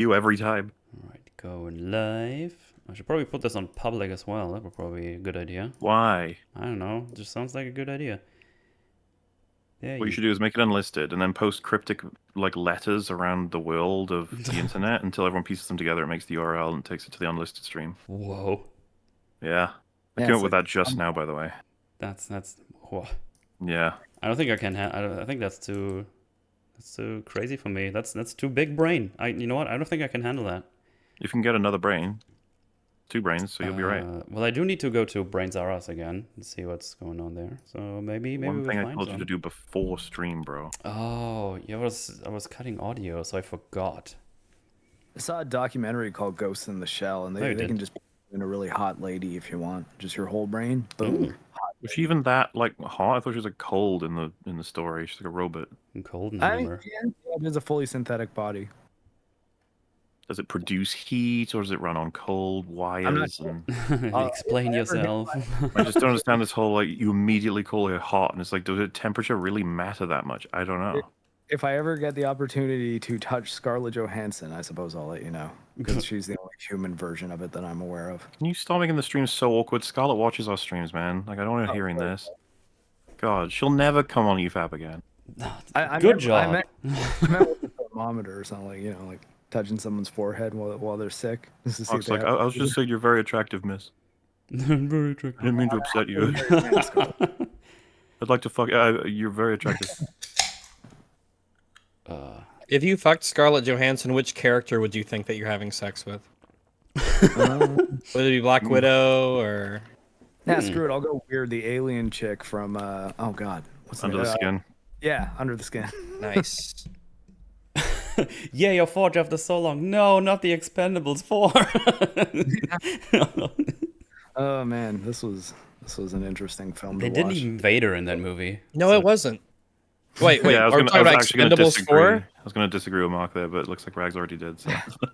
You every time. Alright, going live. I should probably put this on public as well. That would probably be a good idea. Why? I don't know. It just sounds like a good idea. There What you should do is make it unlisted and then post cryptic like letters around the world of the internet until everyone pieces them together. It makes the URL and takes it to the unlisted stream. Whoa. Yeah. I came up with that just now, by the way. That's whoa. Yeah. I don't think I can. I think that's too crazy for me. That's too big brain. You know what? I don't think I can handle that. You can get another brain, 2 brains, so you'll be right. Well, I do need to go to Brains R Us again and see what's going on there. So maybe One we'll thing I find told you some. to do before stream, bro. Oh, yeah, I was cutting audio, so I forgot. I saw a documentary called Ghost in the Shell, and they can just be a really hot lady if you want. Just your whole brain. Boom. Was she even that like hot? I thought she was like cold in the story. She's like a robot. And cold and Yeah, humor. it is a fully synthetic body. Does it produce heat or does it run on cold wires? Sure. And Explain yourself. I just don't understand this whole like you immediately call her hot, and it's like, does the temperature really matter that much? I don't know. If I ever get the opportunity to touch Scarlett Johansson, I suppose I'll let you know, because she's the only human version of it that I'm aware of. Can you stop making the streams so awkward? Scarlett watches our streams, man. Like I don't want to hearing this. God, she'll never come on EFAP again. Good job. I meant with the thermometer or something, like, like touching someone's forehead while they're sick. Just to see if Like, I was just saying you're very attractive, miss. Very attractive. I didn't mean to upset you. I'd like to fuck. You're very attractive. If you fucked Scarlett Johansson, which character would you think that you're having sex with? Would it be Black Widow or? Yeah, screw it. I'll go weird. The alien chick from oh god, what's Under the Skin. Yeah, Under the Skin. Nice. Yeah, you're Forge after so long. No, not the Expendables 4. Oh man, this was an interesting film. They to didn't watch. even Vader in that movie. No, it wasn't. Wait. Yeah, Are we talking about Expendables 4? I was going to disagree with Mark there, but it looks like Rags already did. So.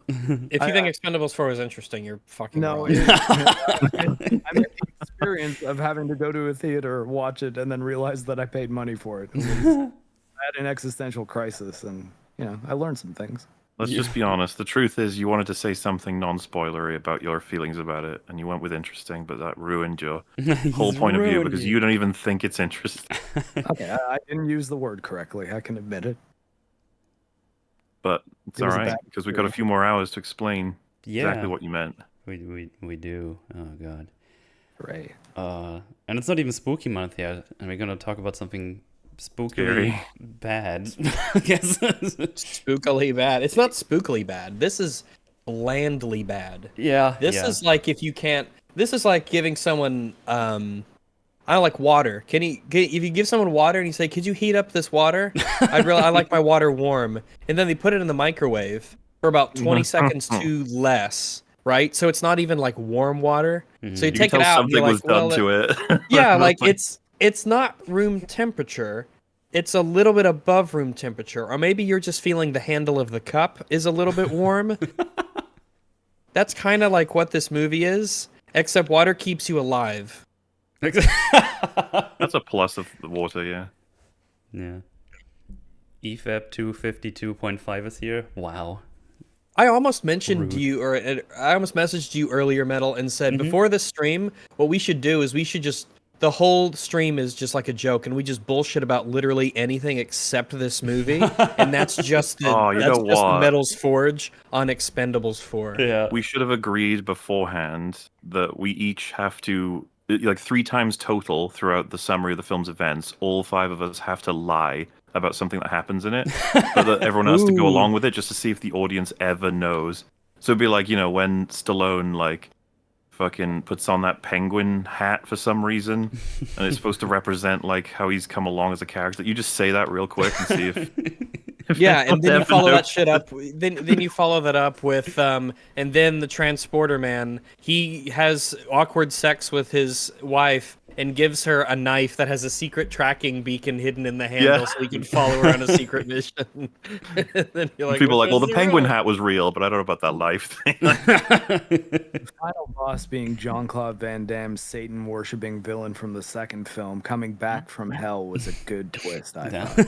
If you think Expendables 4 is interesting, you're fucking No, wrong. I mean the experience of having to go to a theater, watch it, and then realize that I paid money for it. I had an existential crisis, and I learned some things. Let's just be honest. The truth is, you wanted to say something non-spoilery about your feelings about it, and you went with interesting, but that ruined your whole point of view because you don't even think it's interesting. Okay, I didn't use the word correctly. I can admit it. But it's all right because we got a few more hours to explain exactly what you meant. We do. Oh god. Right. And it's not even spooky month yet, and we're gonna talk about something spookily Scary. bad. I guess. Spookily bad. It's not spookily bad. This is blandly bad. Yeah. This is like if you can't. This is like giving someone. I don't like water. If you give someone water and you say, "Could you heat up this water?" I like my water warm, and then they put it in the microwave for about 20 seconds to less. Right, so it's not even like warm water. So you take it out. Something was done to it. Yeah, like it's not room temperature. It's a little bit above room temperature, or maybe you're just feeling the handle of the cup is a little bit warm. That's kind of like what this movie is, except water keeps you alive. That's a plus of the water, yeah. Yeah. EFAP 252.5 is here. Wow. I almost mentioned you, or I almost messaged you earlier, Metal, and said before this stream, what we should do is the whole stream is just like a joke, and we just bullshit about literally anything except this movie, and that's just the Metal's Forge on Expendables 4. Yeah. We should have agreed beforehand that we each have to, like 3 times total throughout the summary of the film's events, all 5 of us have to lie about something that happens in it, but that everyone has to go along with it just to see if the audience ever knows. So it'd be like, when Stallone, like, fucking puts on that penguin hat for some reason, and it's supposed to represent, like, how he's come along as a character. You just say that real quick and see if yeah, and then you follow that shit up. Then you follow that up with, and then the transporter man, he has awkward sex with his wife, and gives her a knife that has a secret tracking beason hidden in the handle so he can follow her on a secret mission. Then you're like, people are like, well, the penguin hat was real, but I don't know about that life thing. The final boss being Jean-Claude Van Damme's Satan-worshipping villain from the second film, coming back from hell was a good twist, I thought.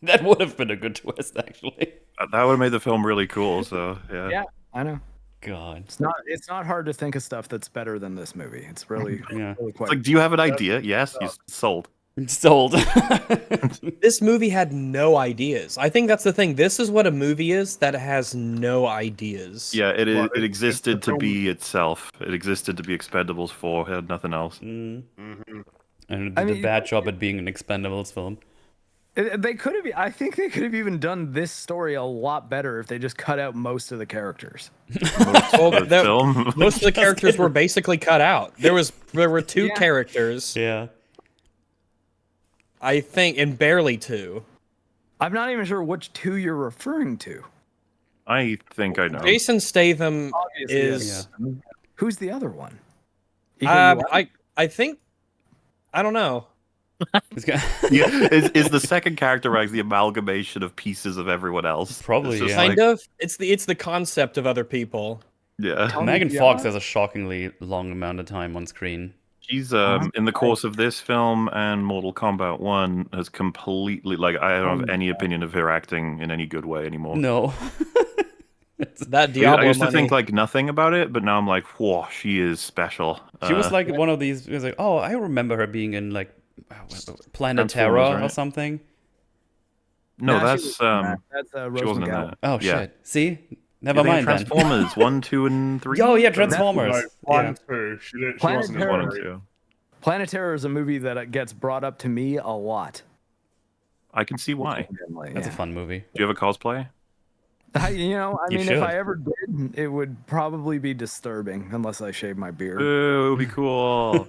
That would have been a good twist, actually. That would have made the film really cool. So yeah. Yeah, I know. God. It's not hard to think of stuff that's better than this movie. It's really, Yeah. really It's quite. like, do you have an idea? Yes, you sold. Sold. This movie had no ideas. I think that's the thing. This is what a movie is that has no ideas. Yeah, Well, it existed the to be itself. It existed to be Expendables 4. It had nothing else. Mm. Mhm. And it did a bad job at being an Expendables film. They could have. I think they could have even done this story a lot better if they just cut out most of the characters. Well, The film. most of the characters were basically cut out. There were two Yeah. characters, Yeah. I think, and barely two. I'm not even sure which two you're referring to. I think I know. Jason Statham Obviously, is. Who's the other one? Ethan, you like- I think. I don't know. It's got- Yeah, is the second character like the amalgamation of pieces of everyone else? Probably, It's just yeah. Kind of. It's the concept of other people. Yeah. Megan Yeah. Fox has a shockingly long amount of time on screen. She's in the course of this film and Mortal Kombat 1 has completely like I don't have any opinion of her acting in any good way anymore. No. That I Diablo used to money. think like nothing about it, but now I'm like, whoa, she is special. She was like one of these. It was like, oh, I remember her being in like Planet Transformers, Terror or right? something. no, Nah, that's Rose she wasn't in McGowan. that. Oh Yeah. shit! See, never Yeah, they had mind then. Transformers 1, 2, and 3. Oh yeah, No, Transformers. one, Yeah. two. She Planet wasn't in Terror. 1 and three. 2. Planet Terror is a movie that gets brought up to me a lot. I can see why. That's a fun movie. Do you have a cosplay? I You mean, should. if I ever did, it would probably be disturbing unless I shave my beard. Ooh, it would be cool.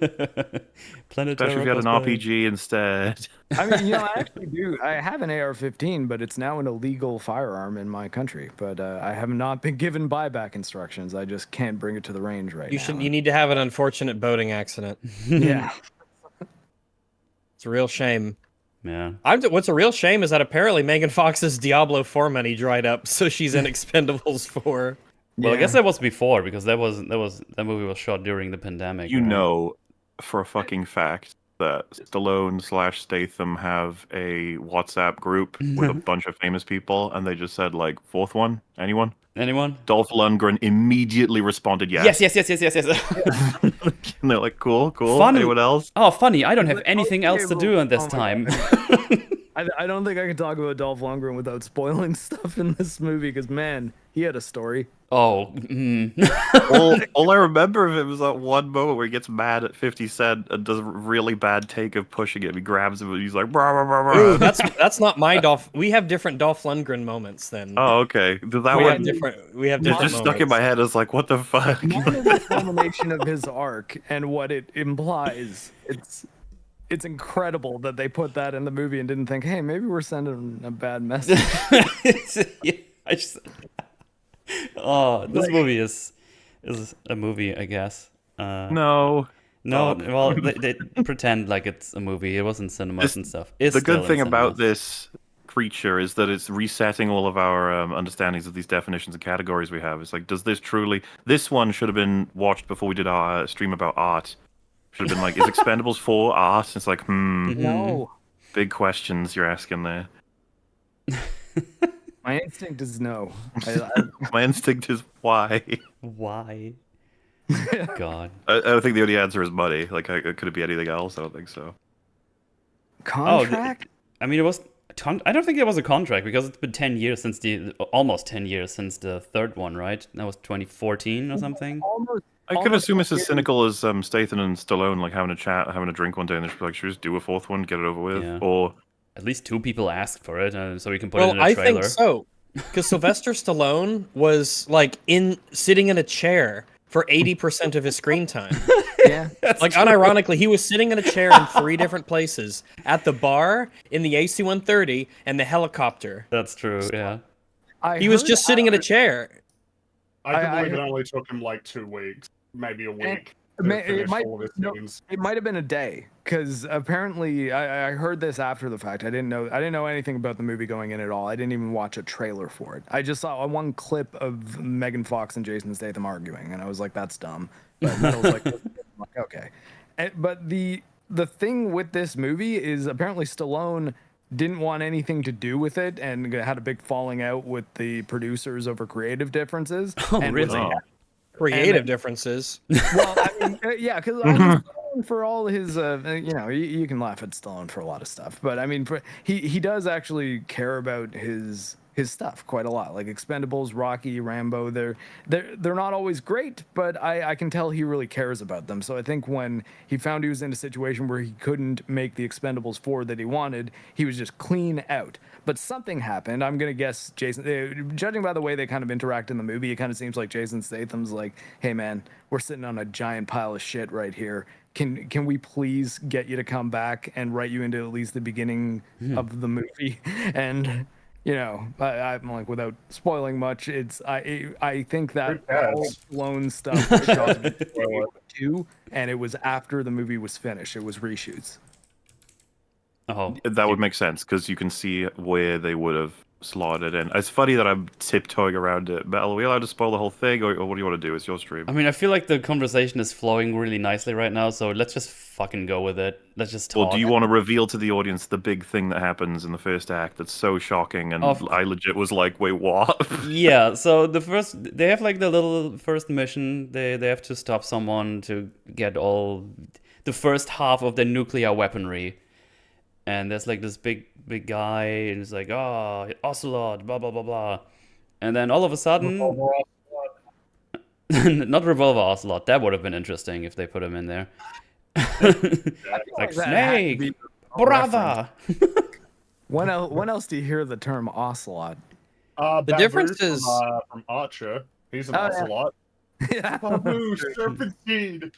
Planet Especially if you had an cosplay. RPG instead. I mean, I actually do. I have an AR-15, but it's now an illegal firearm in my country. But I have not been given buyback instructions. I just can't bring it to the range right You now. should. You need to have an unfortunate boating accident. Yeah. It's a real shame. Yeah. What's a real shame is that apparently Megan Fox's Diablo 4 money dried up, so she's in Expendables 4. Well, I Yeah. guess that was before because that movie was shot during the pandemic. You right? know for a fucking fact that Stallone / Statham have a WhatsApp group with a bunch of famous people, and they just said like, fourth one, anyone? Anyone? Dolph Lundgren immediately responded yes. Yes. And they're like, cool. Funny. Anyone else? Oh, funny. I don't have Like, anything okay, else to well, do at this oh my time. I don't think I can talk about Dolph Lundgren without spoiling stuff in this movie because, man, he had a story. Oh. all I remember of him was that one moment where he gets mad at 50 Cent and does a really bad take of pushing him. He grabs him and he's like, brah, brah, brah, Ooh, brah. that's not my Dolph. We have different Dolph Lundgren moments then. Oh, okay. That we have one different. We have it different. just stuck in my head. It's like, what the fuck? Mine is a culmination of his arc and what it implies. It's incredible that they put that in the movie and didn't think, hey, maybe we're sending a bad message. Yeah, I just. Oh, this movie is a movie, I guess. No. No, Stop. well, they pretend like it's a movie. It was in cinemas and stuff. It's The good still in thing about cinemas. this creature is that it's resetting all of our understandings of these definitions and categories we have. It's like, does this truly... This one should have been watched before we did our stream about art. Should have been like, is Expendables 4 art? It's like, No. big questions you're asking there. My instinct is no. My instinct is why. Why? God. I don't think the only answer is money. Like, could it be anything else? I don't think so. Contract? I mean, it was. I don't think it was a contract because it's been 10 years since almost 10 years since the third one, right? That was 2014 or something. Almost. I could almost assume it's as completely- cynical as Statham and Stallone, like having a chat, having a drink one day, and they're just like, should we just do a fourth one, get it over with? Yeah. Or At least 2 people asked for it, so we can put it Well, in a I trailer. think so, because Sylvester Stallone was like sitting in a chair for 80% of his screen time. Yeah. Like unironically, he was sitting in a chair in 3 different places: at the bar, in the AC-130, and the helicopter. That's true. Yeah. He was just sitting in a chair. I can I- believe it only took him like 2 weeks, maybe a week. To It finish might, all of his no, scenes. it might have been a day because apparently I heard this after the fact. I didn't know anything about the movie going in at all. I didn't even watch a trailer for it. I just saw one clip of Megan Fox and Jason Statham arguing, and I was like, "That's dumb." But Metal was like, I'm like, "Okay." But the thing with this movie is apparently Stallone didn't want anything to do with it and had a big falling out with the producers over creative differences. Oh, and really? Oh. Creative differences. Well, I mean, yeah, because I mean, Stallone, for all his, you can laugh at Stallone for a lot of stuff, but I mean, he does actually care about his stuff quite a lot. Like Expendables, Rocky, Rambo, they're not always great, but I can tell he really cares about them. So I think when he found he was in a situation where he couldn't make the Expendables 4 that he wanted, he was just clean out. But something happened. I'm gonna guess Jason. Judging by the way they kind of interact in the movie, it kind of seems like Jason Statham's like, "Hey man, we're sitting on a giant pile of shit right here. Can we please get you to come back and write you into at least the beginning of the movie?" And I'm like, without spoiling much, I think that all Stallone stuff was shot in two, and it was after the movie was finished. It was reshoots. Oh, That would make sense because you can see where they would have slotted in. It's funny that I'm tiptoeing around it, but are we allowed to spoil the whole thing, or what do you want to do? It's your stream. I mean, I feel like the conversation is flowing really nicely right now, so let's just fucking go with it. Let's just talk. Or do you want to reveal to the audience the big thing that happens in the first act that's so shocking, and I legit was like, wait, what? Yeah, so they have like the little first mission. They have to stop someone to get all the first half of the nuclear weaponry. And there's like this big guy, and it's like, oh, Ocelot, blah, blah, blah, blah. And then all of a sudden... Not Revolver Ocelot. That would have been interesting if they put him in there. Like, Snake, brother! When else do you hear the term Ocelot? The difference is... From Archer. He's an ocelot. Yeah. Babu, serpentine.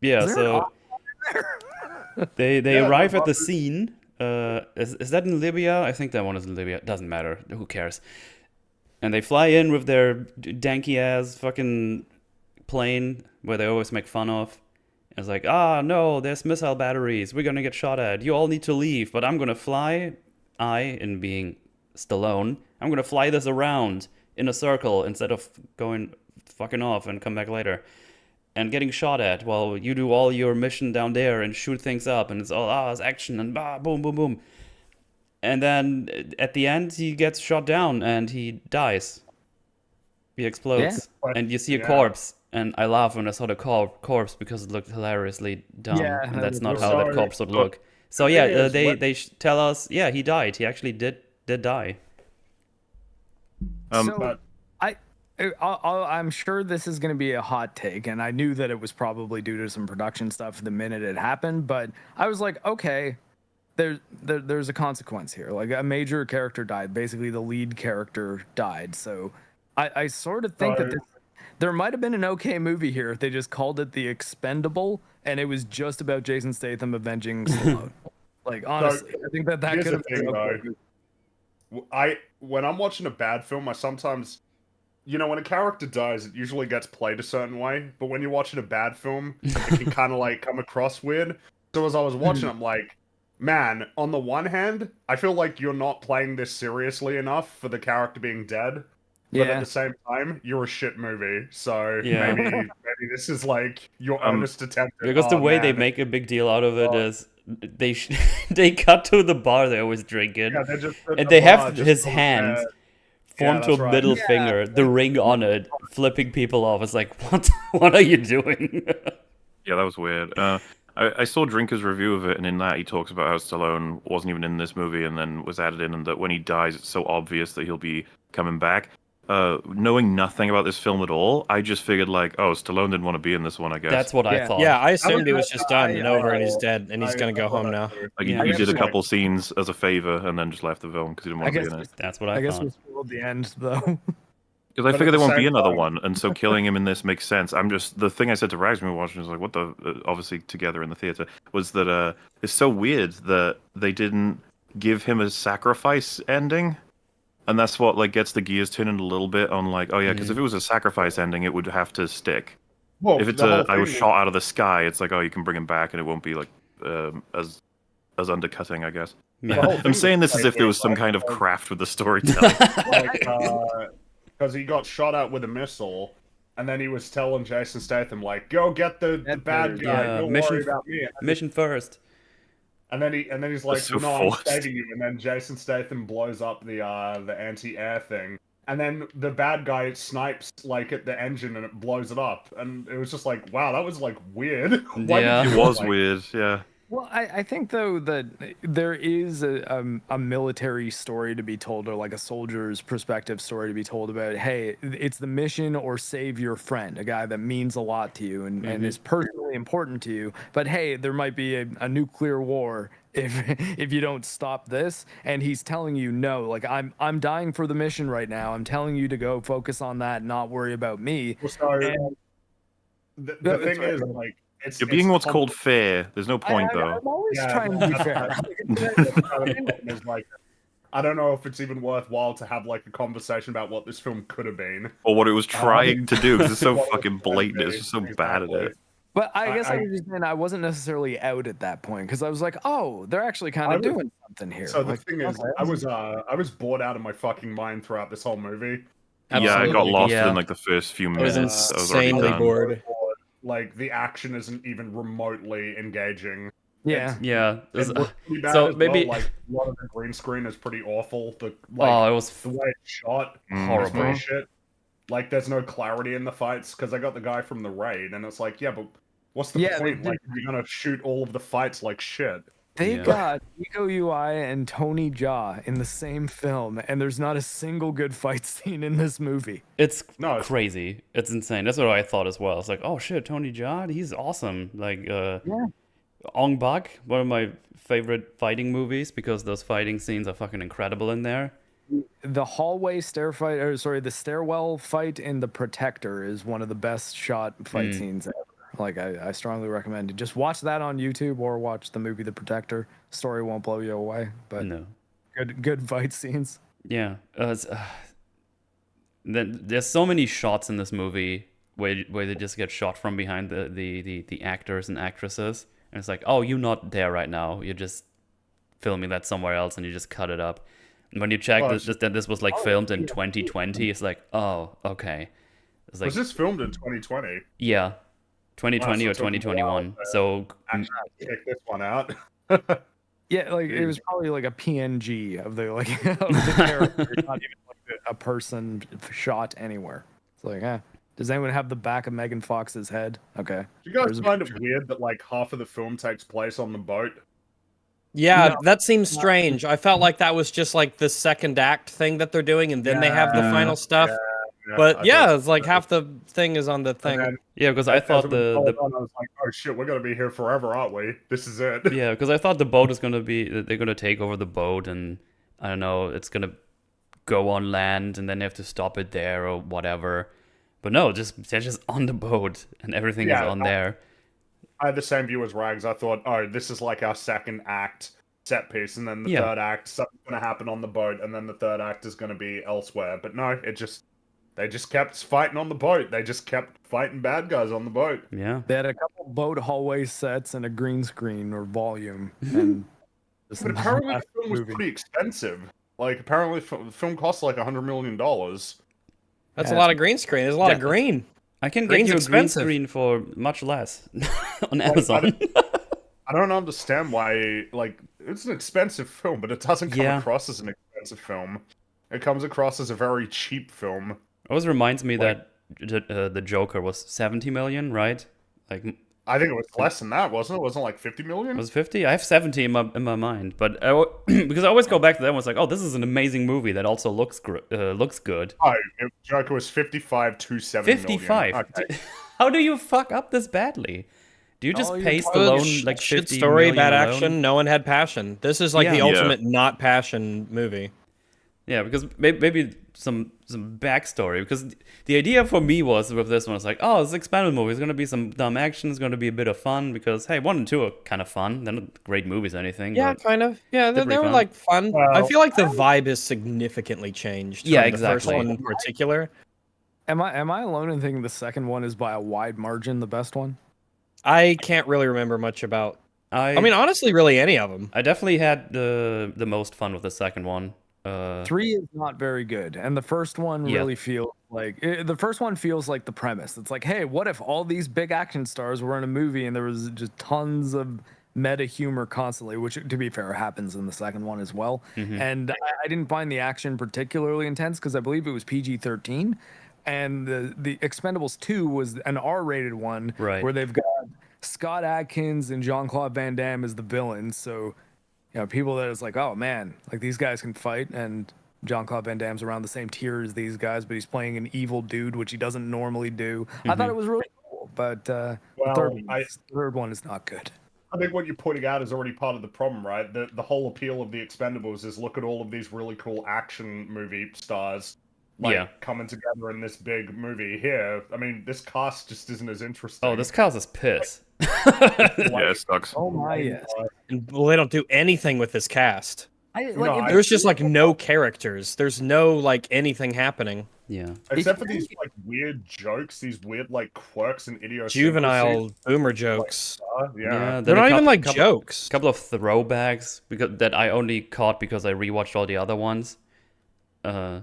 Yeah, so... They arrive at the scene. Is that in Libya? I think that one is in Libya. Doesn't matter. Who cares? And they fly in with their danky ass fucking plane where they always make fun of. It's like, no, there's missile batteries. We're gonna get shot at. You all need to leave, but I'm gonna fly. In being Stallone, I'm gonna fly this around in a circle instead of going fucking off and come back later. And getting shot at while you do all your mission down there and shoot things up, and it's all it's action and boom, boom, boom. And then at the end, he gets shot down and he dies. He explodes, and you see a corpse. And I laughed when I saw the corpse because it looked hilariously dumb, and that's not how that corpse would look. So yeah, they tell us, yeah, he died. He actually did die. I'm sure this is going to be a hot take, and I knew that it was probably due to some production stuff the minute it happened, but I was like, okay, there's a consequence here. Like, a major character died. Basically, the lead character died. So I sort of think that there might have been an okay movie here if they just called it The Expendable, and it was just about Jason Statham avenging Stallone. Like, honestly, I think that could have been okay. When I'm watching a bad film, I sometimes... when a character dies, it usually gets played a certain way. But when you're watching a bad film, it can kind of like come across weird. So as I was watching, I'm like, man, on the one hand, I feel like you're not playing this seriously enough for the character being dead. But at the same time, you're a shit movie. So maybe this is like your honest attempt. Because the way they make a big deal out of it is they cut to the bar they always drink in, and they have his hand formed to a middle finger, the ring on it, flipping people off. It's like, what are you doing? Yeah, that was weird. I saw Drinker's review of it, and in that he talks about how Stallone wasn't even in this movie and then was added in, and that when he dies, it's so obvious that he'll be coming back. Knowing nothing about this film at all, I just figured like, oh, Stallone didn't want to be in this one, I guess. That's what I thought. Yeah, I assumed he was just done and over, and he's dead, and he's gonna go home now. Like he did a couple scenes as a favor, and then just left the film because he didn't want to be in it. That's what I thought. I guess we spoiled the end though. Because I figured there won't be another one, and so killing him in this makes sense. The thing I said to Rags when we were watching was like, what the, obviously together in the theater, was that it's so weird that they didn't give him a sacrifice ending. And that's what like gets the gears turning a little bit on like, oh yeah, because if it was a sacrifice ending, it would have to stick. Well, if it's I was shot out of the sky, it's like, oh, you can bring him back, and it won't be like as undercutting, I guess. Yeah. I'm saying this as if there was some kind of craft with the storytelling. Because he got shot out with a missile, and then he was telling Jason Statham like, "Go get the bad guy. Don't worry about me." Mission first. And then he's like, so "No, I'm forced. saving you." And then Jason Statham blows up the anti-air thing, and then the bad guy snipes like at the engine and it blows it up. And it was just like, wow, that was like weird. Why Yeah. did It you was like, weird, yeah. Well, I think though that there is a military story to be told, or like a soldier's perspective story to be told about, hey, it's the mission or save your friend, a guy that means a lot to you and is personally important to you. But hey, there might be a nuclear war if you don't stop this. And he's telling you, no, like I'm dying for the mission right now. I'm telling you to go focus on that, not worry about me. Well, so And the thing is, like, You're being what's com- called fair. There's no point, though. I'm always Yeah, trying to be fair. is like, I don't know if it's even worthwhile to have like a conversation about what this film could have been. Or what it was trying to do, because it's so What it fucking was trying to blatant. do, It's just so bad at exactly. it. But I guess I I- was just saying I wasn't necessarily out at that point because I was like, oh, they're actually kind I of was- doing something here. So the Like, thing is, okay. I was bored out of my fucking mind throughout this whole movie. Yeah, I got Absolutely. lost Yeah. in like the first few I was minutes. I was already insanely done. bored. Like the action isn't even remotely engaging. Yeah. Yeah. It looks pretty bad So as maybe- well. Like a lot of the green screen is pretty awful. The Oh, it was the way it's shot is horrible. pretty shit. Like there's no clarity in the fights because I got the guy from the raid, and it's like, yeah, but what's the Yeah, point? they- Like you're gonna shoot all of the fights like shit. They Yeah. got Iko UI and Tony Jaa in the same film, and there's not a single good fight scene in this movie. It's No, it's- crazy. It's insane. That's what I thought as well. It's like, oh shit, Tony Jaa, he's awesome. Like, Ong Bak, one of my favorite fighting movies because those fighting scenes are fucking incredible in there. The hallway stair fight, or sorry, the stairwell fight in The Protector is one of the best shot fight scenes ever. Like, I strongly recommend it. Just watch that on YouTube or watch the movie The Protector. Story won't blow you away, but No. good fight scenes. Yeah. There's so many shots in this movie where they just get shot from behind the actors and actresses. And it's like, oh, you're not there right now. You're just filming that somewhere else and you just cut it up. And when you check that this was like filmed in 2020, it's like, oh, okay. It's like, Was this filmed in 2020? yeah, 2020 so or it took a while 2021. So Actually, check this one out. Yeah, like it was probably like a PNG of the like of the character, not even like a person shot anywhere. It's like, does anyone have the back of Megan Fox's head? Okay. Do you guys There's a find it picture. weird that like half of the film takes place on the boat? Yeah, No. that seems strange. I felt like that was just like the second act thing that they're doing, and then they have the Yeah. final stuff. I But yeah, thought- it's like half the thing is on the and thing. then yeah, because I as thought it was the going on, I was like, oh shit, we're gonna be here forever, aren't we? This is it. yeah, because I thought the boat is gonna be they're gonna take over the boat and I don't know, it's gonna go on land and then they have to stop it there or whatever. But no, they're just on the boat and everything is Yeah, on there. I had the same view as Rags. I thought, oh, this is like our second act set piece, and then the Yeah. third act, something's gonna happen on the boat, and then the third act is gonna be elsewhere. But no, they just kept fighting on the boat. They just kept fighting bad guys on the boat. Yeah. They had a couple boat hallway sets and a green screen or volume, and just But apparently the last film was movie. pretty expensive. Like apparently the film cost like $100 million. That's Yeah. a lot of green screen. There's a lot of Yeah. green. I can Green's get you a green expensive. screen for much less on Amazon. I don't understand why. Like it's an expensive film, but it doesn't come Yeah. across as an expensive film. It comes across as a very cheap film. Always reminds me Like- that the Joker was 70 million, right? Like, I think it was less than that, wasn't it? Wasn't it like 50 million? was 50? I have 70 in my mind, but because I always go back to that one. It's like, oh, this is an amazing movie that also looks good. Oh, Joker was 55 to 70 million. 55. Okay. How do you fuck up this badly? Do you just Oh, pay you're Stallone like 50 shit story, million bad alone? action. No one had passion. This is like Yeah. the Yeah. ultimate not passion movie. Yeah, because maybe some backstory. Because the idea for me was with this one, it's like, oh, it's an Expendables movie. It's gonna be some dumb action. It's gonna be a bit of fun. Because hey, 1 and 2 are kind of fun. They're not great movies or anything. Yeah, but kind of. Yeah, they pretty were fun. like fun. I Well, feel like the vibe is significantly changed. Yeah, from the first exactly. one in particular. Am I alone in thinking the second one is by a wide margin the best one? I can't really remember much about. I I mean, honestly, really any of them. I definitely had the most fun with the second one. 3 is not very good, and the first one Yeah. really feels like the first one feels like the premise. It's like, hey, what if all these big action stars were in a movie and there was just tons of meta humor constantly, which, to be fair, happens in the second one as well. And I didn't find the action particularly intense because I believe it was PG-13, and the Expendables 2 was an R-rated one, Right. where they've got Scott Adkins and Jean-Claude Van Damme as the villains. So, you know, people that is like, oh man, like these guys can fight, and Jean-Claude Van Damme's around the same tier as these guys, but he's playing an evil dude, which he doesn't normally do. I thought it was really cool, but the third one is not good. I think what you're pointing out is already part of the problem, right? The whole appeal of the Expendables is look at all of these really cool action movie stars coming together in this big movie here. I mean, this cast just isn't as interesting. Oh, this cast is piss. Yeah, it sucks. Oh my, yes. Well, they don't do anything with this cast. If There's just like no characters. There's no like anything happening. Yeah. Except for these like weird jokes, these weird like quirks and idiosyncrasies. Juvenile boomer jokes. Yeah. They're not even like jokes. A couple of throwbacks that I only caught because I rewatched all the other ones. Yeah,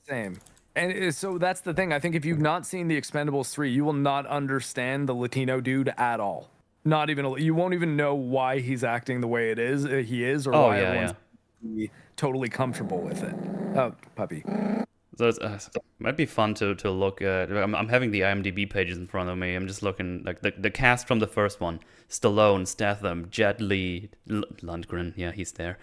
same. And so that's the thing. I think if you've not seen the Expendables 3, you will not understand the Latino dude at all. Not even you won't even know why he's acting the way it is. He is, or why everyone's totally comfortable with it. Oh, puppy. So it might be fun to look at. I'm having the IMDb pages in front of me. I'm just looking like the cast from the first one: Stallone, Statham, Jet Li, Lundgren. Yeah, he's there.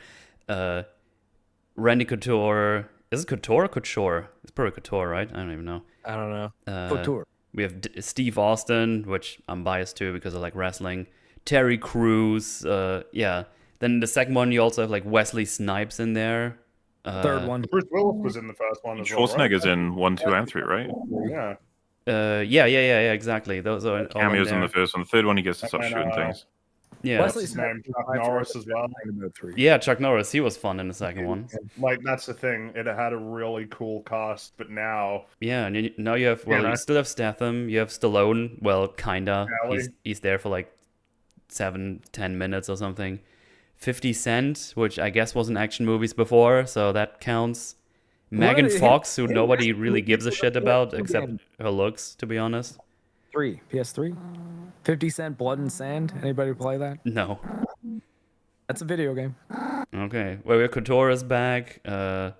Randy Couture. Is it Couture or Couture? It's probably Couture, right? I don't even know. I don't know. Couture. We have Steve Austin, which I'm biased to because I like wrestling. Terry Crews. Yeah. Then the second one, you also have like Wesley Snipes in there. Third one. Bruce Willis was in the first one as well, right? Schwarzenegger's in 1, 2, and 3, right? Yeah. Yeah, exactly. Those are all Cameos in there. the first one. The third one, he gets to start shooting things. Yeah. What's his name? Chuck Norris as well. Yeah, Chuck Norris. He was fun in the second one. Like, that's the thing. It had a really cool cast, but now... Yeah, and now you have... Well, you still have Statham. You have Stallone. Well, kinda. He's there for like 7-10 minutes or something. 50 Cent, which I guess was in action movies before, so that counts. Megan Fox, who nobody really gives a shit about except her looks, to be honest. PS3. 50 Cent, Blood and Sand. Anybody play that? No. That's a video game. Okay. Well, we have Couture's back. Tony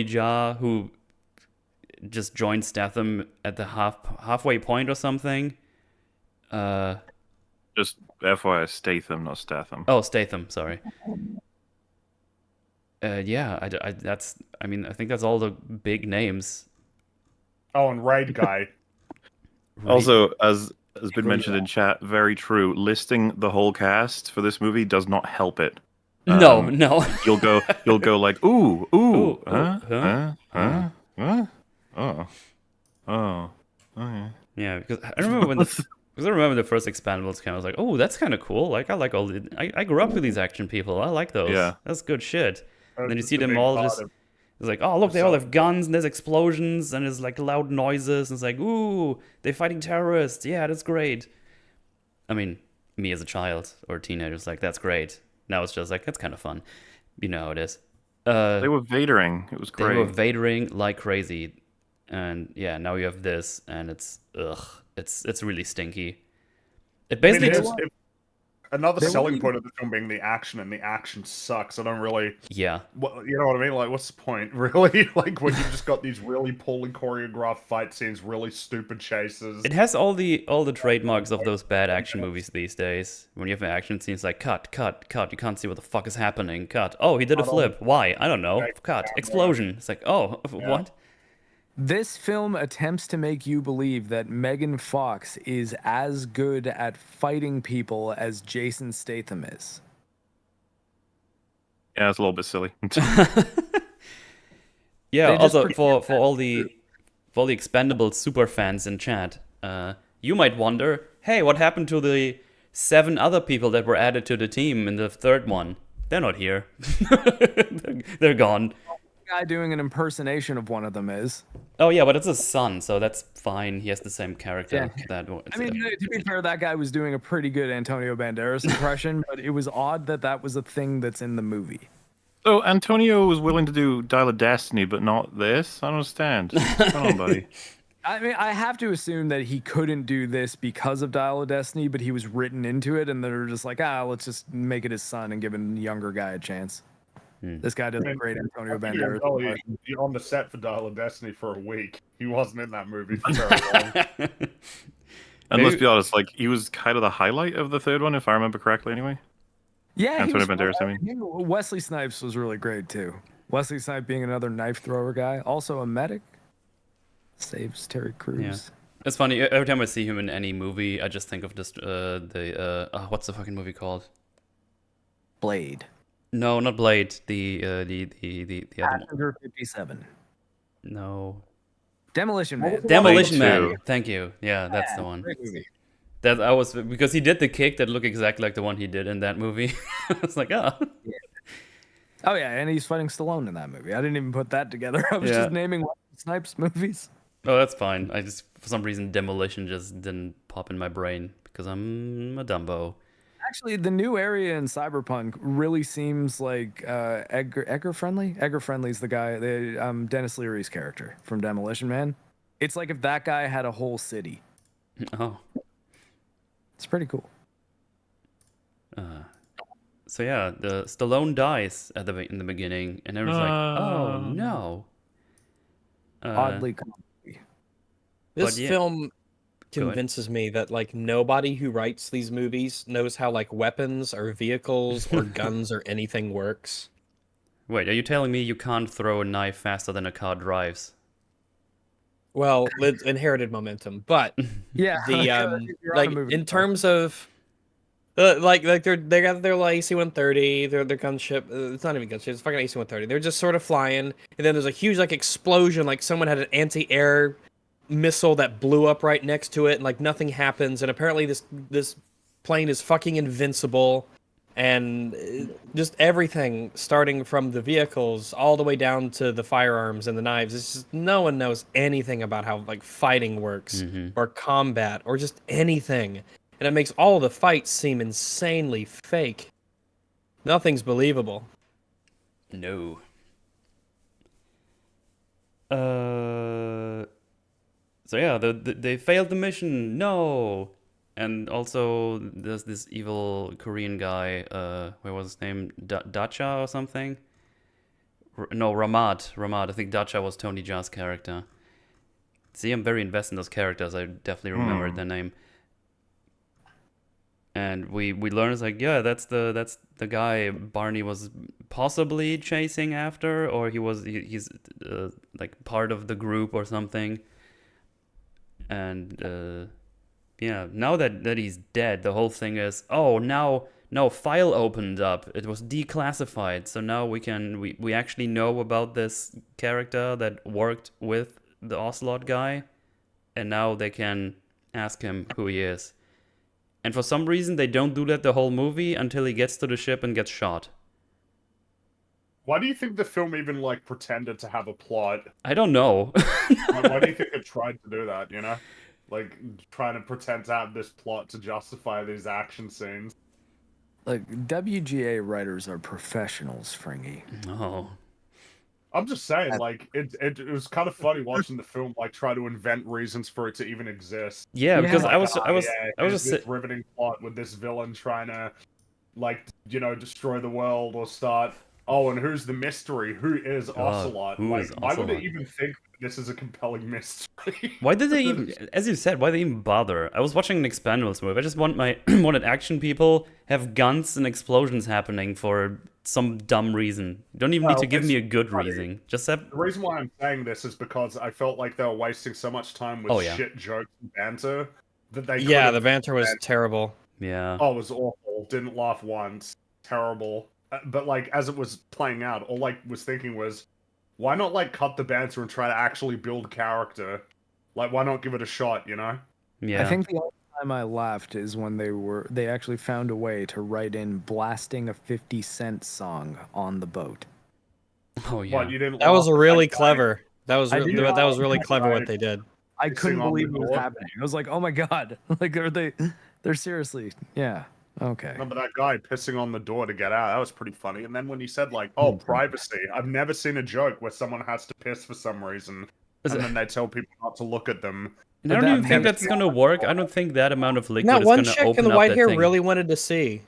Jaa, who just joined Statham at the halfway point or something. Just FYI, Statham, not Statham. Oh, Statham. Sorry. Yeah. I think that's all the big names. Oh, and Raid Guy. Also, as has been mentioned in chat, very true. Listing the whole cast for this movie does not help it. No. You'll go like, ooh, Ooh, huh? Oh, okay. Yeah, because I remember when the first Expendables came, I was like, oh, that's kind of cool. Like, I like all the... I grew up with these action people. I like those. Yeah. That's good shit. And then you That's see the them big all part just... of- It's like, oh, look, they all have guns, and there's explosions, and there's, like, loud noises, and it's like, ooh, they're fighting terrorists. Yeah, that's great. I mean, me as a child or a teenager was like, that's great. Now it's just like, that's kind of fun. You know how it is. They were vadering. It was great. They were vadering like crazy. And, yeah, now you have this, and it's really stinky. It basically... Another selling point of the film being the action, and the action sucks. I don't really... Yeah. You know what I mean? Like, what's the point, really? Like, when you've just got these really poorly choreographed fight scenes, really stupid chases. It has all the trademarks of those bad action movies these days. When you have an action scene, it's like, cut. You can't see what the fuck is happening. Cut. Oh, he did a flip. Why? I don't know. Cut. Explosion. It's like, oh, what? This film attempts to make you believe that Megan Fox is as good at fighting people as Jason Statham is. Yeah, it's a little bit silly. Yeah. Also, for all the Expendables super fans in chat, you might wonder, hey, what happened to the 7 other people that were added to the team in the third one? They're not here. They're gone. Guy doing an impersonation of one of them is. Oh yeah, but it's his son, so that's fine. He has the same character. Yeah. I mean, to be fair, that guy was doing a pretty good Antonio Banderas impression, but it was odd that was a thing that's in the movie. So Antonio was willing to do Dial of Destiny, but not this? I don't understand. What's going on, buddy? I mean, I have to assume that he couldn't do this because of Dial of Destiny, but he was written into it, and they're just like, let's just make it his son and give a younger guy a chance. This guy does a great Antonio Banderas. You're on the set for Dial of Destiny for a week. He wasn't in that movie for very long. And let's be honest, like he was kind of the highlight of the third one, if I remember correctly. Anyway, Yeah, Antonio Banderas. I mean, Wesley Snipes was really great too. Wesley Snipes being another knife thrower guy, also a medic, saves Terry Crews. Yeah. It's funny. Every time I see him in any movie, I just think of this. What's the fucking movie called? Blade. No, not Blade. The other one. Passenger 57. No. Demolition Man. Demolition Blade Man. 2. Thank you. Yeah, that's the one. Great movie. That I was because he did the kick that looked exactly like the one he did in that movie. I was like, oh. Oh yeah, and he's fighting Stallone in that movie. I didn't even put that together. I was just naming Wesley Snipes movies. Oh, that's fine. I just for some reason Demolition just didn't pop in my brain because I'm a Dumbo. Actually, the new area in Cyberpunk really seems like Edgar Friendly. Edgar Friendly's the guy, Dennis Leary's character from Demolition Man. It's like if that guy had a whole city. Oh. It's pretty cool. So yeah, the Stallone dies in the beginning, and everyone's like, "Oh no!" Oddly comedy. This yeah. film convinces me that like nobody who writes these movies knows how like weapons or vehicles or guns or anything works. Wait, are you telling me you can't throw a knife faster than a car drives? Well, it's inherited momentum, but Yeah. the You're on a like movie in star. terms of like they got their like AC-130, their gunship. It's not even gunship. It's fucking AC-130. They're just sort of flying, and then there's a huge like explosion. Like someone had an anti-air missile that blew up right next to it, and like nothing happens. And apparently this plane is fucking invincible, and just everything starting from the vehicles all the way down to the firearms and the knives. It's just no one knows anything about how like fighting works or combat or just anything. And it makes all the fights seem insanely fake. Nothing's believable. No. So yeah, they failed the mission. No. And also, there's this evil Korean guy. What was his name? Dacha or something? No, Ramad. I think Dacha was Tony Jaa's character. See, I'm very invested in those characters. I definitely remembered their name. And we learn it's like, yeah, that's the guy Barney was possibly chasing after, or he's like part of the group or something. And yeah, now that he's dead, the whole thing is, no, file opened up. It was declassified, so now we actually know about this character that worked with the Ocelot guy, and now they can ask him who he is. And for some reason, they don't do that the whole movie until he gets to the ship and gets shot. Why do you think the film even like pretended to have a plot? I don't know. Why do you think it tried to do that? You know, like trying to pretend to have this plot to justify these action scenes. Like WGA writers are professionals, Fringy. Oh. I'm just saying, like it was kind of funny watching the film like try to invent reasons for it to even exist. Yeah, because Like, I was just this riveting plot with this villain trying to, like, destroy the world or start. Oh, and who's the mystery? Who is Ocelot? who is why would Ocelot? they even think this is a compelling mystery? Why did they even, as you said, why did they even bother? I was watching an Expendables movie. I just wanted action people have guns and explosions happening for some dumb reason. You don't even need to give me a good reason. Just have... The reason why I'm saying this is because I felt like they were wasting so much time with shit jokes and banter that they The banter was terrible. Yeah. Oh, it was awful. Didn't laugh once. Terrible. But like as it was playing out, all I was thinking was, why not like cut the banter and try to actually build character? Like, why not give it a shot? You know? Yeah. I think the only time I laughed is when they actually found a way to write in blasting a 50 Cent song on the boat. Oh yeah. What, you didn't That was laugh at really guy? clever. That was I did that was laugh really at that clever guy. what they did. I Pissing couldn't on the believe it was door? happening. I was like, oh my god. Like, they're seriously, yeah. Okay. Remember that guy pissing on the door to get out? That was pretty funny. And then when he said like, "Oh, privacy," I've never seen a joke where someone has to piss for some reason, and then they tell people not to look at them. And I don't even think that's gonna work. I don't think that amount of liquid Not is one gonna chick open in the up white that hair thing. really wanted to see.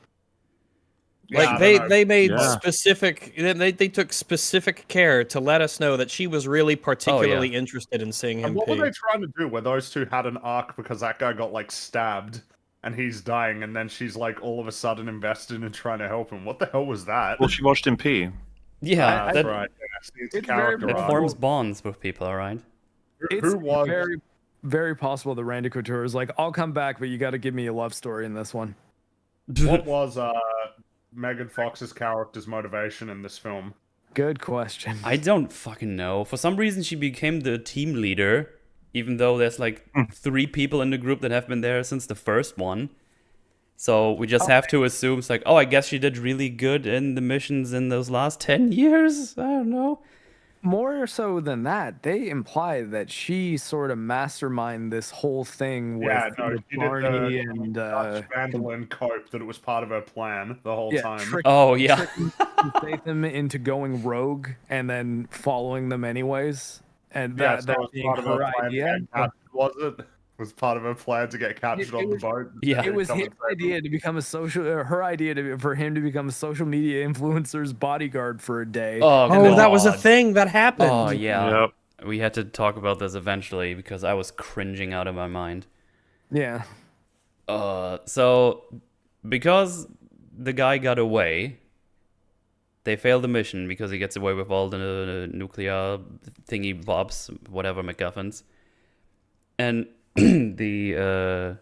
Yeah, I Like don't know. they made Yeah. specific. They took specific care to let us know that she was really particularly interested in seeing him And what pee. were they trying to do? Where those two had an arc because that guy got like stabbed and he's dying, and then she's like all of a sudden invested in trying to help him. What the hell was that? Well, she watched him pee. Yeah, That's that, right. Yeah, see, it's a it's very character that Right. arc. forms bonds with people, all right? It's Who was? very, very possible that Randy Couture is like, I'll come back, but you got to give me a love story in this one. What was Megan Fox's character's motivation in this film? Good question. I don't fucking know. For some reason, she became the team leader, even though there's like 3 people in the group that have been there since the first one. So we just have to assume it's like, oh, I guess she did really good in the missions in those last 10 years. I don't know. More so than that, they imply that she sort of masterminded this whole thing with, Yeah, no, with she Barney did and Dutch Vandalin cope that it was part of her plan the whole time. Oh, yeah. tricking Statham into going rogue and then following them anyways. And Yeah, that, so that it was being part of her her plan to idea. get captured, was it? Was part of her plan to get captured on the boat? Yeah. It was Come his and save idea to become a social, her idea for him to become a social media influencer's bodyguard for a day. Oh, Oh, that was a God. thing that happened. Oh, yeah. Yep. We had to talk about this eventually because I was cringing out of my mind. Yeah. So because the guy got away, they failed the mission because he gets away with all the nuclear thingy bobs, whatever MacGuffins. And the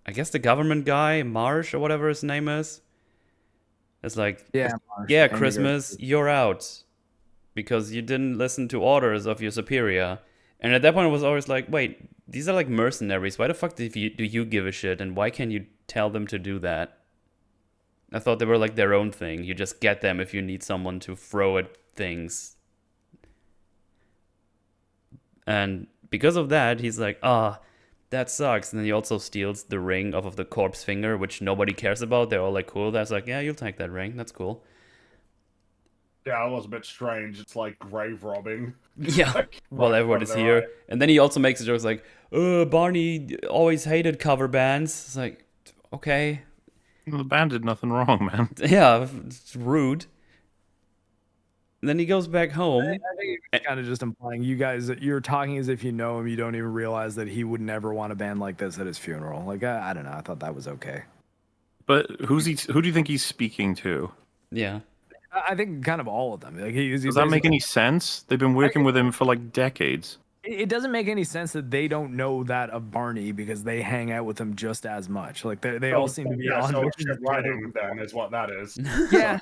I guess the government guy, Marsh or whatever his name is like, Yeah. yeah, Marsh, Christmas, you're out because you didn't listen to orders of your superior. And at that point, I was always like, wait, these are like mercenaries. Why the fuck do you give a shit? And why can't you tell them to do that? I thought they were like their own thing. You just get them if you need someone to throw at things. And because of that, he's like, that sucks. And then he also steals the ring off of the corpse finger, which nobody cares about. They're all like, cool. That's like, yeah, you'll take that ring. That's cool. Yeah, it was a bit strange. It's like grave robbing. Yeah. Like, Well, right everyone in is front of here. their eyes. And then he also makes a joke like, Barney always hated cover bands. It's like, okay. The band did nothing wrong, man. Yeah, it's rude. And then he goes back home. I think it's kind of just implying you're talking as if you know him. You don't even realize that he would never want a band like this at his funeral. Like, I don't know. I thought that was okay. But who do you think he's speaking to? Yeah. I think kind of all of them. Like, Does that make any sense? They've been working with him for like decades. It doesn't make any sense that they don't know that of Barney because they hang out with him just as much. Like they all seem to be Yeah, on so missions shit together. writing then is what that is. Yeah,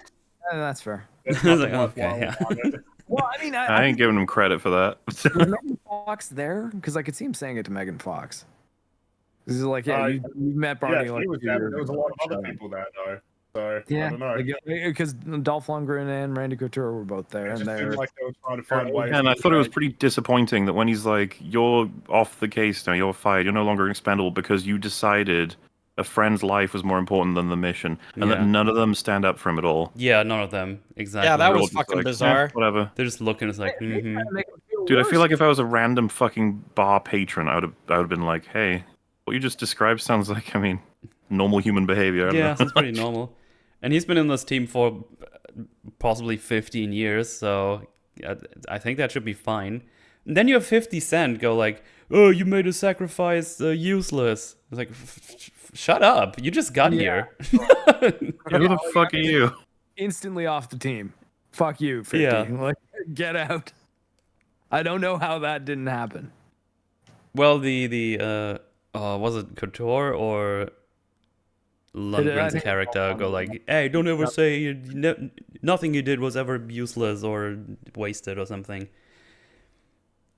that's fair. There's I was like, nothing okay, worthwhile yeah. about it. Well, I mean, I ain't giving him credit for that. was Megan Fox there? Because I could see him saying it to Megan Fox. This is like, yeah, you met Barney Yeah, like he was 2 there. years There was a ago. lot of other people there though. So Yeah, I don't know. because Dolph Lundgren and Randy Couture were both there, It and just they're seemed like they were trying to find ways. And I to thought it was make- pretty disappointing that when he's like, "You're off the case now. You're fired. You're no longer expendable because you decided a friend's life was more important than the mission," and Yeah. that none of them stand up for him at all. Yeah, none of them. Exactly. Yeah, that They're was all just fucking like, "Eh, bizarre. whatever. They're just looking. It's like, mm-hmm. Dude, I feel like if I was a random fucking bar patron, I would have been like, "Hey, what you just described sounds like, I mean, normal human behavior." I don't Yeah, know. sounds pretty normal. And he's been in this team for possibly 15 years, so yeah, I think that should be fine. And then you have 50 Cent go like, "Oh, you made a sacrifice useless." It's like, shut up! You just got here. Yeah, who the fuck are you? instantly off the team. Fuck you, 50. Yeah. Like, get out. I don't know how that didn't happen. Well, was it Couture or Lundgren's think- character go like, "Hey, don't ever say nothing you did was ever useless or wasted or something."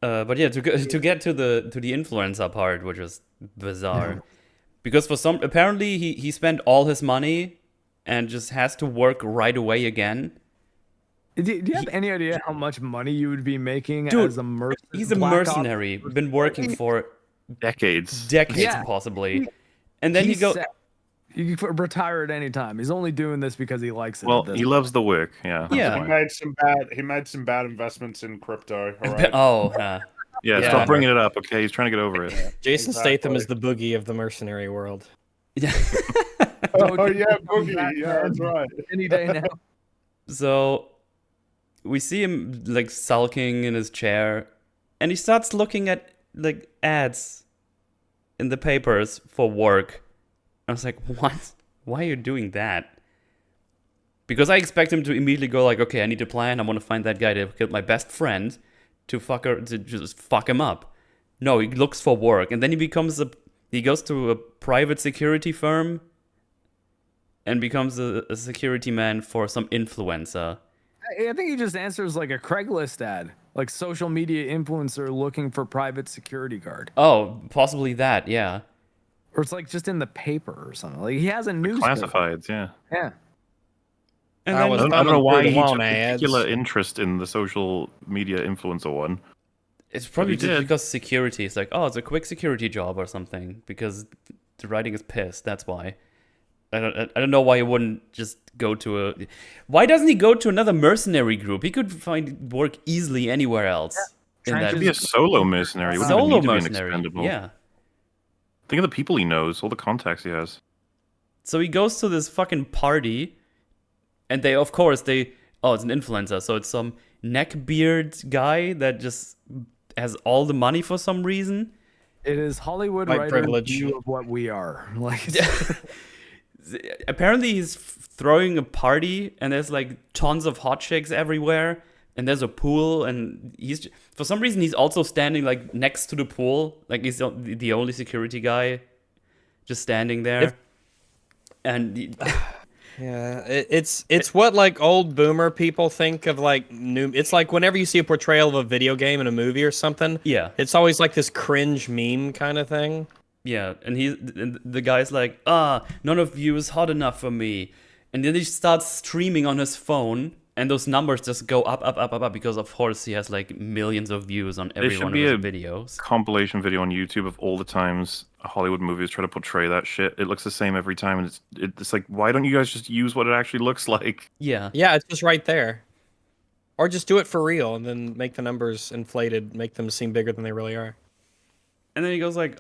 But yeah, to get to the influencer part, which is bizarre, because apparently he spent all his money and just has to work right away again. Do you have any idea how much money you would be making Dude, as a mercenary? He's a mercenary, been working for Decades. decades Yeah. possibly, and then he He's go. set. You can retire at any time. He's only doing this because he likes it. Well, at this he loves the work. Yeah. that's Yeah. He why. made some bad investments in crypto. All right. Oh, Yeah, Yeah. stop bringing it up. Okay, he's trying to get over it. Jason Exactly. Statham is the boogie of the mercenary world. Yeah. Oh yeah, Boogie. Yeah, that's right. Any day now. So we see him like sulking in his chair, and he starts looking at like ads in the papers for work. I was like, what? Why are you doing that? Because I expect him to immediately go like, okay, I need a plan. I want to find that guy to kill my best friend to just fuck him up. No, he looks for work, and then he goes to a private security firm and becomes a security man for some influencer. I think he just answers like a Craigslist ad, like social media influencer looking for private security guard, Oh, possibly that, yeah. or it's like just in the paper or something. Like he has a news Classifieds, yeah. Yeah. And I then was I don't know thumbing why through he the took one ads. particular interest in the social media influencer one. it's probably he just did. because security. It's like, oh, it's a quick security job or something. Because the writing is pissed. That's why. I don't know why he wouldn't just go to a. Why doesn't he go to another mercenary group? He could find work easily anywhere else. In that He'd be a solo mercenary. He wouldn't even solo need to be an mercenary. expendable. Yeah. Think of the people he knows, all the contacts he has. So he goes to this fucking party, and oh, it's an influencer, so it's some neckbeard guy that just has all the money for some reason. It is Hollywood White writer's privilege. view of what we are. Like, Apparently he's throwing a party, and there's like tons of hot chicks everywhere, and there's a pool, and for some reason he's also standing like next to the pool, like he's the only security guy just standing there. Yeah, it's what like old boomer people think of like new. It's like whenever you see a portrayal of a video game in a movie or something. Yeah. It's always like this cringe meme kind of thing. Yeah, and the guy's like, none of you is hot enough for me. And then he starts streaming on his phone, and those numbers just go up, because of course he has like millions of views on every should one of be his a videos. Compilation video on YouTube of all the times Hollywood movies try to portray that shit. It looks the same every time, and it's like, why don't you guys just use what it actually looks like? Yeah. Yeah, it's just right there. Or just do it for real and then make the numbers inflated, make them seem bigger than they really are. And then he goes like,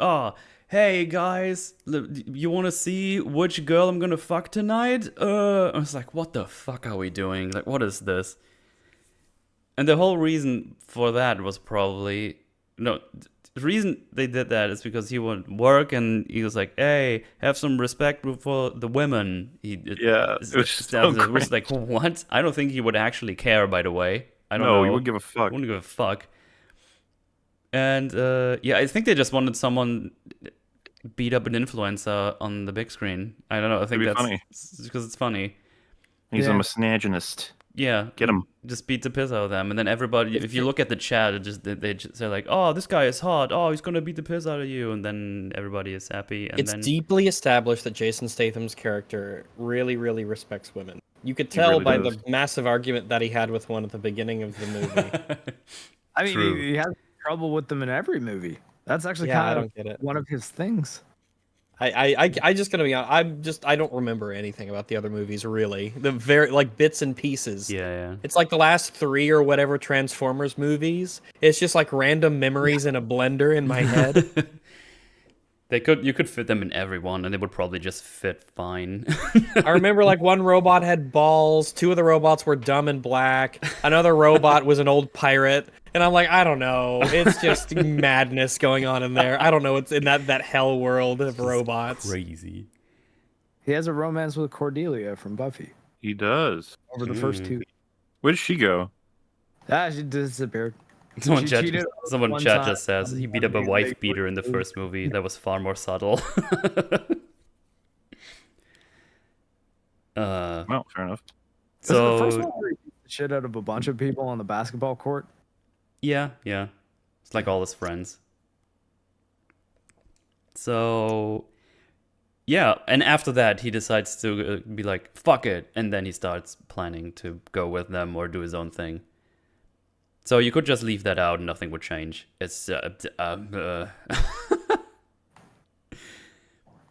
hey guys, you want to see which girl I'm gonna fuck tonight? I was like, what the fuck are we doing? Like, what is this? And the whole reason for that was probably the reason they did that is because he would work, and he was like, hey, have some respect for the women. It was so it was like, what? I don't think he would actually care, by the way. I don't know. No, he wouldn't give a fuck. Wouldn't give a fuck. And I think they just wanted someone beat up an influencer on the big screen. I don't know. I think It'd be that's funny. because it's funny. He's Yeah. a misogynist. Yeah, Get him. just beat the piss out of them, and then everybody. If you look at the chat, they just say like, "Oh, this guy is hot. Oh, he's gonna beat the piss out of you," and then everybody is happy. And It's then deeply established that Jason Statham's character really, really respects women. You could tell really by does. the massive argument that he had with one at the beginning of the movie. I mean, True. he has trouble with them in every movie. That's actually Yeah, I kind don't of get it. one of his things. I just gonna be honest. I don't remember anything about the other movies really. The very like bits and pieces. yeah. It's like the last 3 or whatever Transformers movies. It's just like random memories in a blender in my head. You could fit them in every one, and they would probably just fit fine. I remember like one robot had balls, 2 of the robots were dumb and black, another robot was an old pirate, and I'm like, I don't know. It's just madness going on in there. I don't know. It's in that hell world of robots. Crazy. He has a romance with Cordelia from Buffy He does. over the first 2. Where did she go? She disappeared. Someone She cheated someone one chat time just says on he beat up a one wife big beater in the movie. first movie. That was far more subtle. Well, fair enough. Was it the first So one where he beat the shit out of a bunch of people on the basketball court? yeah, it's like all his friends. So yeah, and after that he decides to be like, fuck it, and then he starts planning to go with them or do his own thing. So you could just leave that out and nothing would change. It's I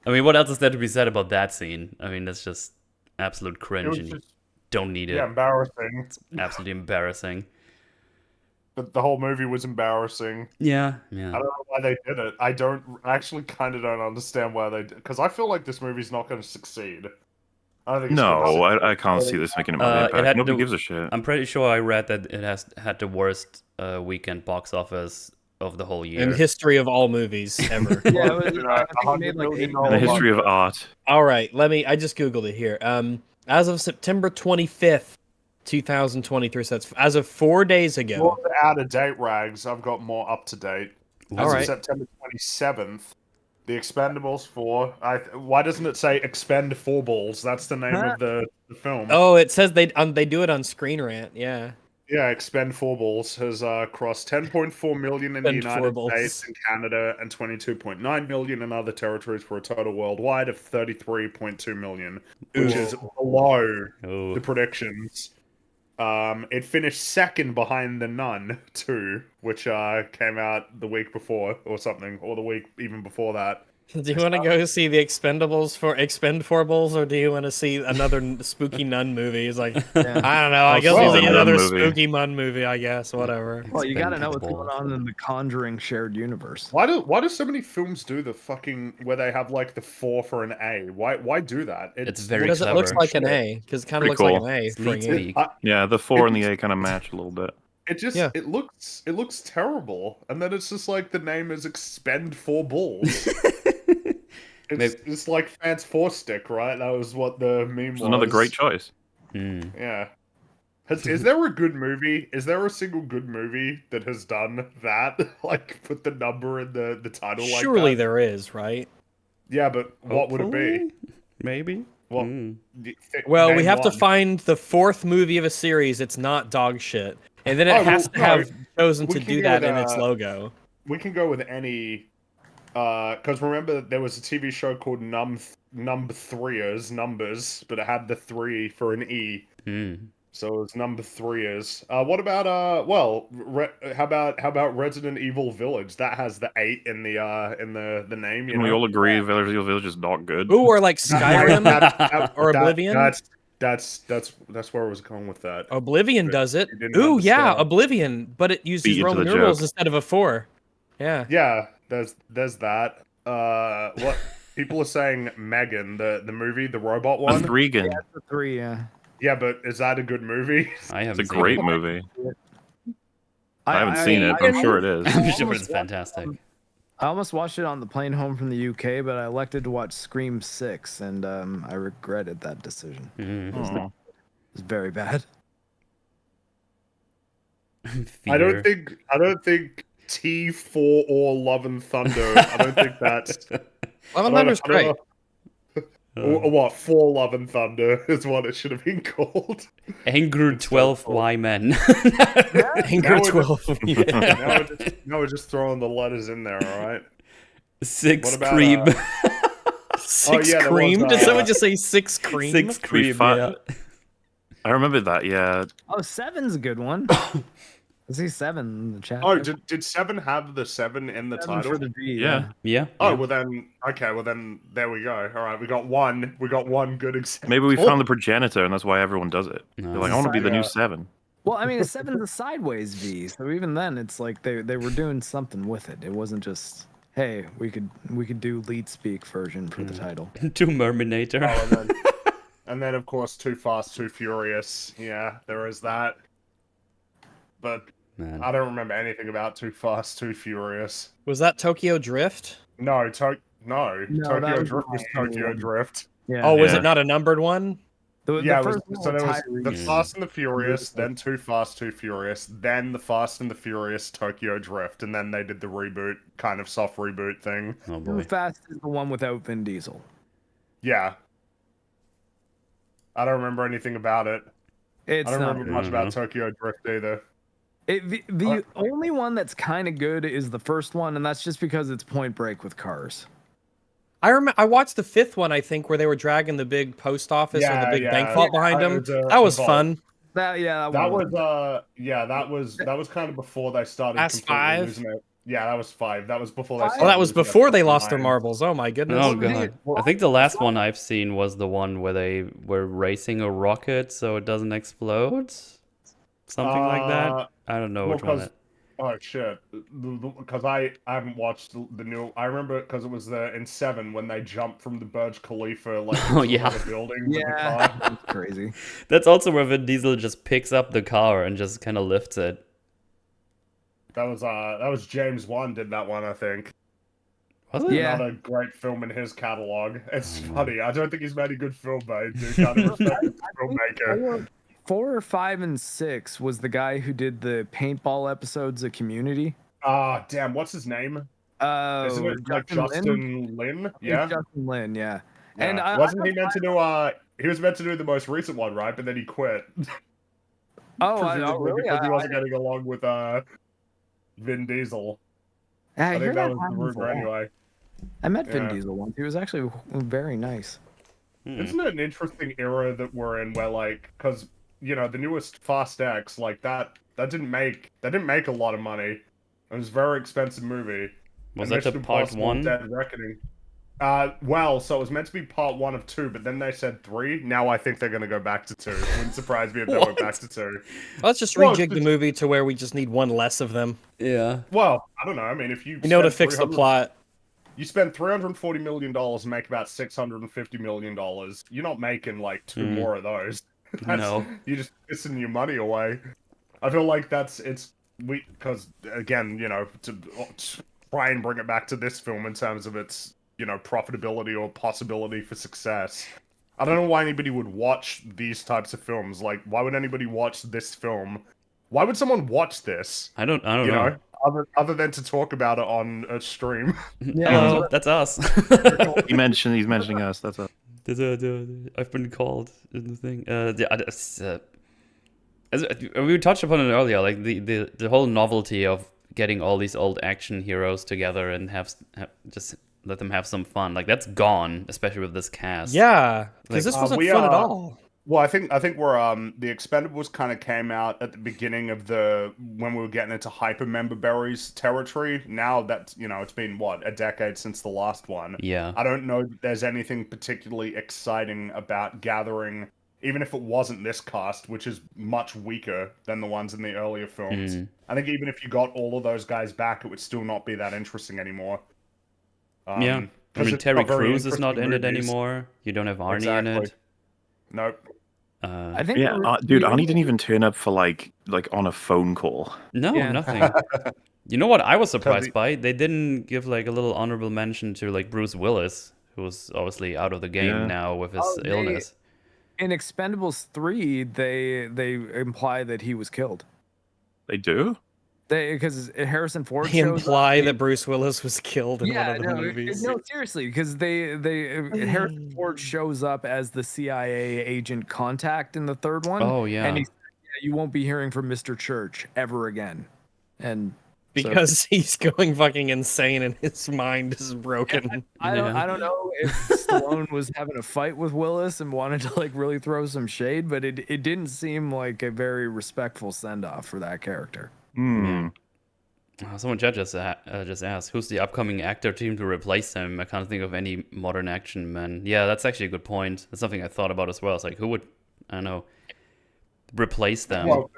mean, what else is there to be said about that scene? I mean, that's just absolute It cringe, was and you just don't need it. embarrassing. Absolutely embarrassing. the whole movie was embarrassing. Yeah. I don't know why they did it. I actually kind of don't understand why they did, because I feel like this movie's not going to succeed. I don't think it's No, gonna I can't see this making a money It impact. had Nobody to- gives a shit. I'm pretty sure I read that it has had the worst weekend box office of the whole year. In history of all movies ever. Yeah, it was, You know, I think it made $100 like million $8 In the million. history of art. All right, I just googled it here. As of September 25th, 2023, so that's as of 4 days ago. More out of date rags. I've got more up to date. As All of right. September 27th, The Expendables 4. Why doesn't it say Expendables? That's the name of the film. Oh, it says they do it on Screen Rant. Yeah. Yeah, Expendables has crossed 10.4 million in the United Expendables. States and Canada and 22.9 million in other territories for a total worldwide of 33.2 million, which is below Oh. the predictions. It finished second behind The Nun 2, which came out the week before or something, or the week even before that. Do you want to go see the Expendables for Expendables, or do you want to see another spooky nun movie? It's like, I don't know. I guess I'll we'll see see the nun another movie. spooky nun movie. I guess whatever. Well, you gotta know what's Expendables. going on in the Conjuring shared universe. Why do so many films do the fucking where they have like the 4 for an A? Why do that? It's very Because it looks clever. like an A. Because it kind of Pretty looks cool. like an A. It's lead Fringy. speak. Yeah, the 4 and the A kind of match a little bit. It just Yeah. it looks terrible, and then it's just like the name is Expend 4 Balls. It's like Fans 4 Stick, right? That was what the meme It's was. another great choice. Yeah. Is there a good movie? Is there a single good movie that has done that? Like put the number in the title like that? Surely there is, right? Yeah, but what would it be? Hopefully? Maybe. Well, Mm. Well, we name have to one. find the 4th movie of a series. It's not dog shit, and then it Oh, has well, to no, have chosen we to can do go that with, in its logo. We can go with any because remember there was a TV show called Number Threeers Numbers, but it had the 3 for an E. Mm. So it was Number Threeers. What about how about Resident Evil Village? That has the 8 in the name. You Can we know? all agree Village is not good? Ooh, or like Skyrim or That- Oblivion. That's where I was going with that. Oblivion does it. You didn't Ooh, yeah, understand. Oblivion, but it uses Beat you to Roman the numerals joke. instead of a 4. Yeah. Yeah, there's that. What people are saying? Megan, the movie, the robot A one. Threegan. The 3, yeah. Yeah, but is that a good movie? I It's haven't a seen great it. movie. I haven't seen it, but I'm sure it is. I'm sure it's fantastic. I almost watched it on the plane home from the UK, but I elected to watch Scream 6, and I regretted that decision. Mm. Aw. It's very bad. I don't Fear. think T4 or Love and Thunder. I don't think that's. Love and Thunder's great. Or what? For Love and Thunder is what it should have been called. Angry 12 Y men. Anger Now we're 12. Yeah. now we're just throwing the letters in there. All right. 6 What about, cream. 6 yeah, there cream? was, Did someone just say 6 cream? 6 We cream. fought- Yeah. I remember that, yeah. Oh, 7's a good one. I see 7 in the chat. Oh, did 7 have the 7 in the 7 title? for the G, Yeah. Yeah. Oh, well then, okay, well then, there we go. All right, we got one good example. Maybe we found the progenitor, and that's why everyone does it. They're like, I want to be the new 7. Well, I mean, a 7's a sideways V, so even then, it's like they were doing something with it. It wasn't just, hey, we could do lead speak version for the title. To Merminator. Oh, and then of course, Too Fast, Too Furious. Yeah, there is that. But Man. I don't remember anything about Too Fast, Too Furious. Was that Tokyo Drift? No, No, Tokyo that was Drift was the Tokyo one. Drift. Yeah. Oh, was Yeah. it not a numbered one? The Yeah, first so one there was Tyrese. the Fast and the Furious, then Too Fast, Too Furious, then the Fast and the Furious Tokyo Drift, and then they did the reboot, kind of soft reboot thing. Oh Too boy. Fast is the one without Vin Diesel. Yeah. I don't remember anything about it. It's I don't not. remember much about Tokyo Drift either. The only one that's kind of good is the first one, and that's just because it's Point Break with cars. I watched the 5th one, I think, where they were dragging the big post office or the big bank vault behind them. That was fun. That was kind of before they started That's completely 5? losing it. Yeah, that was 5. That was before they. Oh, Oh, that was started losing before it they lost their mind. marbles. Oh my goodness. Oh god. I think the last one I've seen was the one where they were racing a rocket so it doesn't explode. Something like that. I don't know which one. Oh shit! Because I haven't watched the new. I remember because it was in Seven when they jumped from the Burj Khalifa like Oh, into yeah. another building with the Yeah, car. that's crazy. That's also where Vin Diesel just picks up the car and just kind of lifts it. That was James Wan did that one, I think. Was it? Yeah. Another great film in his catalog. It's Oh, man. funny. I don't think he's made a good film, but I do kind of respect his filmmaker. 4, 5, and 6 was the guy who did the paintball episodes of Community. Ah, damn. What's his name? Isn't it like Justin Lin? Yeah. Justin Lin, yeah. Yeah. And Wasn't he meant to do? He was meant to do the most recent one, right? But then he quit. Presumably really? because he wasn't getting along with Vin Diesel. I think that was the rumor anyway. I met Vin Yeah. Diesel once. He was actually very nice. Isn't it an interesting era that we're in where like, because the newest Fast X, like that didn't make a lot of money. It was a very expensive movie. Was And that the Mission part Impossible 1? Dead Reckoning. Well, so it was meant to be part 1 of 2, but then they said 3. Now I think they're going to go back to 2. It wouldn't surprise me if they went back to 2. Let's just Well, rejig the movie to where we just need one less of them. Yeah. Well, I don't know. I mean, if you You know, to spend fix the 300 plot. You spend $340 million and make about $650 million. You're not making like 2 more of those. No. You're just pissing your money away. I feel like because again, to try and bring it back to this film in terms of its, profitability or possibility for success. I don't know why anybody would watch these types of films. Like, why would anybody watch this film? Why would someone watch this? I don't know. Other than to talk about it on a stream. Hello, that's us. He's mentioning us. That's us. I've been called in the thing. As we touched upon it earlier, like the whole novelty of getting all these old action heroes together and just let them have some fun. Like that's gone, especially with this cast. Yeah, because this wasn't fun at all. Well, I think we're the Expendables kind of came out at the beginning of when we were getting into hyper member berries territory. Now that's it's been a decade since the last one. Yeah. I don't know that there's anything particularly exciting about gathering, even if it wasn't this cast, which is much weaker than the ones in the earlier films. I think even if you got all of those guys back, it would still not be that interesting anymore. Yeah. I mean, Terry Crews is not in it movies. anymore. You don't have Arnie in it. Nope. I think Yeah, dude, Arnie didn't even turn up for like on a phone call. No, Yeah. nothing. You know what I was surprised by? They didn't give like a little honorable mention to like Bruce Willis, who's obviously out of the game now with his illness. In Expendables 3, they imply that he was killed. They do? Because Harrison Ford They shows imply up. that Bruce Willis was killed in one of the no, movies. no, seriously, because Harrison Ford shows up as the CIA agent contact in the third one. Oh, yeah. And he said, you won't be hearing from Mr. Church ever again. And Because he's going fucking insane and his mind is broken. I don't know if Stallone was having a fight with Willis and wanted to like really throw some shade, but it didn't seem like a very respectful send off for that character. Someone just asked, who's the upcoming actor team to replace him? I can't think of any modern action men. Yeah, that's actually a good point. That's something I thought about as well. It's like, who would, I don't know, replace them? Well,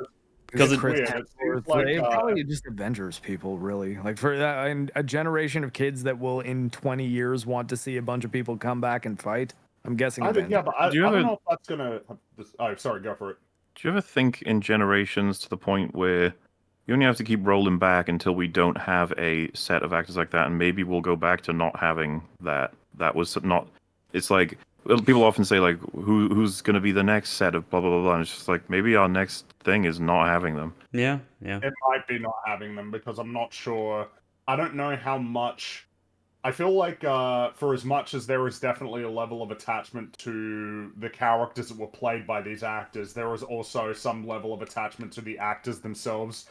Because it's weird. It seems like, Probably just Avengers people, really. Like for that, and a generation of kids that will in 20 years want to see a bunch of people come back and fight. I'm guessing. but I Do you don't ever- know if that's gonna. Oh, sorry, go for it. Do you ever think in generations to the point where you only have to keep rolling back until we don't have a set of actors like that, and maybe we'll go back to not having that? That was not. It's like people often say like, who's going to be the next set of blah blah blah blah. And it's just like maybe our next thing is not having them. Yeah. It might be not having them because I'm not sure. I don't know how much. I feel like for as much as there is definitely a level of attachment to the characters that were played by these actors, there is also some level of attachment to the actors themselves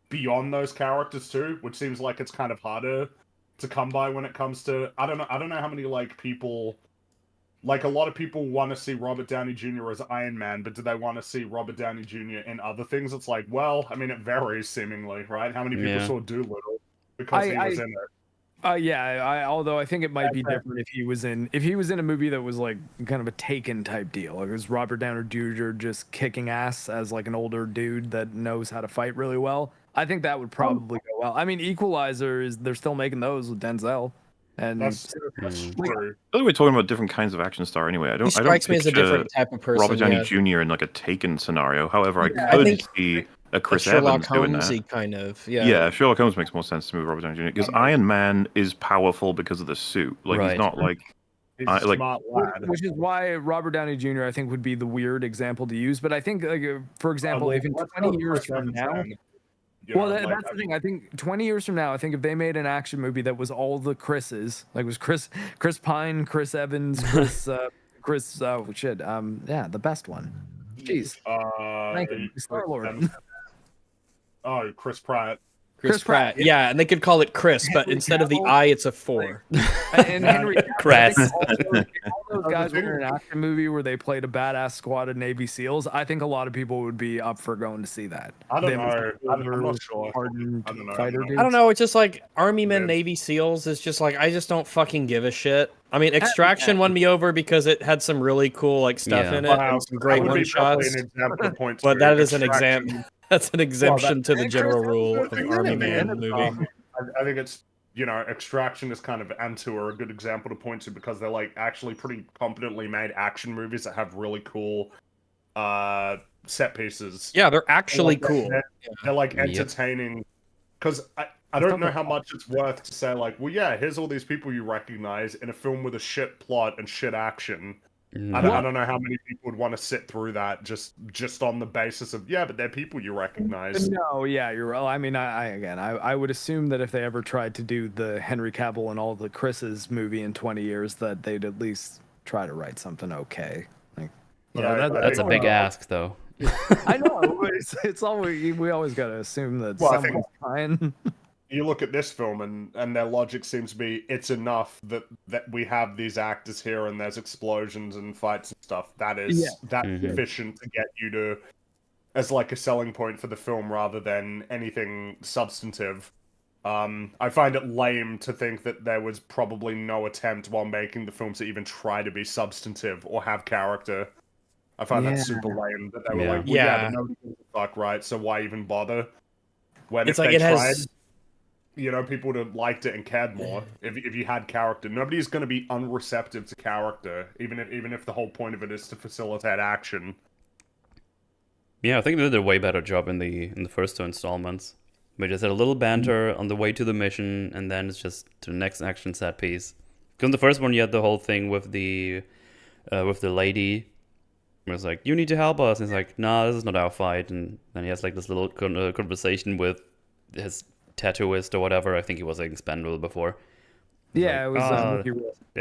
beyond those characters too, which seems like it's kind of harder to come by when it comes to. I don't know how many like people. Like, a lot of people want to see Robert Downey Jr. as Iron Man, but do they want to see Robert Downey Jr. in other things? It's like, well, I mean, it varies seemingly, right? How many people saw Doolittle because he was in it? Although I think it might be different if he was in a movie that was like kind of a Taken type deal. Like it was Robert Downey Jr. just kicking ass as like an older dude that knows how to fight really well. I think that would probably go well. I mean, Equalizer they're still making those with Denzel, and That's true. I think we're talking about different kinds of action star anyway. I don't strikes me as a picture different type of person. Robert Downey Yeah. Jr. in like a Taken scenario. However, Yeah, I I could think see a A Chris Sherlock Evans doing Holmes-y that. kind of. Yeah, Sherlock Holmes makes more sense to me with Robert Downey Jr. because Iron Man is powerful because of the suit. Like Right. he's not like He's I- a like- smart lad. which is why Robert Downey Jr. I think would be the weird example to use. But I think, like, for example, Well, even let's 20 go years Chris from Evans now. then. You Well, know, that's like, the thing. I think 20 years from now, I think if they made an action movie that was all the Chris's, like it was Chris Pine, Chris Evans, Chris, oh shit, yeah, the best one. Jeez, thank you, Star-Lord. Oh, Chris Pratt. Chris Pratt. Yeah, and they could call it Chris, but Henry instead of the Cavill, I, it's a 4. And Henry Cavill, Crass. I think all those guys were in an action movie where they played a badass squad of Navy SEAls. I think a lot of people would be up for going to see that. I don't Them know. as I'm not sure. hardened I don't know. fighter I I don't dudes. know. It's just like Army Men, Yeah. Navy SEAls is just like, I just don't fucking give a shit. I mean, Extraction won me over because it had some really cool like stuff Yeah. in it Wow, and some great that would one be probably shots. an example to point But to. that is an Extraction. exam. That's an exemption to the and general Chris rule Evans of was in Army it, Man man. movie. I think it's, you know, Extraction is kind of Antu are a good example to point to because they're like actually pretty competently made action movies that have really cool set pieces. Yeah, they're actually They're cool. like- They're like Yep. entertaining. Because I don't know how much it's worth to say like, well, yeah, here's all these people you recognize in a film with a shit plot and shit action. I don't know how many people would want to sit through that just on the basis of but they're people you recognize. No, yeah, you're right. I mean, I would assume that if they ever tried to do the Henry Cavill and all the Chris's movie in 20 years, that they'd at least try to write something okay. Like, you know, Yeah, That's a big ask, though. I know, but it's always we always gotta assume that Well, I think- someone's trying. You look at this film and their logic seems to be it's enough that we have these actors here and there's explosions and fights and stuff. That's sufficient to get you to as like a selling point for the film rather than anything substantive. I find it lame to think that there was probably no attempt while making the film to even try to be substantive or have character. I find that super lame that they were like, well, but nobody gives a fuck, right? So why even bother? When It's if like they it tried, has. you know, people would have liked it and cared more if you had character. Nobody's going to be unreceptive to character, even if the whole point of it is to facilitate action. Yeah, I think they did a way better job in the first 2 installments. We just had a little banter on the way to the mission, and then it's just to the next action set piece. Because in the first one, you had the whole thing with the lady. It was like, you need to help us. And he's like, nah, this is not our fight. And then he has like this little conversation with his tattooist or whatever. I think he was like Expendable before. Yeah, like, it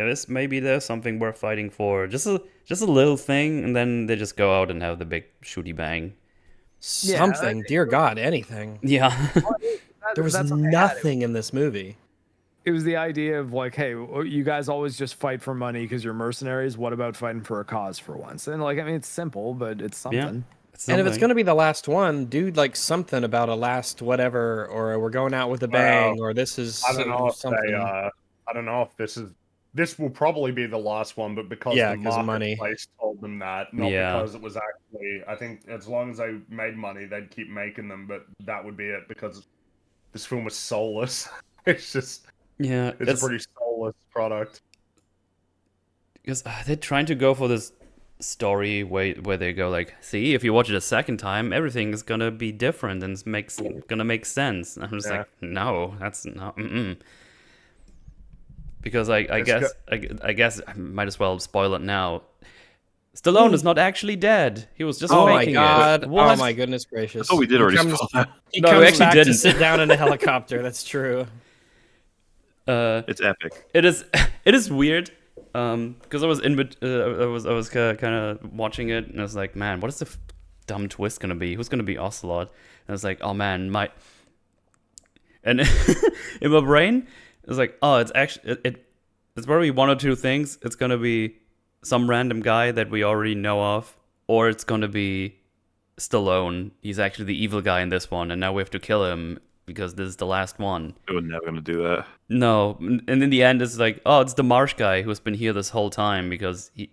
was. Maybe there's something worth fighting for. Just a little thing, and then they just go out and have the big shooty bang. Something, dear God, anything. Yeah. There was That's what they had. nothing in this movie. It was the idea of like, hey, you guys always just fight for money because you're mercenaries. What about fighting for a cause for once? And like, I mean, it's simple, but it's something. And if it's gonna be the last one, dude, like something about a last whatever, or we're going out with a bang, or this is I don't know if something. I don't know if this will probably be the last one, but because Yeah, the 'cause of money. marketplace told them that, not Yeah. because it was actually. I think as long as they made money, they'd keep making them, but that would be it because this film is soulless. It's just Yeah, it's a pretty soulless product. because they're trying to go for this story where they go like, see, if you watch it a second time, everything is gonna be different and gonna make sense. And I'm just like, no, that's not. Because I guess I might as well spoil it now. Stallone is not actually dead. He was just Oh my faking God! it. Oh my goodness gracious! Oh, we did already comes- spoil that. He No, we comes actually back to didn't. sit down in a helicopter. That's true. It's epic. It is weird. Because I was kind of watching it, and I was like, man, what is the dumb twist gonna be? Who's gonna be Ocelot? And I was like, oh man, and in my brain, it was like, oh, it's actually it's probably one or two things. It's gonna be some random guy that we already know of, or it's gonna be Stallone. He's actually the evil guy in this one, and now we have to kill him because this is the last one. They were never gonna do that. No, and in the end, it's like, oh, it's the Marsh guy who's been here this whole time because he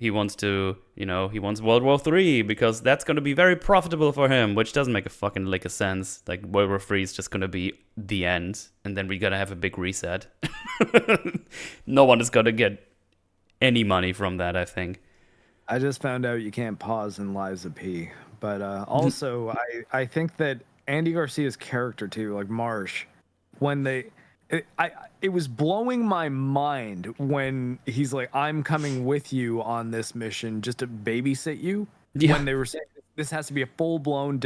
he wants to, he wants World War III because that's going to be very profitable for him, which doesn't make a fucking lick of sense. Like, World War III is just going to be the end, and then we're going to have a big reset. No one is going to get any money from that, I think. I just found out you can't pause in Lives of P. But also, I think that Andy Garcia's character, too, like Marsh, when it was blowing my mind when he's like, I'm coming with you on this mission just to babysit you. Yeah. When they were saying this has to be a full-blown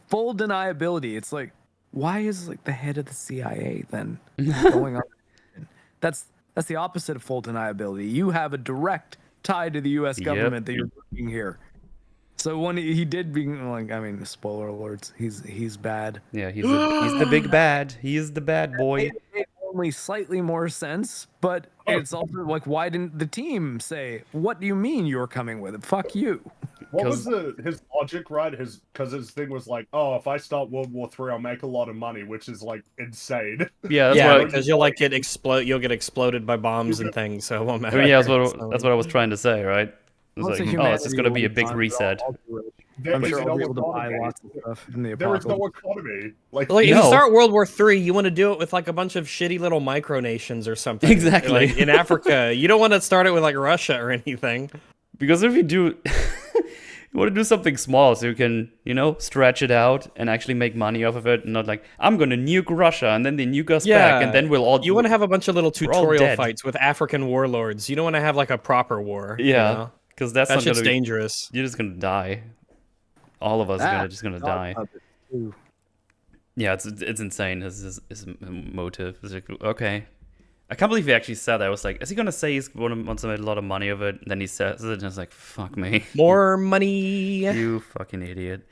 full deniability. It's like, why is like the head of the CIA then going on? That's the opposite of full deniability. You have a direct tie to the U.S. government that you're working here. So when he did being like, I mean, spoiler alerts, he's bad. Yeah, he's the big bad. He is the bad boy. It made only slightly more sense, but it's also like, why didn't the team say, what do you mean you're coming with it? Fuck you. What was his logic, right? Because his thing was like, oh, if I start World War III, I'll make a lot of money, which is like insane. Yeah, because you'll like you'll get exploded by bombs and things, so it won't matter. Yeah, that's what I was trying to say, right? It's like, it's just going to be a big reset. I'm sure I'll be able to buy lots of stuff in the There is apocalypse. no economy. Like if you start World War III, you want to do it with like a bunch of shitty little micronations or something. Exactly. Like, in Africa, you don't want to start it with like Russia or anything. Because if you do, you want to do something small so you can, stretch it out and actually make money off of it, and not like, I'm going to nuke Russia and then they nuke us back and then we'll all. You want to have a bunch of little tutorial fights with African warlords. You don't want to have like a proper war. Yeah, because that shit's dangerous. You're just going to die. All of us are just gonna die. Yeah, it's insane. His motive. It's like, okay, I can't believe he actually said that. I was like, is he gonna say he's wants to make a lot of money of it? And then he says it, and it's like, fuck me. More money. You fucking idiot.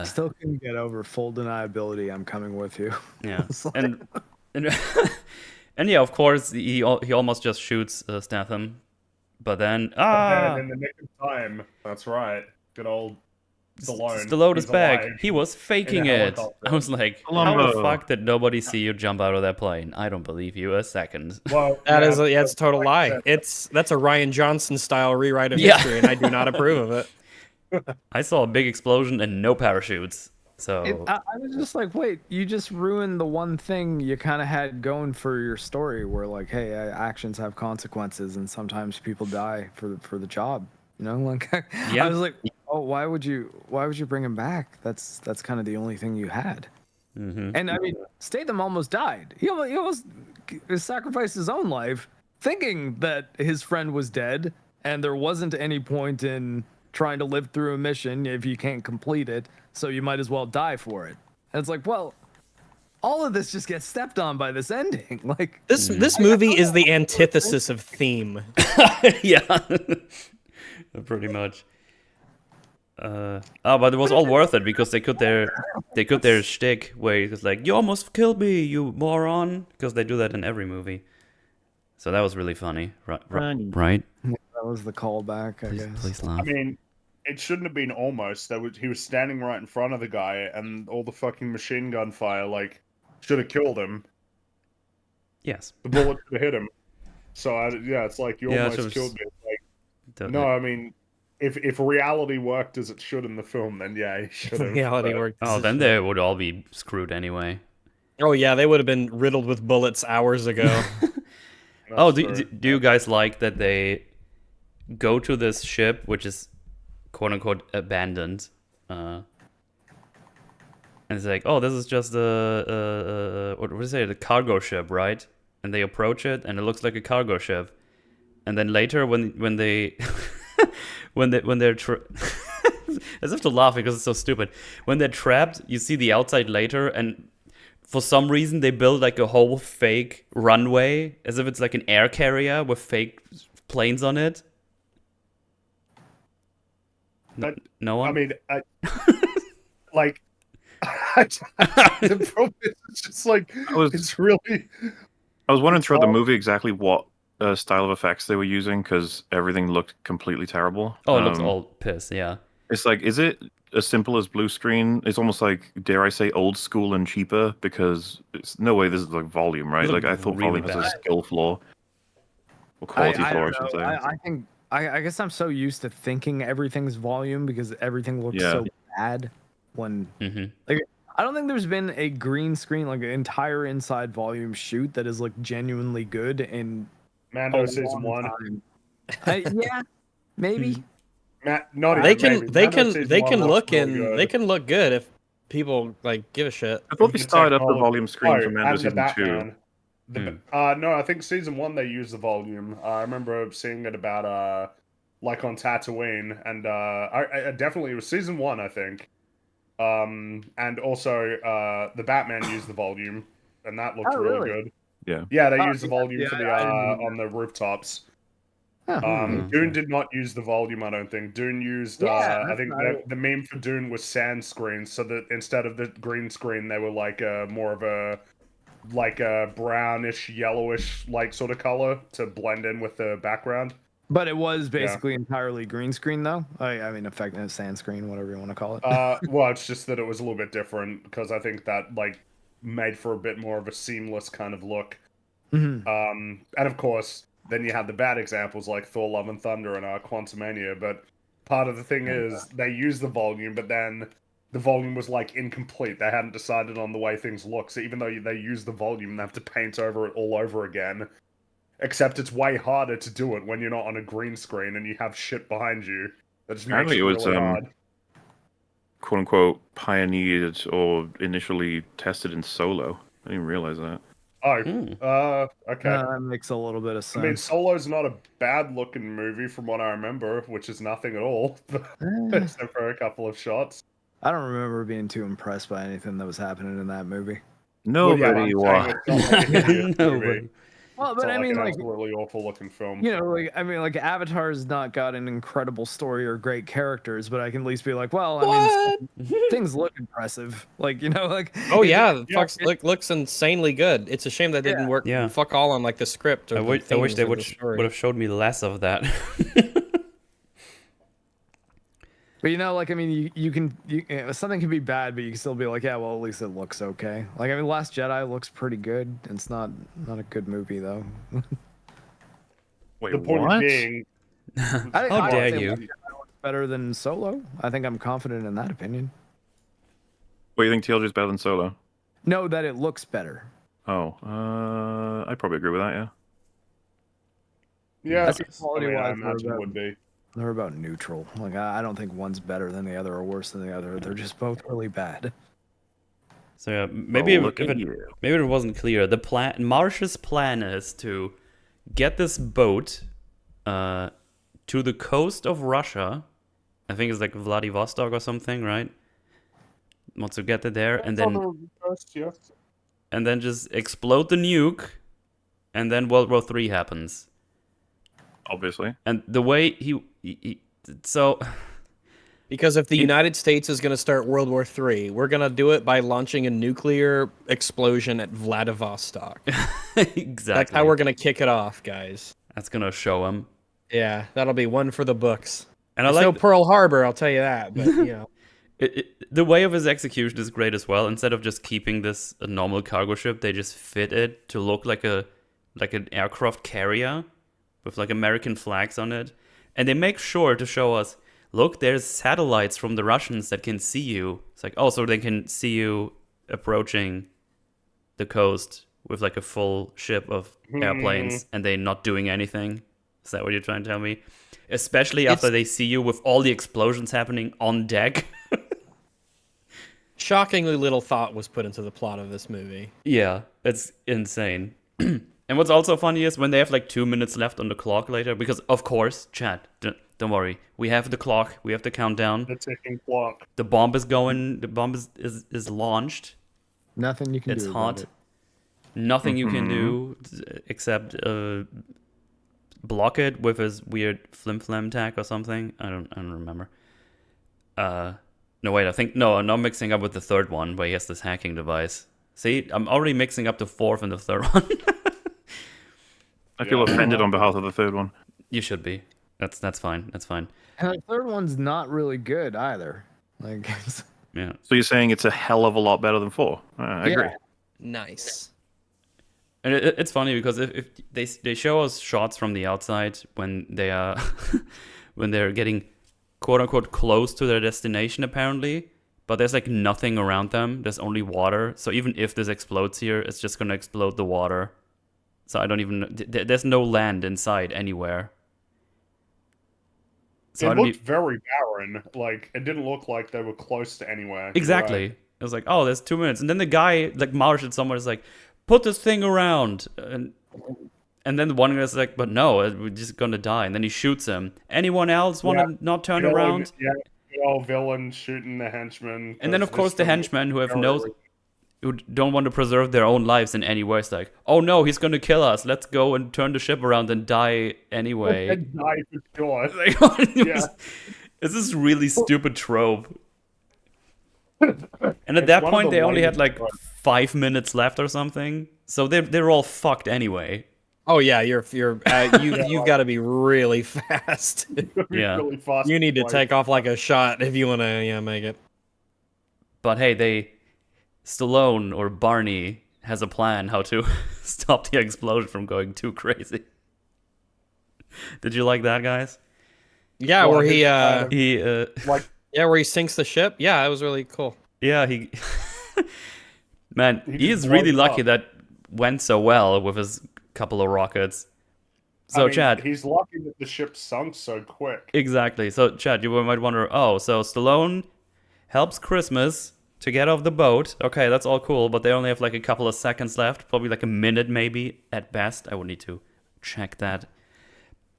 Still couldn't get over full deniability. I'm coming with you. Yeah, and yeah, of course, he almost just shoots Statham, but then in the nick of time. That's right. Good old Stallone. Stallone is back. He was faking it. I was like, how the fuck did nobody see you jump out of that plane? I don't believe you a second. Well, that's a total lie. That's a Ryan Johnson style rewrite of history, and I do not approve of it. I saw a big explosion and no parachutes. So I was just like, wait, you just ruined the one thing you kind of had going for your story, where like, hey, actions have consequences, and sometimes people die for the job. Like I was like, oh, why would you bring him back? That's kind of the only thing you had. Mm-hmm. And I mean, Statham almost died. He almost sacrificed his own life, thinking that his friend was dead, and there wasn't any point in trying to live through a mission if you can't complete it. So you might as well die for it. And it's like, well, all of this just gets stepped on by this ending. Like this movie is the antithesis of theme. Yeah. Pretty much. But it was all worth it because they cut their shtick where it was like, you almost killed me, you moron, because they do that in every movie. So that was really funny, right? Yeah, that was the callback, I guess. Please laugh. I mean, it shouldn't have been almost. He was standing right in front of the guy, and all the fucking machine gun fire should have killed him. Yes. The bullet should have hit him. So it's like you almost killed me. No, I mean, if reality worked as it should in the film, then yeah, he should have. Reality worked. Oh, then they would all be screwed anyway. Oh yeah, they would have been riddled with bullets hours ago. Do you guys like that they go to this ship, which is quote unquote abandoned, and it's like, oh, this is just what is it, a cargo ship, right? And they approach it, and it looks like a cargo ship. And then later, when they when they're as if to laugh because it's so stupid. When they're trapped, you see the outside later, and for some reason they build like a whole fake runway, as if it's like an air carrier with fake planes on it. No one. I mean, the problem is it's just like it's really. I was wondering throughout the movie exactly what style of effects they were using, because everything looked completely terrible. Oh, it looks all piss, yeah. It's like, is it as simple as blue screen? It's almost like, dare I say, old school and cheaper, because it's no way this is like volume, right? Like I thought really volume has a skill flaw or quality flaw, I should say. I guess I'm so used to thinking everything's volume because everything looks Yeah. so bad when Mm-hmm. like I don't think there's been a green screen like an entire inside volume shoot that is like genuinely good in Mando a season long 1. time. Yeah, maybe. Not They even maybe. Mando season 1 looks really good. they can look good if people like give a shit. I thought they The started up the technology- volume screen for Mando and the season 2. Batman. No, I think season 1 they used the volume. I remember seeing it about like on Tatooine, and I definitely it was season 1, I think. And also the Batman used the volume, and that looked Oh, really really? good. Yeah. Yeah, they Oh, used the volume yeah, for the I didn't even on the rooftops. Huh. Dune did not use the volume, I don't think. Dune used, Yeah, I think the meme for Dune was sand screen, so that instead of the green screen, they were like more of a brownish, yellowish like sort of color to blend in with the background. But it was basically entirely green screen though. I mean, effective sand screen, whatever you want to call it. Well, it's just that it was a little bit different because I think that like made for a bit more of a seamless kind of look. Mhm. And of course, then you have the bad examples like Thor: Love and Thunder and Quantumania. But part of the thing is they use the volume, but then the volume was like incomplete. They hadn't decided on the way things look. So even though they use the volume, they have to paint over it all over again. Except it's way harder to do it when you're not on a green screen and you have shit behind you. That just makes Apparently it it was really hard. quote unquote pioneered or initially tested in Solo. I didn't even realize that. Oh, okay. That makes a little bit of I mean, sense. Solo's not a bad-looking movie from what I remember, which is nothing at all, except for a couple of shots. I don't remember being too impressed by anything that was happening in that movie. Nobody well, yeah, I'm saying it's not like a hideous Nobody. movie. Well, It's but not I mean, an like, absolutely awful-looking film. you know, like I mean, like Avatar's not got an incredible story or great characters, but I can at least be like, well, I mean, things look impressive. Like, you know, like Oh it- yeah, the yeah, fuck's looks insanely good. It's a shame that didn't work. Yeah. Fuck all on like the script or I the wish themes they or would the story. would have showed me less of that. But you know, like I mean, something can be bad, but you can still be like, yeah, well, at least it looks okay. Like I mean, Last Jedi looks pretty good. It's not a good movie though. Wait, The point what? being, How dare think you? Last Jedi looks better than Solo. I think I'm confident in that opinion. What do you think TLJ is better than Solo? No, that it looks better. Oh, I'd probably agree with that, yeah. yeah, That's I quality-wise, imagine it would be. They're about neutral. Like I don't think one's better than the other or worse than the other. They're just both really bad. So yeah, maybe Well, look if at it, you. maybe it wasn't clear. The plan, Marsh's plan is to get this boat to the coast of Russia. I think it's like Vladivostok or something, right? Wants to get it there and then just explode the nuke, and then World War III happens. Obviously. And the way so Because if the United States is going to start World War III, we're going to do it by launching a nuclear explosion at Vladivostok. exactly That's how we're going to kick it off, guys. That's gonna show him. Yeah, that'll be one for the books. And There's I no like Pearl Harbor, I'll tell you that. But you know, the way of his execution is great as well. Instead of just keeping this a normal cargo ship, they just fit it to look like an aircraft carrier with like American flags on it, and they make sure to show us, look, there's satellites from the Russians that can see you. It's like, oh, so they can see you approaching the coast with like a full ship of airplanes, and they're not doing anything. Is that what you're trying to tell me? Especially after they see you with all the explosions happening on deck. shockingly little thought was put into the plot of this movie. Yeah, it's insane. And what's also funny is when they have like 2 minutes left on the clock later, because of course, chat, don't worry, we have the clock, we have the countdown, The ticking clock. the bomb is going, the bomb is launched, Nothing you can it's do. hot, About it. nothing you can do except block it with his weird flim-flam tack or something. I don't remember. No, wait, I'm not mixing up with the third one where he has this hacking device. See, I'm already mixing up the fourth and the third one. I feel offended on behalf of the third one. You should be. That's fine. That's fine. And the third one's not really good either. Like, Yeah. So you're saying it's a hell of a lot better than 4? I agree. Yeah. Nice. And it's funny because if they show us shots from the outside when they are when they're getting quote unquote close to their destination apparently, but there's like nothing around them. There's only water. So even if this explodes here, it's just gonna explode the water. So I don't even. There's no land inside anywhere. So it looked very barren. Like it didn't look like they were close to anywhere. Exactly. Right. It was like, oh, there's 2 minutes, and then the guy like marshaled someone is like, put this thing around, and then the one guy's like, but no, we're just gonna die, and then he shoots him. Anyone else want to not turn around? Yeah, good old villain shooting the henchman. And then of course the henchmen who don't want to preserve their own lives in any way, it's like, oh no, he's gonna kill us. Let's go and turn the ship around and die anyway. And die for sure. Yeah. It's this really stupid trope. And at that point, they only had like 5 minutes left or something, so they're all fucked anyway. Oh yeah, you've got to be really fast. Yeah. Really fast You need to take off like a shot if you want to make it. But hey, Stallone or Barney has a plan how to stop the explosion from going too crazy. Did you like that, guys? Yeah, Well, where he like where he sinks the ship. Yeah, it was really cool. Yeah, man, He he just is really blows lucky up. that went so well with his couple of rockets. So, I mean, Chad, he's lucky that the ship sunk so quick. exactly. So, Chad, you might wonder, oh, so Stallone helps Christmas to get off the boat. Okay, that's all cool, but they only have like a couple of seconds left, probably like a minute maybe at best. I would need to check that.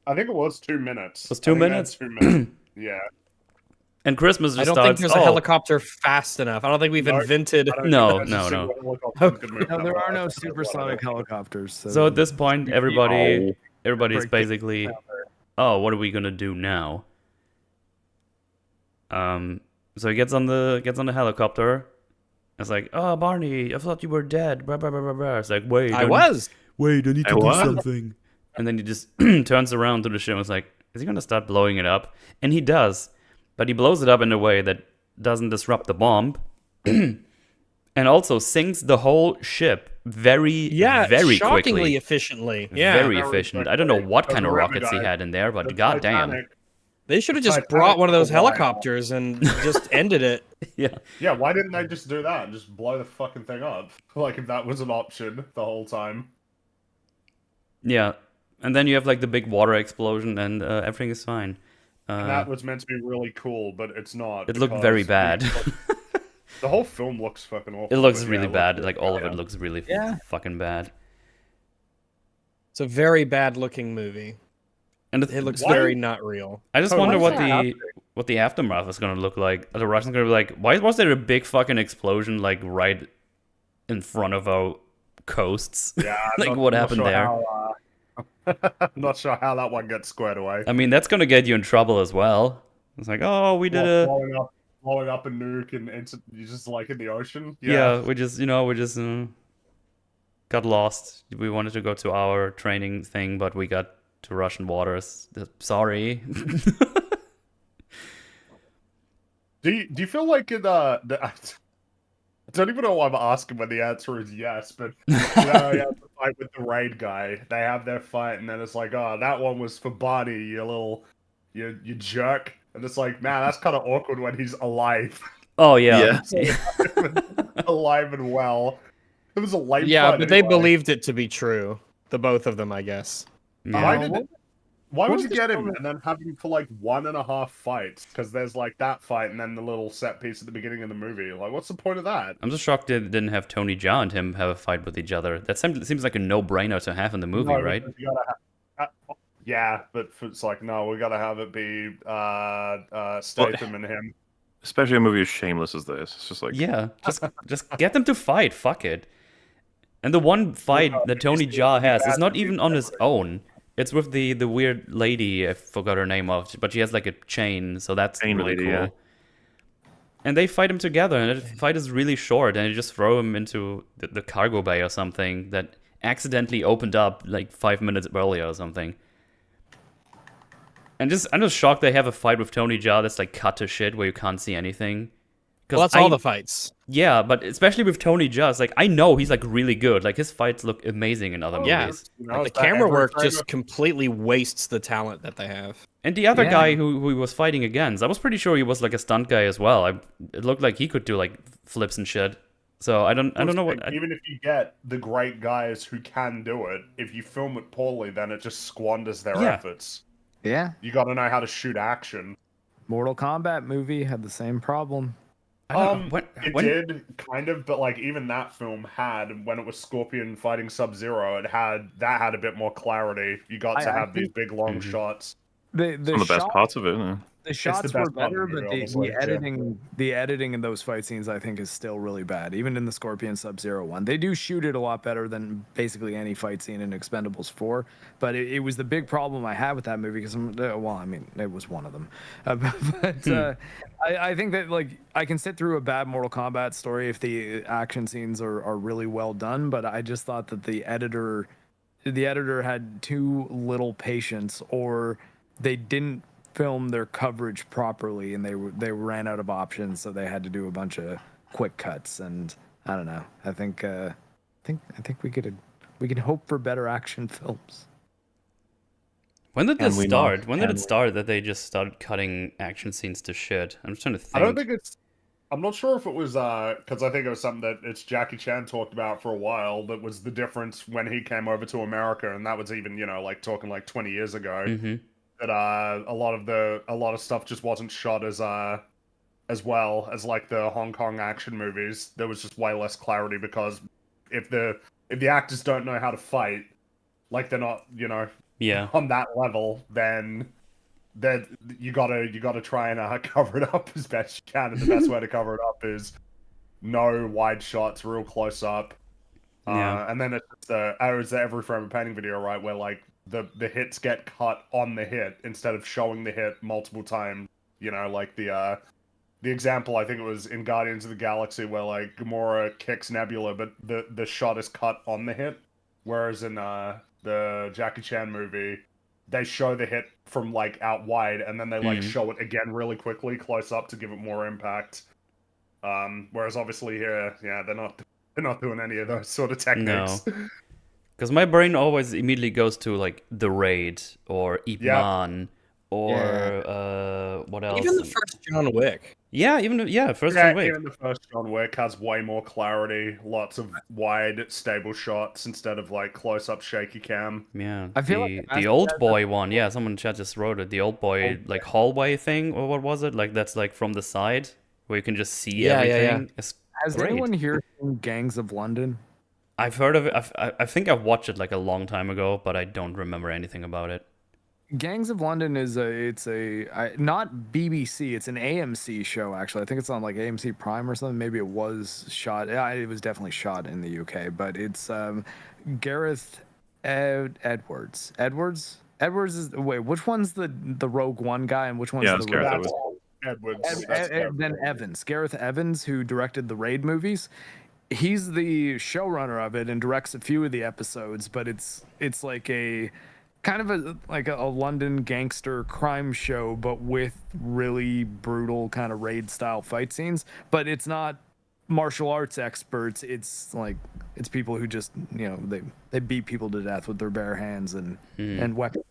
I think it was 2 minutes. It was 2 I think minutes? that's 2 minutes. Yeah. And Christmas just I don't starts. think there's a helicopter fast enough. I don't think we've No, invented. I don't No, think that's no, a no. single helicopter could move No, that there well. are no That's what supersonic it is. helicopters. So at this point, everybody's Break basically, oh, what are we gonna do now? So he gets on the helicopter. It's like, oh, Barney, I thought you were dead. Blah, blah, blah, blah, blah. It's like, wait, I was. wait, I need to I do was. something. And then he just turns around to the ship and is like, is he gonna start blowing it up? And he does, but he blows it up in a way that doesn't disrupt the bomb, and also sinks the whole ship very Shockingly quickly. efficiently. Yeah, Very very efficient. quickly. I don't know what kind of Doesn't rockets he really had in there, but The goddamn. Titanic- they should have just Titanic brought one of those was a while. helicopters and just ended it. Yeah. Yeah, why didn't they just do that and just blow the fucking thing up? Like if that was an option the whole time. Yeah. And then you have like the big water explosion and everything is fine. And that was meant to be really cool, but it's not. It looked because very bad. The whole film looks fucking awful. It looks but really yeah, bad. looks Like really all of bad. it looks really Yeah. fucking bad. It's a very bad looking movie. And It looks Why- very not real. I just Oh, wonder what's what happening? the aftermath is gonna look like. Are the Russians gonna be like, why was there a big fucking explosion like right in front of our coasts? Yeah, I'm Like, not- what not happened sure there? how, I'm not sure how that one gets squared away. I mean, that's gonna get you in trouble as well. It's like, oh, we did a blowing up a nuke and you're just like in the ocean. yeah, we just got lost. We wanted to go to our training thing, but we got to Russian waters. Sorry. Do you feel like in I don't even know why I'm asking when the answer is yes, but you know, you have to fight with the raid guy. They have their fight, and then it's like, oh, that one was for Barney, you jerk. And it's like, man, that's kind of awkward when he's alive, Oh yeah. alive and well. It was a lame. Yeah, fight but they anyway. believed it to be true. The both of them, I guess. Yeah. Why What would was you this get him film? and then have him for like 1.5 fights? Because there's like that fight and then the little set piece at the beginning of the movie. Like, what's the point of that? I'm just shocked they didn't have Tony Jaa and him have a fight with each other. That seems like a no-brainer to have in the movie, No, right? because you gotta yeah, but it's like, no, we gotta have it be Statham and him. Especially a movie as shameless as this. It's just like, Yeah, just get them to fight. Fuck it. And the one fight that Tony Jaa has is not even on his own. It's with the weird lady. I forgot her name of, but she has like a chain, so that's Chain really lady, cool. yeah. And they fight him together, and the fight is really short, and you just throw him into the cargo bay or something that accidentally opened up like 5 minutes earlier or something. And I'm just shocked they have a fight with Tony Jaa that's like cut to shit where you can't see anything. Well, that's all the fights. Yeah, but especially with Tony Jaa, like I know he's like really good. Like his fights look amazing in other Yeah. movies. You know, Like, the it's that camera every work frame just of- completely wastes the talent that they have. And the other Yeah. guy who he was fighting against, I was pretty sure he was like a stunt guy as well. It looked like he could do like flips and shit. So I don't know what. Even if you get the great guys who can do it, if you film it poorly, then it just squanders their Yeah. efforts. Yeah. You got to know how to shoot action. Mortal Kombat movie had the same problem. I don't know. It When- did kind of, but like even that film had, when it was Scorpion fighting Sub-Zero, it had a bit more clarity. You got to I have these think- big long Mhm. shots. The Some of the best shot- parts of it. Yeah. The shots the were best part of better, the but movie, the honestly, yeah. the editing in those fight scenes, I think, is still really bad. Even in the Scorpion Sub-Zero one, they do shoot it a lot better than basically any fight scene in Expendables 4. But it was the big problem I had with that movie because, well, I mean, it was one of them. I think that like I can sit through a bad Mortal Kombat story if the action scenes are really well done. But I just thought that the editor had too little patience, or they didn't film their coverage properly, and they ran out of options, so they had to do a bunch of quick cuts. And I don't know. I think we could hope for better action films. When did this Can we start? not? When did Can it we? start that they just started cutting action scenes to shit? I'm just trying to think. I don't think it's. I'm not sure if it was because I think it was something that it's Jackie Chan talked about for a while. That was the difference when he came over to America, and that was even like talking like 20 years ago. Mhm. That a lot of stuff just wasn't shot as well as like the Hong Kong action movies. There was just way less clarity because if the actors don't know how to fight, like they're not Yeah. on that level, then that you gotta try and cover it up as best you can, and the best way to cover it up is no wide shots, real close up. Yeah. And then it's the every frame of painting video, right, where like the hits get cut on the hit instead of showing the hit multiple times. Like the example, I think it was in Guardians of the Galaxy, where like Gamora kicks Nebula, but the shot is cut on the hit, whereas in the Jackie Chan movie, they show the hit from like out wide, and then they like show it again really quickly close up to give it more impact. Whereas obviously here, yeah, they're not doing any of those sort of techniques. Because my brain always immediately goes to like The Raid or Ip Man or what else? Even the first John Wick. Yeah, first Yeah, John Wick. even the first John Wick has way more clarity, lots of wide, stable shots instead of like close-up shaky cam. Yeah, I feel the like the the old boy one. Yeah, someone in chat just wrote it. The old boy like hallway thing, or what was it? Like that's like from the side where you can just see Yeah, yeah, everything. It's Has great. anyone here seen Gangs of London? I've heard of it. I think I've watched it like a long time ago, but I don't remember anything about it. Gangs of London is not BBC, it's an AMC show actually. I think it's on like AMC Prime or something. Maybe it was shot. Yeah, it was definitely shot in the UK, but it's Gareth Edwards. Edwards is wait, which one's the Rogue One guy and which one's Yeah, the it's Gareth Rogue- Edwards. Edwards. Then Evans, Gareth Evans, who directed the Raid movies. He's the showrunner of it and directs a few of the episodes, but it's like a kind of a London gangster crime show, but with really brutal kind of raid style fight scenes. But it's not martial arts experts. It's like it's people who just they beat people to death with their bare hands and weaponry.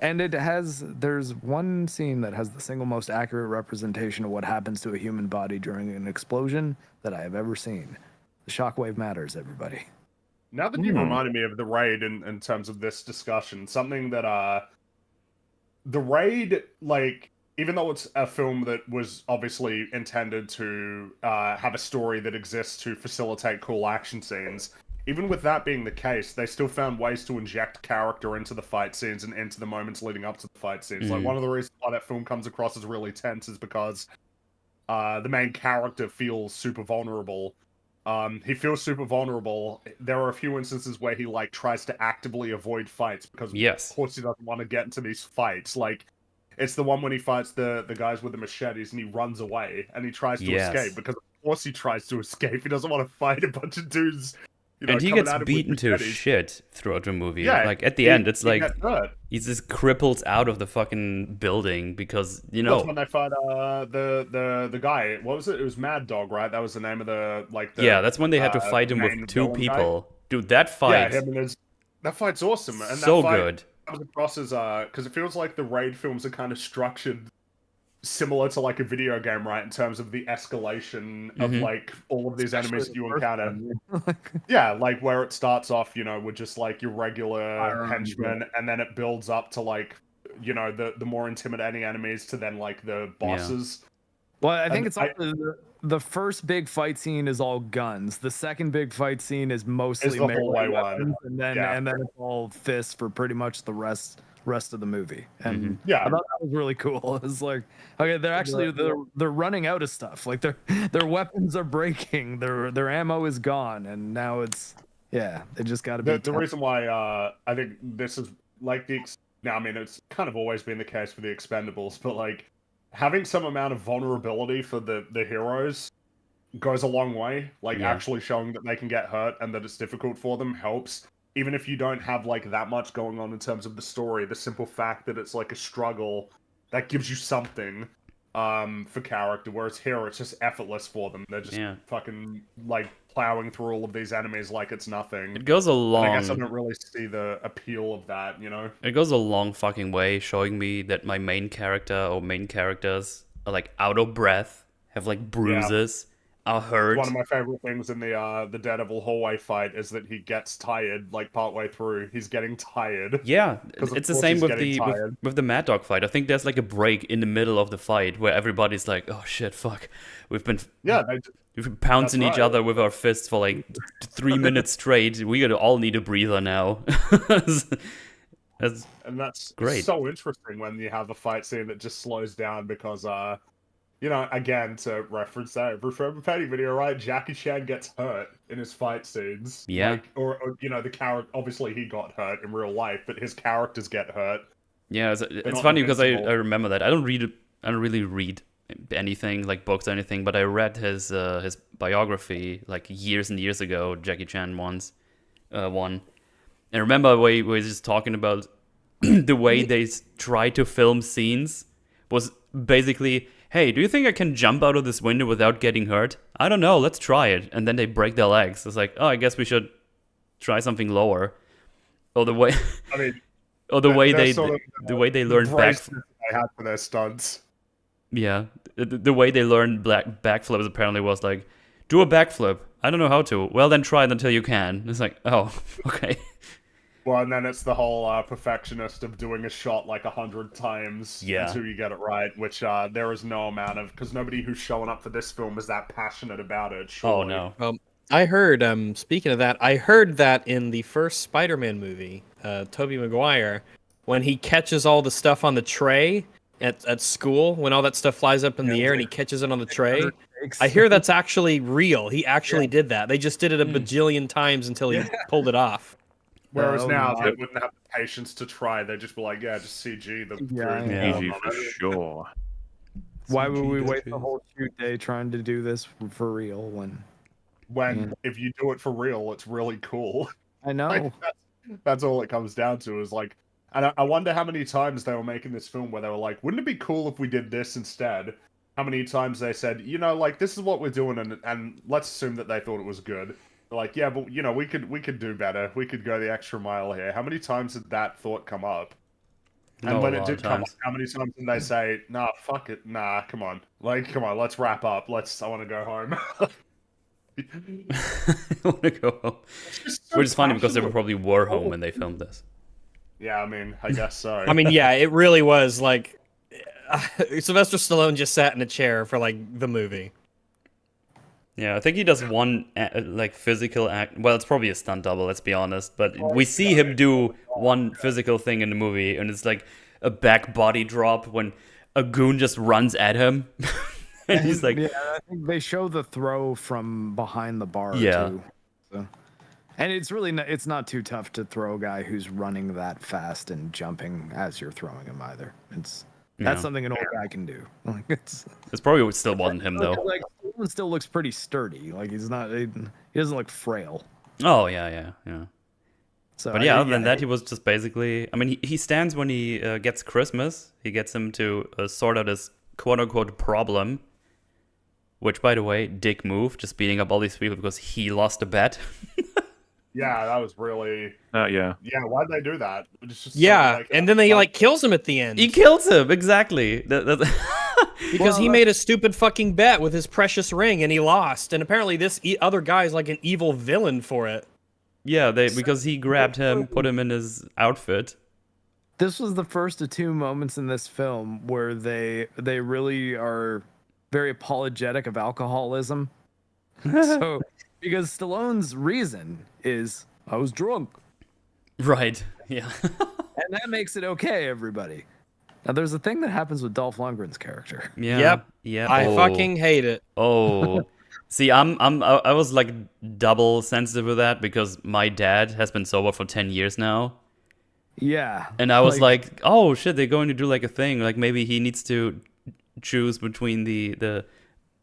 And there's one scene that has the single most accurate representation of what happens to a human body during an explosion that I have ever seen. The shockwave matters, everybody. Now that you've reminded me of the Raid in terms of this discussion, something that the Raid, like, even though it's a film that was obviously intended to have a story that exists to facilitate cool action scenes, even with that being the case, they still found ways to inject character into the fight scenes and into the moments leading up to the fight scenes. Like, one of the reasons why that film comes across as really tense is because the main character feels super vulnerable. He feels super vulnerable. There are a few instances where he like tries to actively avoid fights because of course he doesn't want to get into these fights. Like it's the one when he fights the guys with the machetes and he runs away and he tries to escape because of course he tries to escape. He doesn't want to fight a bunch of dudes And he coming gets at him with beaten to machetes. shit throughout the movie. Yeah, like at the he- end, it's he like gets hurt. he's just cripples out of the fucking building because That's when they fight the guy. What was it? It was Mad Dog, right? That was the name of the yeah, that's when they had to fight him main with two villain guy. people. Dude, that Yeah, fight him and his that fight's awesome, and so that fight good. comes across as because it feels like the raid films are kind of structured similar to like a video game, right? In terms of the escalation of Mhm. like all of these enemies that you Especially the encounter. first one. Yeah, like where it starts off, with just like your regular Firearms, henchmen, and then it builds up to like, the more intimidating enemies to then like the bosses. Well, I think And it's also the first big fight scene is all guns. The second big fight scene is mostly the melee hallway one. weapons, and then Yeah. it's all fists for pretty much the rest of the movie. And Mhm. I Yeah, thought that was really cool. It's like, okay, they're running out of stuff. Like their weapons are breaking. Their ammo is gone, and now they just got to be. the reason why I think this is like now, I mean, it's kind of always been the case for the Expendables, but like having some amount of vulnerability for the heroes goes a long way. Like Yeah. actually showing that they can get hurt and that it's difficult for them helps. Even if you don't have like that much going on in terms of the story, the simple fact that it's like a struggle that gives you something for character, whereas here it's just effortless for them. They're just fucking like plowing through all of these enemies like it's nothing. It goes a long. And I guess I don't really see the appeal of that, It goes a long fucking way showing me that my main character or main characters are like out of breath, have like bruises, are hurt. One of my favorite things in the Daredevil hallway fight is that he gets tired like partway through. He's getting tired. Yeah, 'Cause of it's the course same he's with getting the tired. with the Mad Dog fight. I think there's like a break in the middle of the fight where everybody's like, "Oh shit, fuck, we've been pouncing That's each right. other with our fists for like 3 minutes straight. We gotta all need a breather now." And that's great. so interesting when you have a fight scene that just slows down because again, to reference that Refer Petty video, right? Jackie Chan gets hurt in his fight scenes. Yeah. Like, or the character, obviously he got hurt in real life, but his characters get hurt. Yeah, it's not funny because I invincible. remember that. I don't really read anything like books or anything, but I read his biography like years and years ago. Jackie Chan one, and I remember we were just talking about the way they try to film scenes was basically, hey, do you think I can jump out of this window without getting hurt? I don't know, let's try it. And then they break their legs. It's like, oh, I guess we should try something lower. Or the way, I mean, or the way they're they sort of, the way they learned braces they had for their stunts. Yeah, the way they learned backflips apparently was like, do a backflip. I don't know how to. Well, then try it until you can. It's like, oh, okay. Well, and then it's the whole perfectionist of doing a shot like 100 times until you get it right, which there is no amount of, because nobody who's showing up for this film is that passionate about it. Surely. Oh, no. I heard, speaking of that, I heard that in the first Spider-Man movie, Tobey Maguire, when he catches all the stuff on the tray at school, when all that stuff flies up in the air and he catches it on the tray, I hear that's actually real. He actually did that. They just did it a bajillion times until he pulled it off. Whereas now they God. wouldn't have the patience to try. They'd just be like, yeah, just CG the Yeah. Easy for sure. Why would we wait the whole shoot day trying to do this for real when if you do it for real, it's really cool. I know. Like, that's all it comes down to is like, and I wonder how many times they were making this film where they were like, wouldn't it be cool if we did this instead? How many times they said, like, this is what we're doing, and let's assume that they thought it was good. They're like, yeah, but we could do better. We could go the extra mile here. How many times did that thought come up? And when it did come up, how many times did they say, nah, fuck it, nah, come on, let's wrap up. I want to go home. I want to go home. Which is funny because they probably were home when they filmed this. Yeah, I mean, I guess so. I mean, yeah, it really was like Sylvester Stallone just sat in a chair for like the movie. Yeah, I think he does one like physical act. Well, it's probably a stunt double, let's be honest. But we see him do one physical thing in the movie, and it's like a back body drop when a goon just runs at him. And he's like, yeah, I think they show the throw from behind the bar Yeah. too. So. And it's really it's not too tough to throw a guy who's running that fast and jumping as you're throwing him either. That's Yeah. something an old guy can do. Like It's probably still wasn't him though. Like Stallone still looks pretty sturdy. Like he doesn't look frail. Oh yeah. So But yeah, other than that, he was just basically. I mean, he stands when he gets Christmas. He gets him to sort out this quote unquote problem. Which, by the way, dick move, just beating up all these people because he lost a bet. Yeah, that was really. Yeah. Yeah, why'd they do that? It's just Yeah, and then he like kills him at the end. He kills him, exactly. Because he made a stupid fucking bet with his precious ring and he lost. And apparently this other guy's like an evil villain for it. Yeah, because he grabbed him, put him in his outfit. This was the first of two moments in this film where they really are very apologetic of alcoholism. So, because Stallone's reason is, I was drunk. Right, yeah. And that makes it okay, everybody. Now, there's a thing that happens with Dolph Lundgren's character. Yeah. Yep. Yeah. I fucking hate it. Oh. See, I was like double sensitive with that because my dad has been sober for 10 years now. Yeah. And I was like, oh shit, they're going to do like a thing. Like maybe he needs to choose between the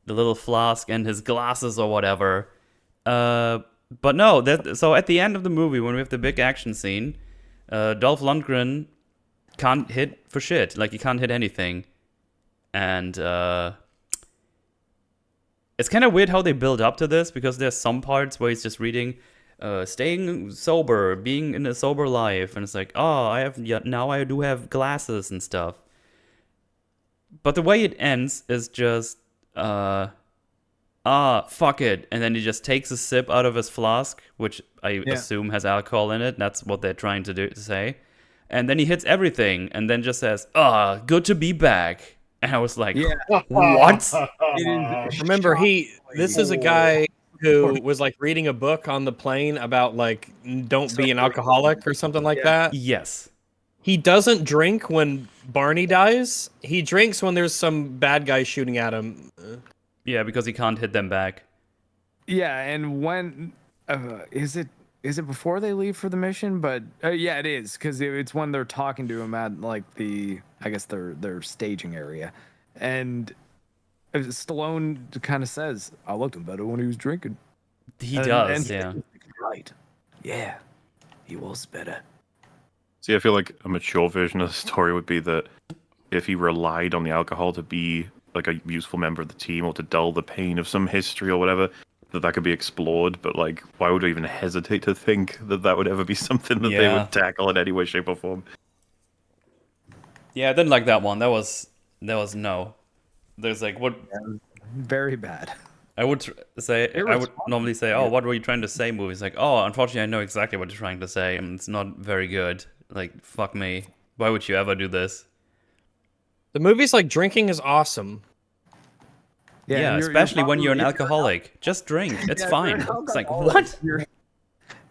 little flask and his glasses or whatever. But no, so at the end of the movie, when we have the big action scene, Dolph Lundgren can't hit for shit. Like, he can't hit anything. And it's kind of weird how they build up to this, because there's some parts where he's just reading, staying sober, being in a sober life, and it's like, oh, now I do have glasses and stuff. But the way it ends is just, fuck it. And then he just takes a sip out of his flask, which I assume has alcohol in it. That's what they're trying to say. And then he hits everything and then just says, good to be back. And I was like, what? Remember, this is a guy who was like reading a book on the plane about like, don't be an alcoholic or something like that. Yes. He doesn't drink when Barney dies. He drinks when there's some bad guy shooting at him. Yeah, because he can't hit them back. Yeah, and when is it before they leave for the mission? But yeah, it is, because it's when they're talking to him at like I guess their staging area, and Stallone kind of says, "I liked him better when he was drinking." He does, yeah. Right. Yeah, he was better. See, I feel like a mature version of the story would be that if he relied on the alcohol to be like a useful member of the team or to dull the pain of some history or whatever, that could be explored. But like, why would I even hesitate to think that would ever be something that they would tackle in any way, shape, or form? Yeah, I didn't like that one. That was no. There's like, what? Very bad. I would normally say, oh, what were you trying to say? Movies like, oh, unfortunately, I know exactly what you're trying to say, and it's not very good. Like, fuck me. Why would you ever do this? The movie's like, drinking is awesome. Yeah, especially when you're an alcoholic. Just drink. It's fine. It's like, what?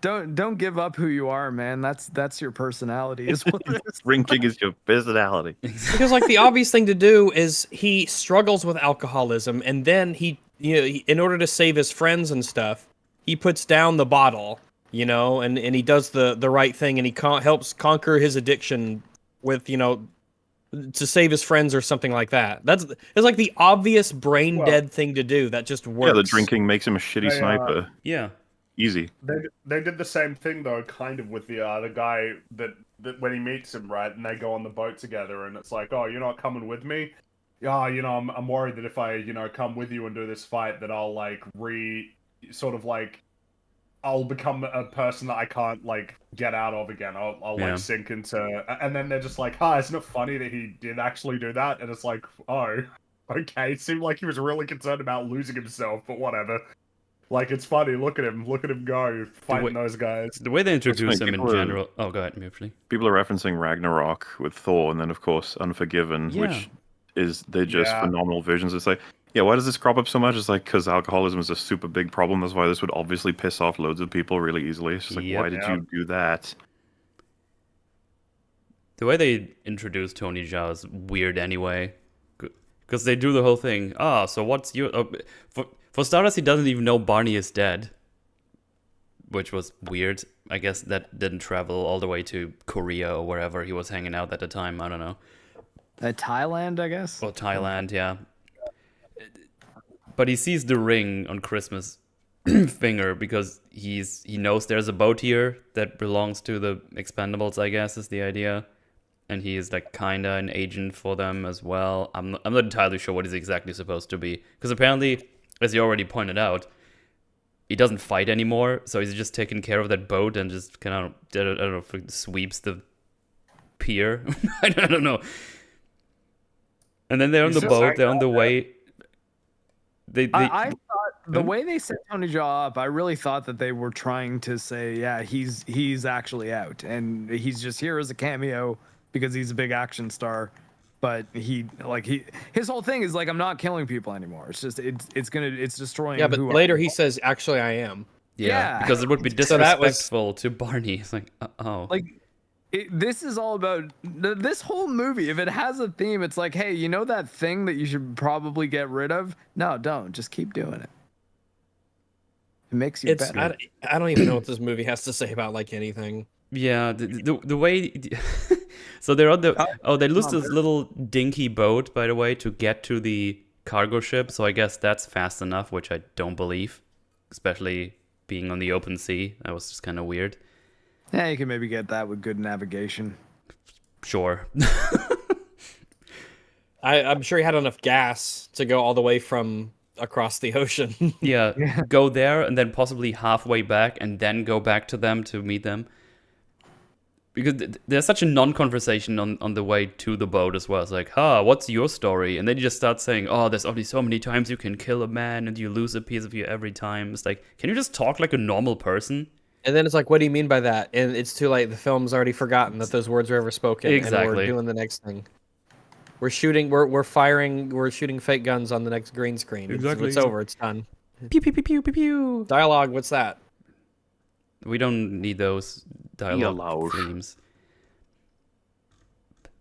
Don't give up who you are, man. That's your personality. Is what it is. Drinking is your personality. Because like the obvious thing to do is he struggles with alcoholism, and then in order to save his friends and stuff, he puts down the bottle, and he does the right thing, and he helps conquer his addiction with, to save his friends or something like that. It's like the obvious brain dead thing to do that just works. Yeah, the drinking makes him a shitty sniper. Yeah. Easy. They did the same thing though, kind of with the guy that when he meets him, right, and they go on the boat together, and it's like, oh, you're not coming with me. Yeah, I'm worried that if I come with you and do this fight, that I'll like I'll become a person that I can't like get out of again. I'll like sink into, and then they're just like, isn't it funny that he did actually do that? And it's like, oh, okay. It seemed like he was really concerned about losing himself, but whatever. Like, it's funny. Look at him go fighting those guys. The way they introduce him in general. Oh, go ahead, Mufli. People are referencing Ragnarok with Thor, and then of course Unforgiven, which is they're just phenomenal versions. It's like, yeah, why does this crop up so much? It's like, because alcoholism is a super big problem. That's why this would obviously piss off loads of people really easily. It's just like, why did you do that? The way they introduce Tony Jaa is weird anyway. Because they do the whole thing. So what's your... For starters, he doesn't even know Barney is dead. Which was weird. I guess that didn't travel all the way to Korea or wherever he was hanging out at the time. I don't know. Thailand, I guess? Or Thailand, yeah. But he sees the ring on Christmas finger because he knows there's a boat here that belongs to the Expendables, I guess is the idea, and he is like kinda an agent for them as well. I'm not entirely sure what he's exactly supposed to be, because apparently, as you already pointed out, he doesn't fight anymore, so he's just taking care of that boat and just kind of, I don't know, if it sweeps the pier. I don't know. And then they're on the boat, they're on the way. I thought the way they set Tony Jaa up, I really thought that they were trying to say, yeah, he's actually out, and he's just here as a cameo because he's a big action star. But his whole thing is like, I'm not killing people anymore. It's just it's destroying. Yeah, but who later he says, actually, I am. Yeah, because it would be So that was- disrespectful to Barney. It's like, oh. like this is all about this whole movie. If it has a theme, it's like, hey, you know that thing that you should probably get rid of? No, don't. Just keep doing it. It makes you better. I don't even know what this movie has to say about like anything. Yeah, the way. So they're on the. Oh, they lose this little dinky boat, by the way, to get to the cargo ship. So I guess that's fast enough, which I don't believe, especially being on the open sea. That was just kind of weird. Yeah, you can maybe get that with good navigation. Sure. I'm sure he had enough gas to go all the way from across the ocean. Yeah, go there and then possibly halfway back and then go back to them to meet them. Because there's such a non-conversation on the way to the boat as well. It's like, what's your story? And then you just start saying, oh, there's only so many times you can kill a man and you lose a piece of you every time. It's like, can you just talk like a normal person? And then it's like, what do you mean by that? And it's too late. The film's already forgotten that those words were ever spoken. Exactly. And we're doing the next thing. We're shooting fake guns on the next green screen. Exactly. It's over. It's done. Pew, pew, pew, pew, pew, pew. Dialogue, what's that? We don't need those dialogue themes.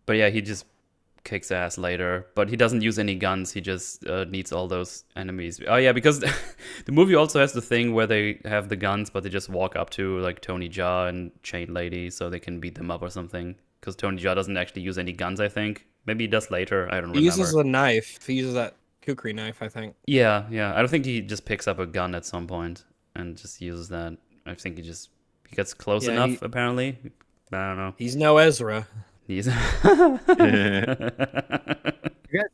But yeah, he just kicks ass later. But he doesn't use any guns. He just needs all those enemies. Oh yeah, because the movie also has the thing where they have the guns, but they just walk up to like Tony Jaa and Chain Lady so they can beat them up or something. Because Tony Jaa doesn't actually use any guns, I think. Maybe he does later. I don't remember. He uses the knife. He uses that kukri knife, I think. Yeah. I don't think he just picks up a gun at some point and just uses that. I think he gets close enough, apparently. I don't know. He's no Ezra. He's... You guys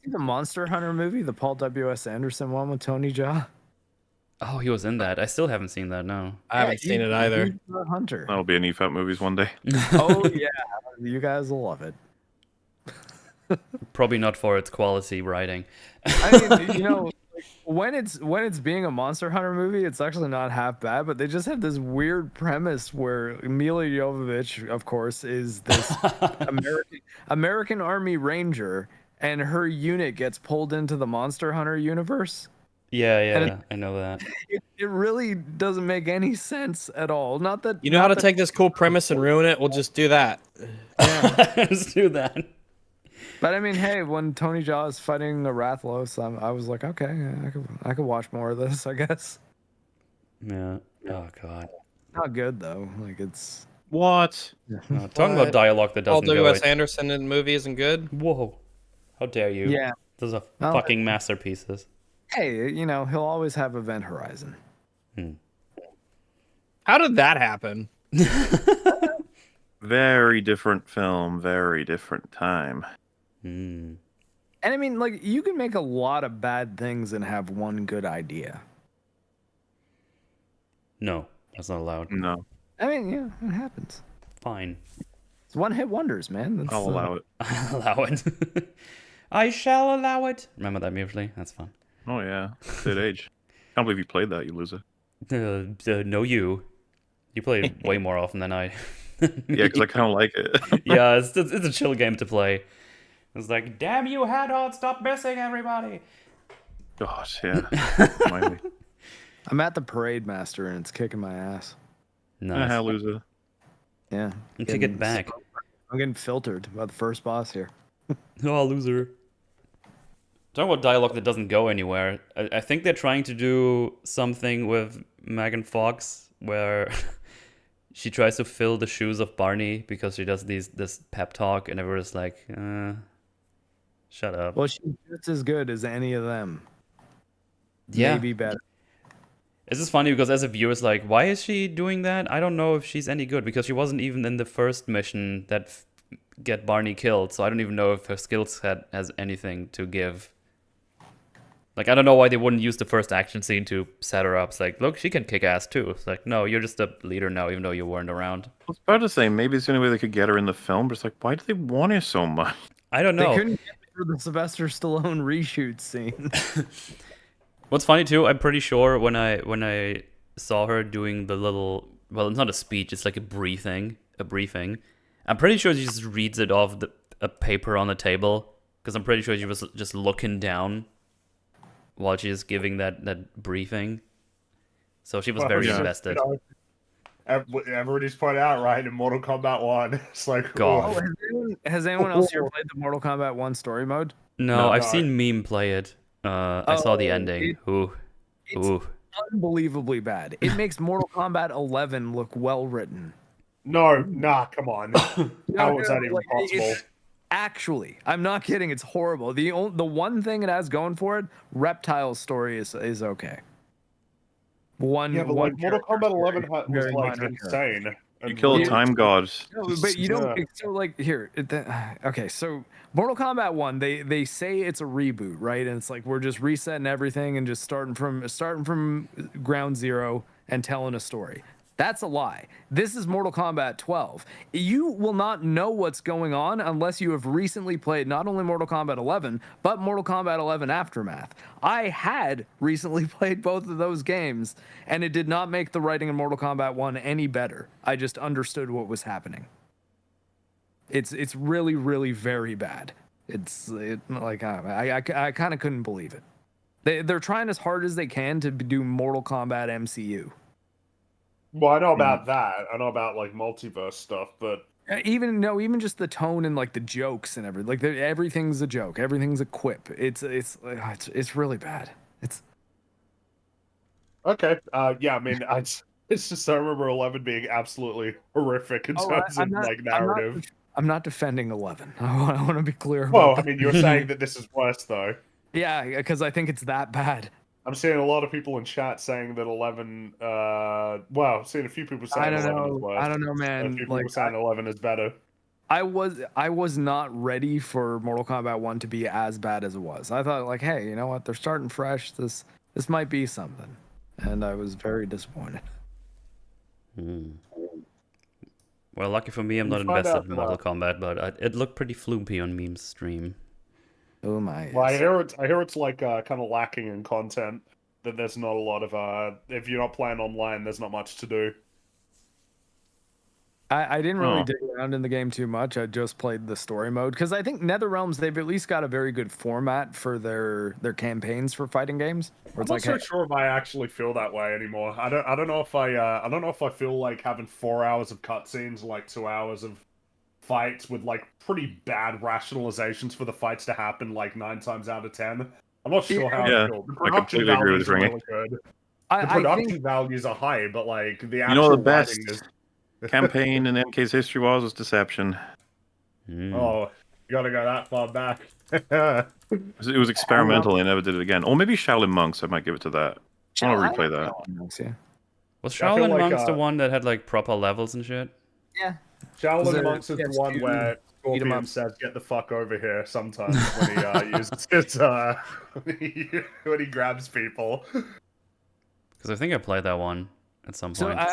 see the Monster Hunter movie, the Paul W.S. Anderson one with Tony Jaa? Oh, he was in that. I still haven't seen that, no. I haven't seen it either. He's a hunter. That'll be an EFAP movies one day. Oh yeah, you guys will love it. Probably not for its quality writing. I mean, you know, when it's being a Monster Hunter movie, it's actually not half bad. But they just have this weird premise where Mila Jovovich, of course, is this American Army Ranger, and her unit gets pulled into the Monster Hunter universe. Yeah, I know that. It really doesn't make any sense at all. Not that You know how to take this cool premise and ruin it? We'll just do that. Let's do that. But I mean, hey, when Tony Jaa is fighting the Rathlos, I was like, okay, I could watch more of this, I guess. Yeah. Oh god. Not good though. Like it's What? Talking about dialogue that Paul doesn't go. W.S. Anderson in the movie isn't good. Whoa! How dare you? yeah. Those are Oh. fucking masterpieces. Hey, you know he'll always have Event Horizon. How did that happen? Very different film, very different time. And I mean, like you can make a lot of bad things and have one good idea. No, that's not allowed. No, I mean, yeah, it happens. Fine. It's one hit wonders, man. That's, I'll allow it. I'll allow it. I shall allow it. Remember that musically? That's fun. Oh yeah, good age. Can't believe you played that, you loser. No, you. You play it way more often than I. Yeah, because I kind of like it. Yeah, it's a chill game to play. It's like, damn you, Hadot, stop missing everybody. Gosh, yeah. Remind me. I'm at the Parade Master and it's kicking my ass. Nice. Loser. Yeah. You kick it back. I'm getting filtered by the first boss here. Oh, loser. Talking about dialogue that doesn't go anywhere. I think they're trying to do something with Megan Fox where she tries to fill the shoes of Barney because she does this pep talk and everyone's like, shut up. Well, she's just as good as any of them. Yeah. Maybe better. It's just funny because as a viewer, it's like, why is she doing that? I don't know if she's any good because she wasn't even in the first mission that get Barney killed. So I don't even know if her skill set has anything to give. Like, I don't know why they wouldn't use the first action scene to set her up. It's like, look, she can kick ass too. It's like, no, you're just a leader now, even though you weren't around. I was about to say, maybe it's the only way they could get her in the film, but it's like, why do they want her so much? I don't They know. couldn't get through the Sylvester Stallone reshoot scene. What's funny too, I'm pretty sure when I saw her doing the little, well, it's not a speech, it's like a briefing. I'm pretty sure she just reads it off a paper on the table, because I'm pretty sure she was just looking down while she's giving that briefing. So she was very invested. Everybody's pointed out, right, in Mortal Kombat 1. It's like, God. Has anyone else here played the Mortal Kombat 1 story mode? No, I've seen Meme play it. I saw the ending. It's unbelievably bad. It makes Mortal Kombat 11 look well written. No, nah, come on. How is that even possible? Actually, I'm not kidding. It's horrible. The one thing it has going for it, Reptile's story is okay. Mortal Kombat 11 was like insane. You killed Time God. No, but you don't. So like here, okay. So Mortal Kombat 1, they say it's a reboot, right? And it's like we're just resetting everything and just starting from ground zero and telling a story. That's a lie. This is Mortal Kombat 12. You will not know what's going on unless you have recently played not only Mortal Kombat 11, but Mortal Kombat 11 Aftermath. I had recently played both of those games, and it did not make the writing in Mortal Kombat 1 any better. I just understood what was happening. It's really, really very bad. I kind of couldn't believe it. They're trying as hard as they can to do Mortal Kombat MCU. Well, I know about that. I know about like multiverse stuff, but even just the tone and like the jokes and everything. Like everything's a joke. Everything's a quip. It's really bad. It's okay. Yeah, I mean, it's just I remember 11 being absolutely horrific in terms of like narrative. I'm not defending 11. I want to be clear. Well, I mean, you're saying that this is worse though. Yeah, because I think it's that bad. I'm seeing a lot of people in chat saying that 11. Well, I'm seeing a few people saying 11 is worse. I don't know, man. A few people saying 11 is better. I was not ready for Mortal Kombat 1 to be as bad as it was. I thought like, hey, you know what? They're starting fresh. This might be something, and I was very disappointed. Well, lucky for me, I'm not invested in Mortal Kombat, but it looked pretty floopy on Meme's stream. Oh my! Well, I hear it's like kind of lacking in content. That there's not a lot of if you're not playing online, there's not much to do. I didn't really dig around in the game too much. I just played the story mode because I think NetherRealms, they've at least got a very good format for their campaigns for fighting games. I'm not so sure if I actually feel that way anymore. I don't know if I feel like having 4 hours of cutscenes, like 2 hours of fights with like pretty bad rationalizations for the fights to happen like 9 times out of 10. I'm not sure how I feel. The production values are really good. The production values are high, but like the actual the best writing is... campaign in MK's history was Deception. Oh, you gotta go that far back. It was experimental. They never did it again. Or maybe Shaolin Monks. I might give it to that. I want to replay that. Was Shaolin Monks the one that had like proper levels and shit? Yeah. Shaolin Monks is the one where Scorpion says, "Get the fuck over here." Sometimes when he uses his when he grabs people. Because I think I played that one at some point. So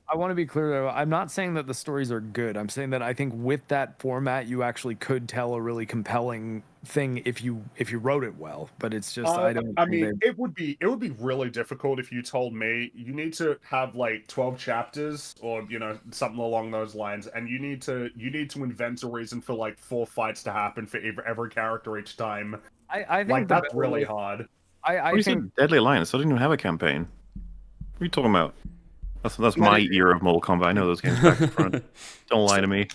I want to be clear though. I'm not saying that the stories are good. I'm saying that I think with that format, you actually could tell a really compelling thing if you wrote it well. But it's just I mean, it would be really difficult if you told me you need to have like 12 chapters or something along those lines, and you need to invent a reason for like 4 fights to happen for every character each time. I think like that's really hard. I think Deadly Alliance. I didn't even have a campaign. What are you talking about? That's my era of Mortal Kombat. I know those games back and front. Don't lie to me.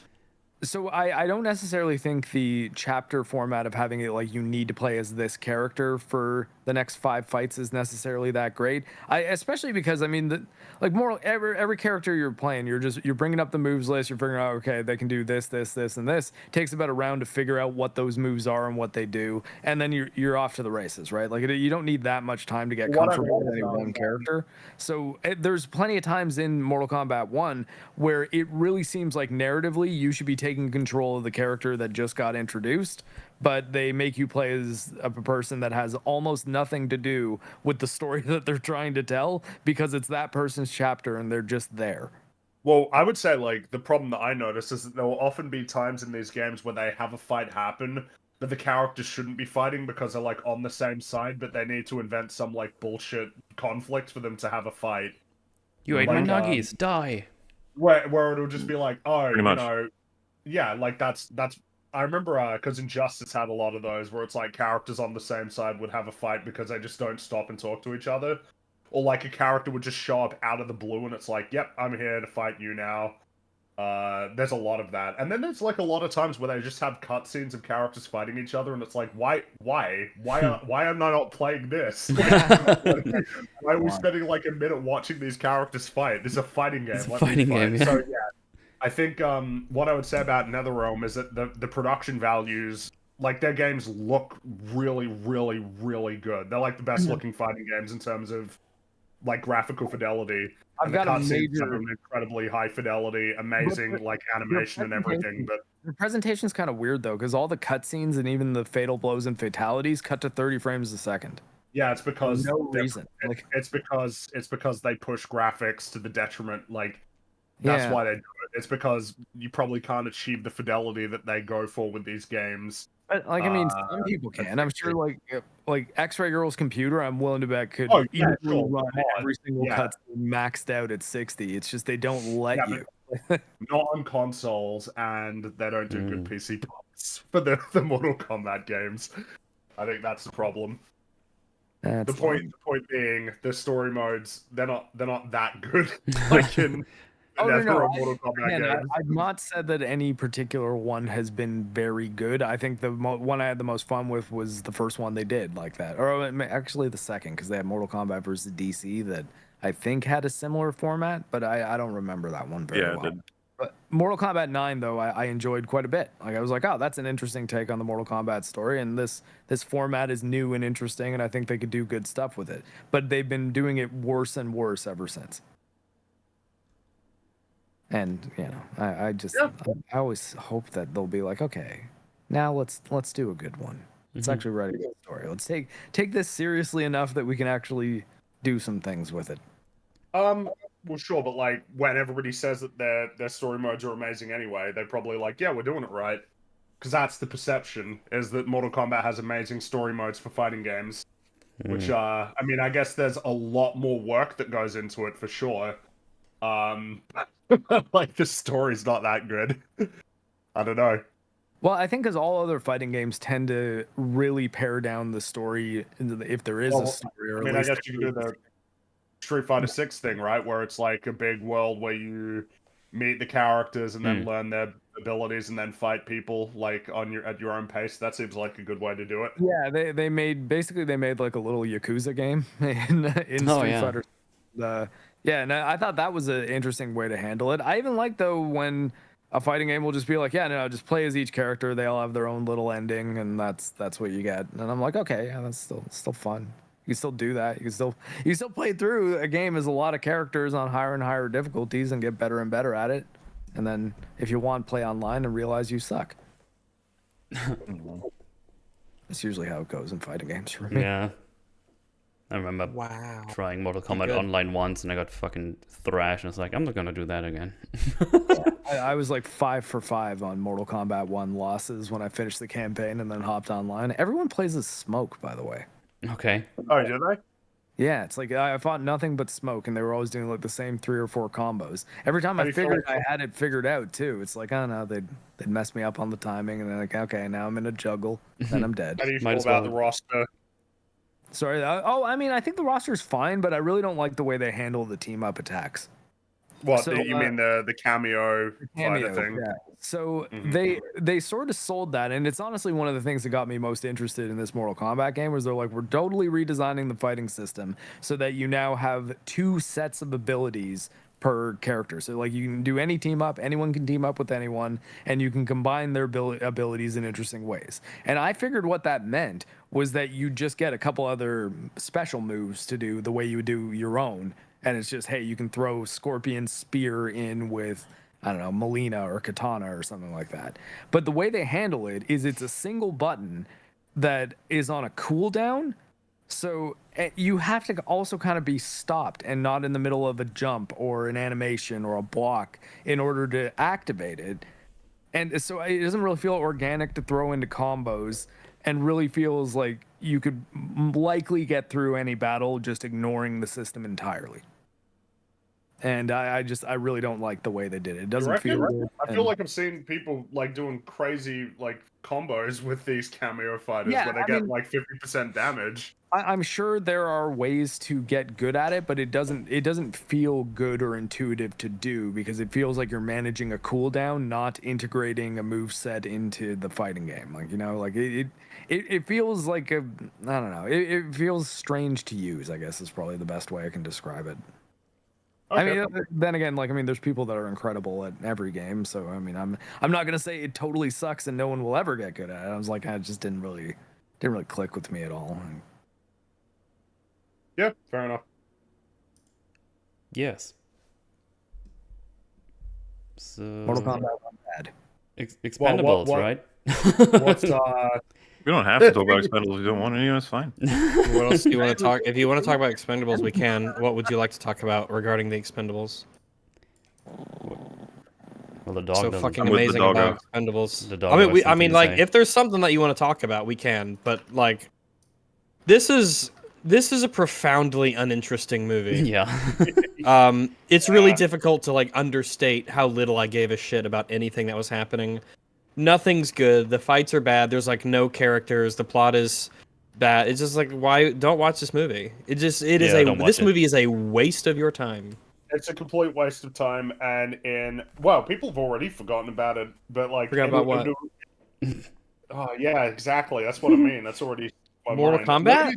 So I don't necessarily think the chapter format of having it like you need to play as this character for the next 5 fights is necessarily that great. Especially because I mean, like more every character you're playing, you're bringing up the moves list. You're figuring out, okay, they can do this, this, this, and this. It takes about a round to figure out what those moves are and what they do, and then you're off to the races, right? Like you don't need that much time to get comfortable with any one character. So there's plenty of times in Mortal Kombat 1 where it really seems like narratively you should be taking control of the character that just got introduced, but they make you play as a person that has almost nothing to do with the story that they're trying to tell because it's that person's chapter and they're just there. Well, I would say, like, the problem that I notice is that there will often be times in these games where they have a fight happen, but the characters shouldn't be fighting because they're, like, on the same side, but they need to invent some, like, bullshit conflict for them to have a fight. You ate my nuggies, die. Where it'll just be like, oh, Pretty much. Yeah, like, that's... I remember, because Injustice had a lot of those, where it's like characters on the same side would have a fight because they just don't stop and talk to each other. Or like a character would just show up out of the blue and it's like, yep, I'm here to fight you now. There's a lot of that. And then there's like a lot of times where they just have cutscenes of characters fighting each other and it's like, why am I not playing this? Why are we spending like a minute watching these characters fight? This is a fighting game. It's a fighting game, yeah. So yeah. I think what I would say about NetherRealm is that the production values, like their games look really, really, really good. They're like the best looking fighting games in terms of like graphical fidelity. I've got a major, incredibly high fidelity, amazing like animation and everything. But the presentation's kind of weird though, because all the cutscenes and even the fatal blows and fatalities cut to 30 frames a second. Yeah, it's because no reason. It's because they push graphics to the detriment. Like that's why they do it. It's because you probably can't achieve the fidelity that they go for with these games. But, like, I mean, some people can. I'm sure, like X-Ray Girl's computer, I'm willing to bet could easily run every single cutscene maxed out at 60. It's just they don't let you. Not on consoles, and they don't do good PC ports for the Mortal Kombat games. I think that's the problem. The point being, the story modes, they're not that good. Like in no. I've not said that any particular one has been very good. I think the one I had the most fun with was the first one they did like that. Or actually the second, because they had Mortal Kombat versus DC that I think had a similar format, but I don't remember that one very well. But Mortal Kombat 9, though, I enjoyed quite a bit. Like I was like, oh, that's an interesting take on the Mortal Kombat story, and this format is new and interesting, and I think they could do good stuff with it. But they've been doing it worse and worse ever since. And I always hope that they'll be like, okay, now let's do a good one. Let's actually write a good story. Let's take this seriously enough that we can actually do some things with it. Well, sure, but like when everybody says that their story modes are amazing anyway, they're probably like, yeah, we're doing it right, because that's the perception, is that Mortal Kombat has amazing story modes for fighting games, which I mean, I guess there's a lot more work that goes into it for sure. Like the story's not that good. I don't know. Well, I think because all other fighting games tend to really pare down the story if there is a story. Or I mean, I guess you can do the Street Fighter 6 thing, right? Where it's like a big world where you meet the characters and then learn their abilities and then fight people like at your own pace. That seems like a good way to do it. Yeah, they made like a little Yakuza game in Street Fighter. Yeah, and I thought that was an interesting way to handle it. I even like though when a fighting game will just be like, just play as each character. They all have their own little ending, and that's what you get. And I'm like, okay, yeah, that's still fun. You can still do that. You can still play through a game as a lot of characters on higher and higher difficulties and get better and better at it. And then if you want, play online and realize you suck. That's usually how it goes in fighting games for me. Yeah. I remember trying Mortal Kombat online once and I got fucking thrashed and I was like, I'm not gonna do that again. I was like 5 for 5 on Mortal Kombat 1 losses when I finished the campaign and then hopped online. Everyone plays as Smoke, by the way. Okay. Oh, did they? Yeah, it's like I fought nothing but Smoke, and they were always doing like the same 3 or 4 combos. Every time I figured I had it figured out too. It's like, I don't know, they'd mess me up on the timing, and then like, okay, now I'm in a juggle, then I'm dead. How do you feel about the roster? Sorry. I mean, I think the roster is fine, but I really don't like the way they handle the team up attacks. What So, you mean the cameo fighter cameo, thing? yeah. So Mhm. they sort of sold that, and it's honestly one of the things that got me most interested in this Mortal Kombat game. Was they're like, we're totally redesigning the fighting system so that you now have 2 sets of abilities per character. So like you can do any team up, anyone can team up with anyone, and you can combine their abilities in interesting ways. And I figured what that meant was that you just get a couple other special moves to do the way you would do your own. And it's just, hey, you can throw Scorpion Spear in with, I don't know, Melina or Katana or something like that. But the way they handle it is it's a single button that is on a cooldown. So you have to also kind of be stopped and not in the middle of a jump or an animation or a block in order to activate it. And so it doesn't really feel organic to throw into combos, and really feels like you could likely get through any battle just ignoring the system entirely. And I really don't like the way they did it. It You doesn't reckon? feel good. I feel like I've seen people like doing crazy like combos with these cameo fighters Yeah, where they I get mean- like 50% damage. I'm sure there are ways to get good at it, but it doesn't feel good or intuitive to do, because it feels like you're managing a cooldown, not integrating a move set into the fighting game. Like, you know, like it feels like a, I don't know. It feels strange to use, I guess, is probably the best way I can describe it. I Okay. mean, then again, like, I mean, there's people that are incredible at every game, so I mean, I'm not gonna say it totally sucks and no one will ever get good at it. I was like, it just didn't really click with me at all. Yeah, fair enough. Yes. So Mortal Kombat went bad. Expendables, what- right? What's We don't have to talk about Expendables if you don't want to. It's fine. What else do you want to talk? If you want to talk about Expendables, we can. What would you like to talk about regarding the Expendables? Well, the dog So doesn't. fucking I'm with the amazing doggo. about Expendables. The dog I mean, has I mean, something to like, say. if there's something that you want to talk about, we can. But like, this is a profoundly uninteresting movie. Yeah. It's really difficult to like understate how little I gave a shit about anything that was happening. Nothing's good. The fights are bad. There's like no characters. The plot is bad. It's just like, why don't watch this movie? This don't watch it. movie is a waste of your time. It's a complete waste of time, and well, people have already forgotten about it. But like, Forgot about what? Oh yeah, exactly. That's what I mean. That's already my Mortal mind. Kombat?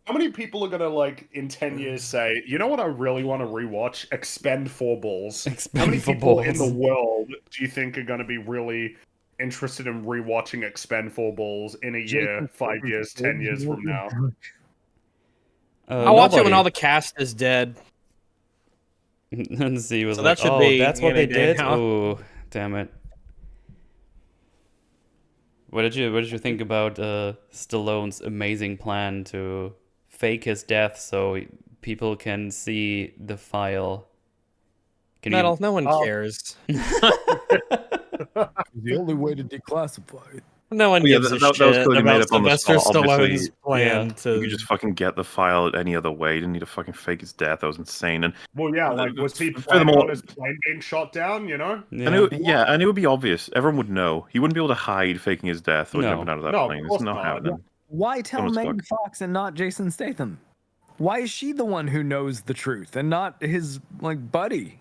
How many people are gonna like in 10 years say, you know what I really want to rewatch? Expendables. How many people in the Expendables. world do you think are gonna be really interested in rewatching Expendables in a year, 5 years, 10 years from now? I'll watch it when Nobody. all the cast is dead. And see, was So like, that should oh, be that's what they any day did. now." Oh, damn it. What did you think about Stallone's amazing plan to fake his death so people can see the file? Can Metal, no one Oh. cares. The only way to declassify it. No one Yeah, gives a that was shit clearly made about up on the Sylvester spot, obviously. Stallone's plan Yeah. to. You could just fucking get the file any other way. You didn't need to fucking fake his death. That was insane. And Well, yeah, like was he planning Furthermore- on his plane being shot down? You know? Yeah. and it would be obvious. Everyone would know. He wouldn't be able to hide faking his death or No. jumping out of that No, of plane. It's course not not. happening. Why tell Dumb as Megan fuck. Fox and not Jason Statham? Why is she the one who knows the truth and not his like buddy?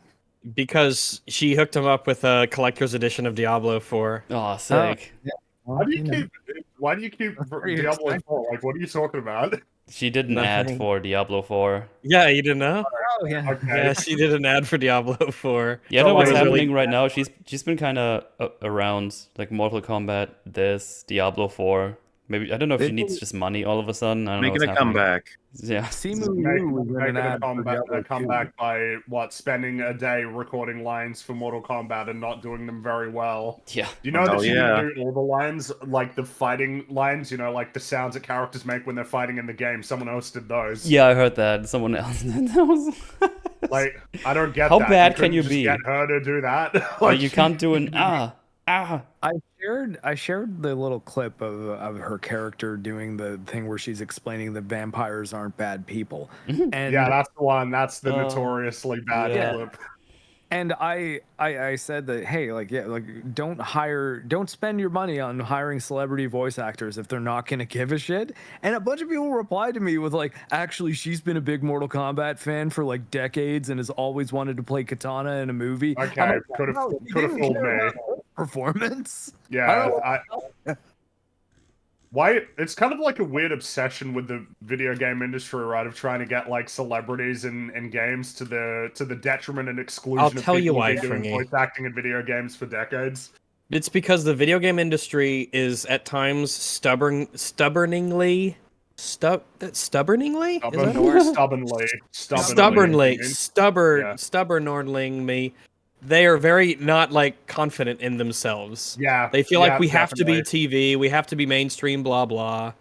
Because she hooked him up with a collector's edition of Diablo 4. Oh, sick. Why do you keep pretty Diablo exciting. 4? Like, what are you talking about? She did an ad Nothing. for Diablo 4. Yeah, you didn't know? Oh yeah. Okay. Yeah, she did an ad for Diablo 4. Yeah, I So, know what's like, happening right now. She's been kind of around like Mortal Kombat, this Diablo 4. Maybe I don't know if she needs just money all of a sudden. I don't know Making what's a happening. comeback. Yeah. Simu Making Liu was in an ad for Diablo a 2. comeback by what, spending a day recording lines for Mortal Kombat and not doing them very well. Yeah. You know that Hell she yeah. didn't do all the lines, like the fighting lines, you know, like the sounds that characters make when they're fighting in the game. Someone else did those. Yeah, I heard that. Someone else. That was. Like, I don't get How that. bad couldn't can you just be? Get her to do that. Like, you can't do an ah. I shared the little clip of her character doing the thing where she's explaining that vampires aren't bad people. And Yeah, that's the one. That's the Oh, notoriously bad yeah. clip. And I said that, hey, like, yeah, like, don't spend your money on hiring celebrity voice actors if they're not gonna give a shit. And a bunch of people replied to me with like, actually, she's been a big Mortal Kombat fan for like decades and has always wanted to play Katana in a movie. I'm Okay, like, could have no, you could have didn't fooled care me. about her performance. Yeah, why it's kind of like a weird obsession with the video game industry, right? Of trying to get like celebrities in games to the detriment and exclusion I'll of tell you people why, who've been doing Fringy. voice acting in video games for decades. It's because the video game industry is at times stubborningly. Is that a word? Stubbornly. Yeah. Stubbornly. They are very not like confident in themselves. Yeah, They feel like we have definitely. to be TV, we have to be mainstream, blah blah.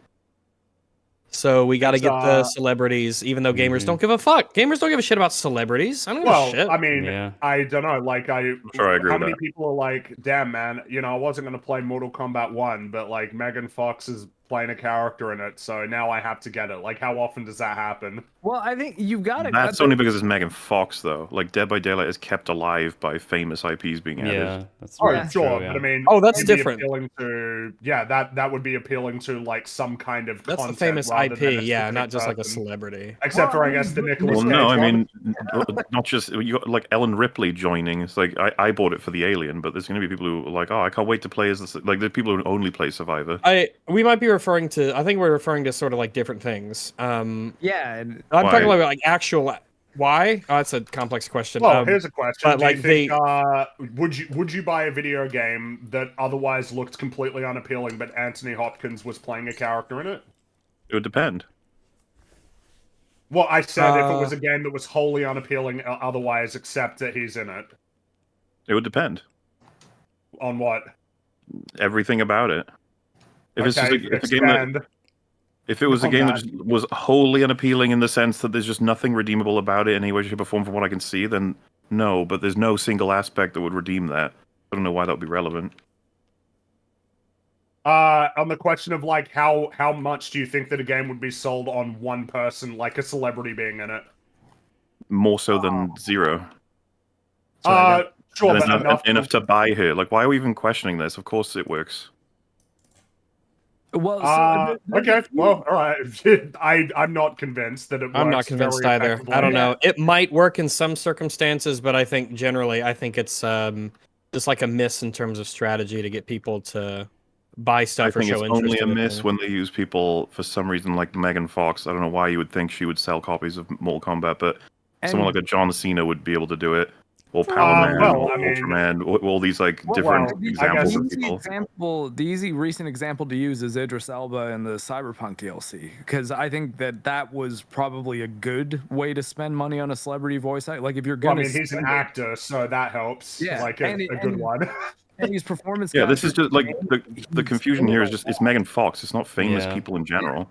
So we got to It's, get the celebrities, even though gamers don't give a fuck. Gamers don't give a shit about celebrities. I don't give a Well, shit. I mean, Yeah. I don't know. Like, sure I agree how with many that. people are like, "Damn, man, you know, I wasn't gonna play Mortal Kombat 1, but like Megan Fox is playing a character in it, so now I have to get it." Like, how often does that happen? Well, I think you've got to. That's only because it's Megan Fox, though. Like, Dead by Daylight is kept alive by famous IPs being added. Yeah, that's Oh, that's sure, true, yeah. but I mean, Oh, that's it'd be different. Appealing to, yeah, that would be appealing to like some kind of That's the content famous rather than IP, a yeah, specific not just like a person. celebrity. Except for, Well, I guess, the Nicolas Well, Cage no, I one. mean, not just you got like Ellen Ripley joining. It's like I bought it for the Alien, but there's going to be people who are like, oh, I can't wait to play as this. Like, there's people who only play Survivor. We might be referring to. I think we're referring to sort of like different things. Yeah, and I'm Why? talking about like actual. Why? Oh, that's a complex question. Well, here's a question: but, Do like, you think would you buy a video game that otherwise looked completely unappealing, but Anthony Hopkins was playing a character in it? It would depend. Well, I said if it was a game that was wholly unappealing otherwise, except that he's in it. It would depend. On what? Everything about it. If it's just Okay, if a game that, expand. if it was a on game that. that just was wholly unappealing in the sense that there's just nothing redeemable about it in any way, shape, or form from what I can see, then no. But there's no single aspect that would redeem that. I don't know why that would be relevant. On the question of like how much do you think that a game would be sold on one person, like a celebrity being in it? More so than zero. Sure, And but enough to buy her. Like, why are we even questioning this? Of course it works. well, okay, well, all right. I'm not convinced that it works. I'm not convinced very either. effectively. I don't know. It might work in some circumstances, but I think generally, I think it's just like a miss in terms of strategy to get people to buy I stuff or think show it's interest only a in it. miss when they use people for some reason, like Megan Fox. I don't know why you would think she would sell copies of Mortal Kombat, but someone like a John Cena would be able to do it, or Power Man, well, or I mean- Ultraman, all these like different well, I examples guess- of the easy recent example to use is Idris Elba in the Cyberpunk DLC, because I think that was probably a good way to spend money on a celebrity voice act. Like, if you're Well, I gonna, mean, he's an actor, so that helps. Yeah, Like a good one. and his performance. Yeah, this is just like the He's confusion here is just it's Megan Fox. It's not famous Yeah. people in general.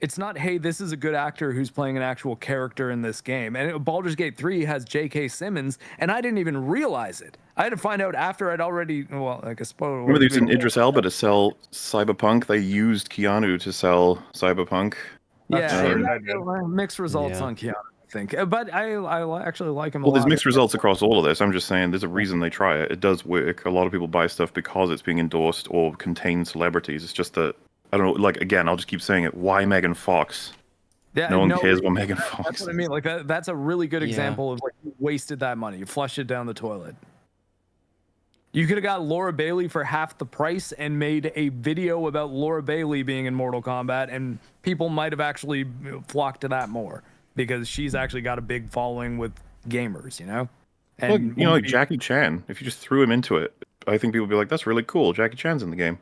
It's not, hey, this is a good actor who's playing an actual character in this game. And Baldur's Gate 3 has J.K. Simmons, and I didn't even realize it. I had to find out after I'd already, well, like a spoiler. Remember, they used an Idris Elba to sell Cyberpunk. They used Keanu to sell Cyberpunk. That's Yeah, true, and they did. mixed results Yeah. on Keanu, I think. But I actually like him a Well, lot. there's mixed results across all of this. I'm just saying there's a reason they try it. It does work. A lot of people buy stuff because it's being endorsed or contains celebrities. It's just that, I don't know, like, again, I'll just keep saying it. Why Megan Fox? Yeah, No one cares about Megan That's Fox. what I mean. Like, that's a really good Yeah. example of like, you wasted that money. You flushed it down the toilet. You could have got Laura Bailey for half the price and made a video about Laura Bailey being in Mortal Kombat, and people might have actually flocked to that more because she's actually got a big following with gamers, you know? Look, And you know, like Jackie Chan, if you just threw him into it, I think people would be like, that's really cool. Jackie Chan's in the game.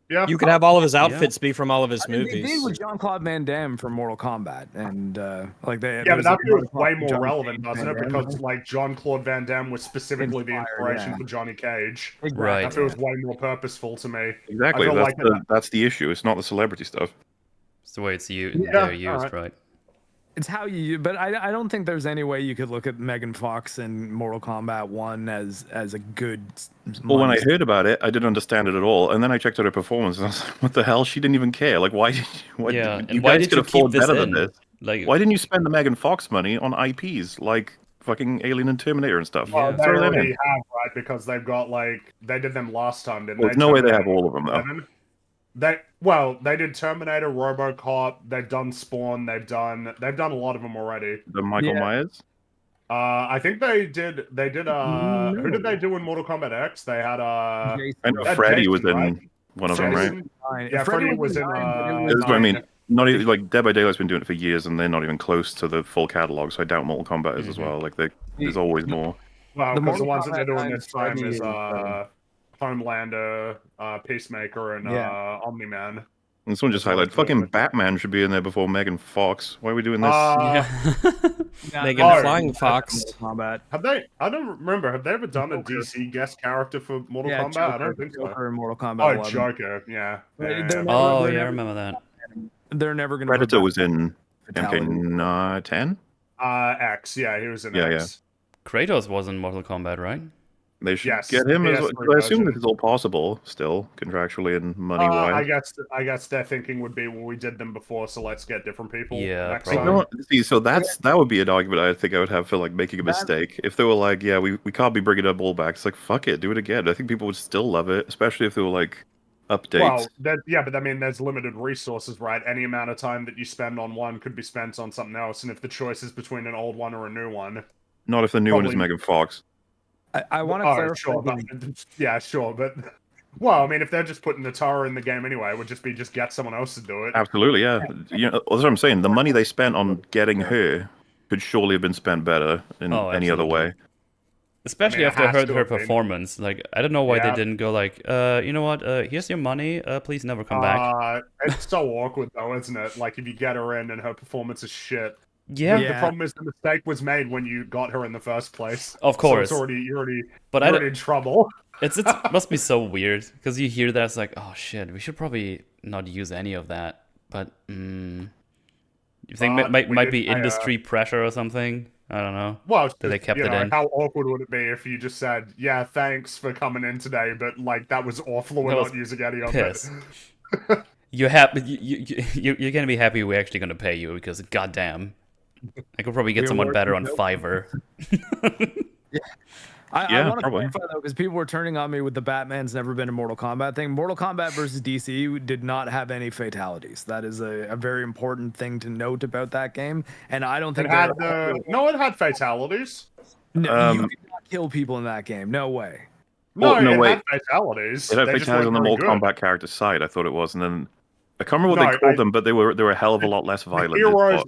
Yeah. You could have all of his outfits be from all of his I mean, they did movies. with Jean-Claude Van Damme from Mortal Kombat, and like they. Yeah, but that feels way Jean-Claude more relevant, Van doesn't it? Damme. Because like Jean-Claude Van Damme was specifically the Inspired, inspiration yeah. for Johnny Cage. Right. That feels way more purposeful to me. Exactly. I feel That's, like that's the issue. It's not the celebrity stuff. It's the way it's Yeah, they're used, alright. right? It's how you, but I don't think there's any way you could look at Megan Fox in Mortal Kombat 1 as a good. Well, when I money- heard about it, I didn't understand it at all. And then I checked out her performance, and I was like, what the hell? She didn't even care. Like, why did you, Yeah, you and why guys did could you keep afford this better in? than this? Like, Why didn't you spend the Megan Fox money on IPs like fucking Alien and Terminator and stuff. Yeah. They Throw that already in. have, right? Because they've got like they did them last time, didn't Well, they? there's no way they have Terminator all of them though. 7. They did Terminator, RoboCop. They've done Spawn. They've done a lot of them already. The Michael Yeah. Myers. I think they did. Who did No. they do in Mortal Kombat X? They had Jason. I know That's Freddy was Jason, in right? one of them, right? Jason? Fine. Yeah, Freddy was in. nine, but it This was is what I mean. 9. Not even like Dead by Daylight's been doing it for years, and they're not even close to the full catalog. So I doubt Mortal Kombat is as well. Like there's always more. Well, The because the Mortal ones that they're Kombat doing times this time Freddy is is, Homelander, Peacemaker, and Yeah. Omni-Man. And someone just That's what highlighted it's fucking doing. Batman should be in there before Megan Fox. Why are we doing this? Yeah. Megan Oh, Flying Fox. Kombat. Have they? I don't remember. Have they ever done a Joker. DC guest character for Mortal Yeah, Kombat? I Joker, don't think so. Joker in Mortal Kombat Oh, 11. Joker. Yeah. They're Yeah, never- Oh they're yeah, I never- remember that. They're never gonna. Predator put was in Fatality. MK10. X. Yeah, he was in Yeah, X. Kratos was in Mortal Kombat, right? They should Yes, get him as PS3 well. I assume version. this is all possible still, contractually and money wise. I guess their thinking would be, well, we did them before, so let's get different people. Yeah, next probably. You time. know what? See, so that would be an argument I think I would have for like making a That- mistake. If they were like, yeah, we can't be bringing up all back. It's like, fuck it, do it again. I think people would still love it, especially if they were like updates. Well, but I mean, there's limited resources, right? Any amount of time that you spend on one could be spent on something else, and if the choice is between an old one or a new one, Not if the new one is probably- Megan Fox. I want to oh, clarify. sure, the- yeah, sure, but well, I mean, if they're just putting Natara in the game anyway, it would just be get someone else to do it. Absolutely, yeah. You know, that's what I'm saying. The money they spent on getting her could surely have been spent better in Oh, any other absolutely. way. Especially it after I has heard to her have been. performance. Like, I don't know why they Yeah. didn't go like, you know what? Here's your money. Please never come back. It's so awkward though, isn't it? Like if you get her in and her performance is shit. Yeah, The problem is the mistake was made when you got her in the first place. of course. So you're already But in trouble. it must be so weird because you hear that it's like, oh shit, we should probably not use any of that. But you think We might did be pay, industry pressure or something? I don't know. Well, That they kept you it know, in. how awkward would it be if you just said, "Yeah, thanks for coming in today," but like that was awful. We're That not was using any of piss. it. You're gonna be happy we're actually gonna pay you because goddamn, I could probably get We're someone better on working Fiverr. I Yeah, want to probably. clarify though, because people were turning on me with the Batman's never been a Mortal Kombat thing. Mortal Kombat versus DC did not have any fatalities. That is a very important thing to note about that game. And I don't think It had it had fatalities. no, you did not kill people in that game. No way. No, Oh, no, it wait. had fatalities. It had They just fatalities on the weren't very Mortal good. Kombat character side, I thought it was, and then I can't remember what No, they called them, but they were a hell of a lot less violent.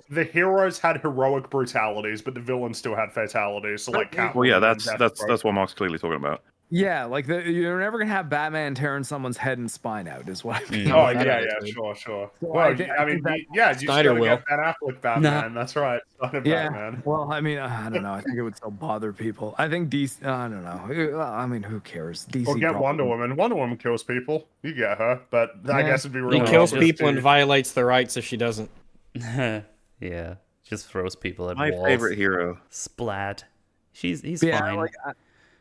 The heroes had heroic brutalities, but the villains still had fatalities. So like, Well, yeah, Catwoman and that's Deathstroke. what Mark's clearly talking about. Yeah, like you're never gonna have Batman tearing someone's head and spine out. Is what I mean. Oh by that. yeah, sure. So Well, I think- I think that- you Snyder still will. get Ben Affleck Batman. That's right, Snyder Yeah. Batman. Well, I mean, I don't know. I think it would still bother people. I think DC. I don't know. I mean, who cares? DC. Or get probably- Wonder Woman. Wonder Woman kills people. You get her, but I Yeah. guess it'd be He really kills obvious people to- and violates their rights if she doesn't. Yeah, just throws people at My walls. favorite hero. Splat. He's Yeah, fine. like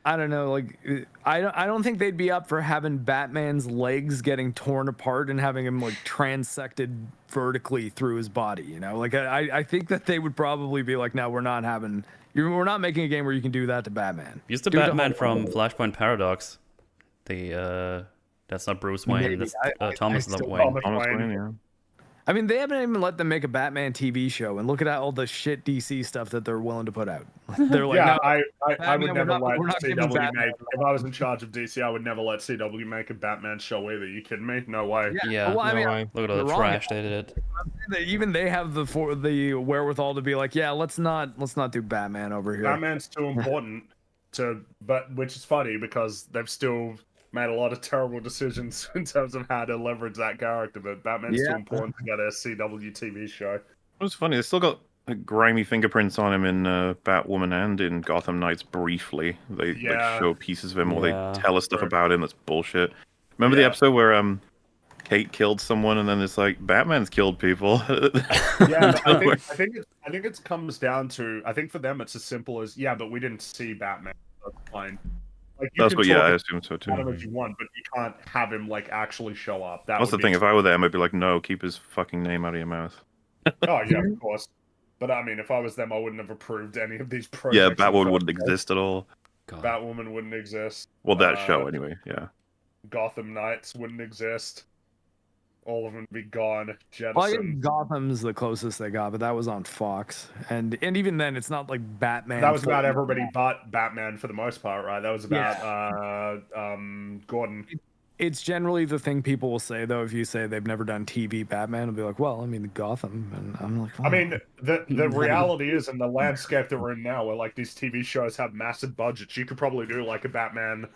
I don't know. Like I don't think they'd be up for having Batman's legs getting torn apart and having him like transected vertically through his body. You know, like I think that they would probably be like, no, we're not having. We're not making a game where you can do that to Batman. Use the Do it to Batman Hulk. from Flashpoint Paradox. That's not Bruce Wayne. Maybe. That's I Thomas still- Wayne. Thomas Wayne. Wayne, yeah. I mean, they haven't even let them make a Batman TV show, and look at all the shit DC stuff that they're willing to put out. They're like, Yeah, no, I Batman, would we're never not- let we're not giving CW Batman make. If I was in charge of DC, I would never let CW make a Batman show either. You kidding me? No way. Yeah, well, I no mean, way. Look at all You're the wrong. trash they did. even they have the wherewithal to be like, yeah, let's not do Batman over here. Batman's too important but which is funny because they've still made a lot of terrible decisions in terms of how to leverage that character. But Batman's Yeah. too important to get a CW TV show. It was funny. They still got like, grimy fingerprints on him in Batwoman and in Gotham Knights briefly. They like Yeah. show pieces of him or Yeah. they tell us stuff Right. about him that's bullshit. Remember the Yeah. episode where Kate killed someone and then it's like Batman's killed people. Yeah, but I think it comes down to I think for them it's as simple as but we didn't see Batman. That's fine. Like you That's can what. Yeah, talk I assume so too. about him if you want, but you can't have him like actually show up. That That's the would thing. be- If I were them, I'd be like, no, keep his fucking name out of your mouth. Oh yeah, of course. But I mean, if I was them, I wouldn't have approved any of these projects. Yeah, in the Batwoman first wouldn't place. exist at all. God. Batwoman wouldn't exist. Well, that show anyway. Yeah. Gotham Knights wouldn't exist. All of them would be gone, Well, I guess jettisoned. Gotham's the closest they got, but that was on Fox, and even then, it's not like Batman. That was about everybody but Batman for the most part, right? That was about Gordon. It's generally the thing people will say, though. If you say they've never done TV Batman, it'll be like, well, I mean, Gotham, and I'm like, I mean, the reality is, in the landscape that we're in now, where like these TV shows have massive budgets, you could probably do like a Batman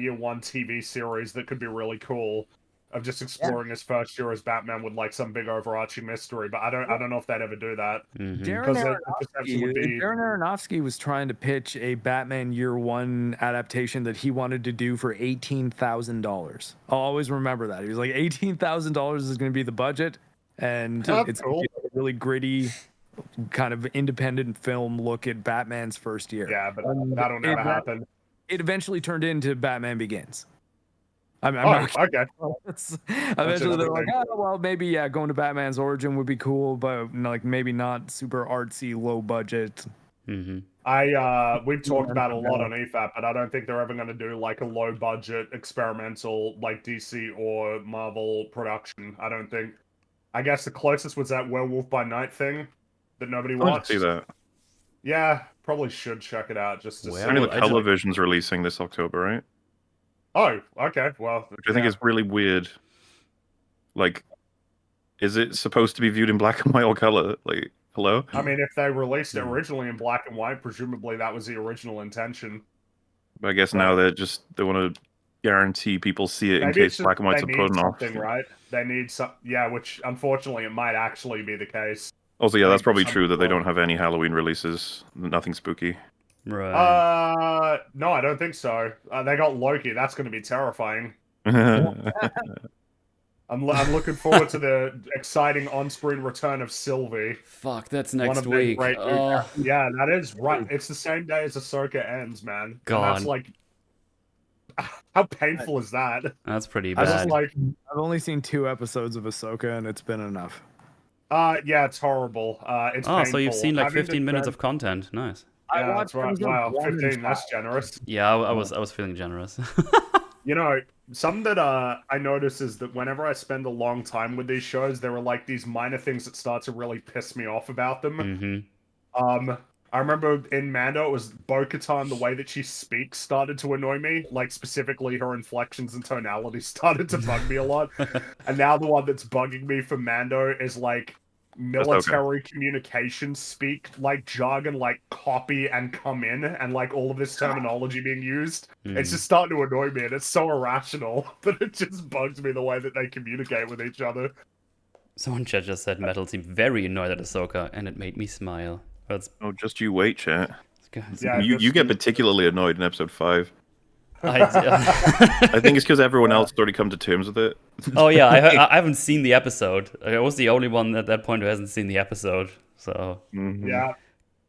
Year One TV series that could be really cool, of just exploring his first year as Batman with like some big overarching mystery. But I don't know if they'd ever do that. Darren the perception would be- Aronofsky was trying to pitch a Batman Year One adaptation that he wanted to do for $18,000. I'll always remember that. He was like, $18,000 is going to be the budget, and That's it's cool. gonna be a really gritty, kind of independent film look at Batman's first year. Yeah, but that'll never happen. It eventually turned into Batman Begins. I'm Oh, not okay. eventually they're like, another oh well, maybe going to Batman's origin would be cool, but like maybe not super artsy, low budget. We've talked about it a lot on EFAP, but I don't think they're ever going to do like a low budget experimental like DC or Marvel production. I don't think. I guess the closest was that Werewolf by Night thing that nobody I want watched. to see that. Yeah, probably should check it out just to see. Apparently, the I just- television's releasing this October, right? Oh, okay. Well, Which I think is really weird. Like, is it supposed to be viewed in black and white or color? Like, hello? I mean, if they released it originally in black and white, presumably that was the original intention. But I guess now they want to guarantee people see it in Maybe case it's just black and whites they are need put off. something, right? They need some, yeah. Which unfortunately, it might actually be the case. Also, yeah, that's probably Some- true that they don't have any Halloween releases. Nothing spooky. Right. No, I don't think so. They got Loki. That's going to be terrifying. I'm looking forward to the exciting on-screen return of Sylvie. Fuck, that's One next of the week. great new Oh, characters. Yeah, that is right. It's the same day as Ahsoka ends, man. And God. that's like, how painful is that? that's pretty I just bad. like, I've only seen 2 episodes of Ahsoka, and it's been enough. yeah, it's horrible. It's Oh, so you've painful. seen like Having to 15 minutes spend- of content. Nice. Yeah, I that's watched right. episode Wow, 1 and 15. That's 5. generous. Yeah, I was feeling generous. You know, something that I notice is that whenever I spend a long time with these shows, there are like these minor things that start to really piss me off about them. I remember in Mando, it was Bo-Katan, the way that she speaks started to annoy me. Like, specifically, her inflections and tonalities started to bug me a lot. And now the one that's bugging me for Mando is, like, military communication speak, like, jargon, like, copy and come in, and, like, all of this terminology being used. It's just starting to annoy me, and it's so irrational, but it just bugs me the way that they communicate with each other. Someone chat just said Metal seemed very annoyed at Ahsoka, and it made me smile. That's Oh, just you wait, chat. Yeah, You get particularly annoyed in episode 5. I I think it's because everyone else had already come to terms with it. oh yeah, I haven't seen the episode. I was the only one at that point who hasn't seen the episode. So Yeah,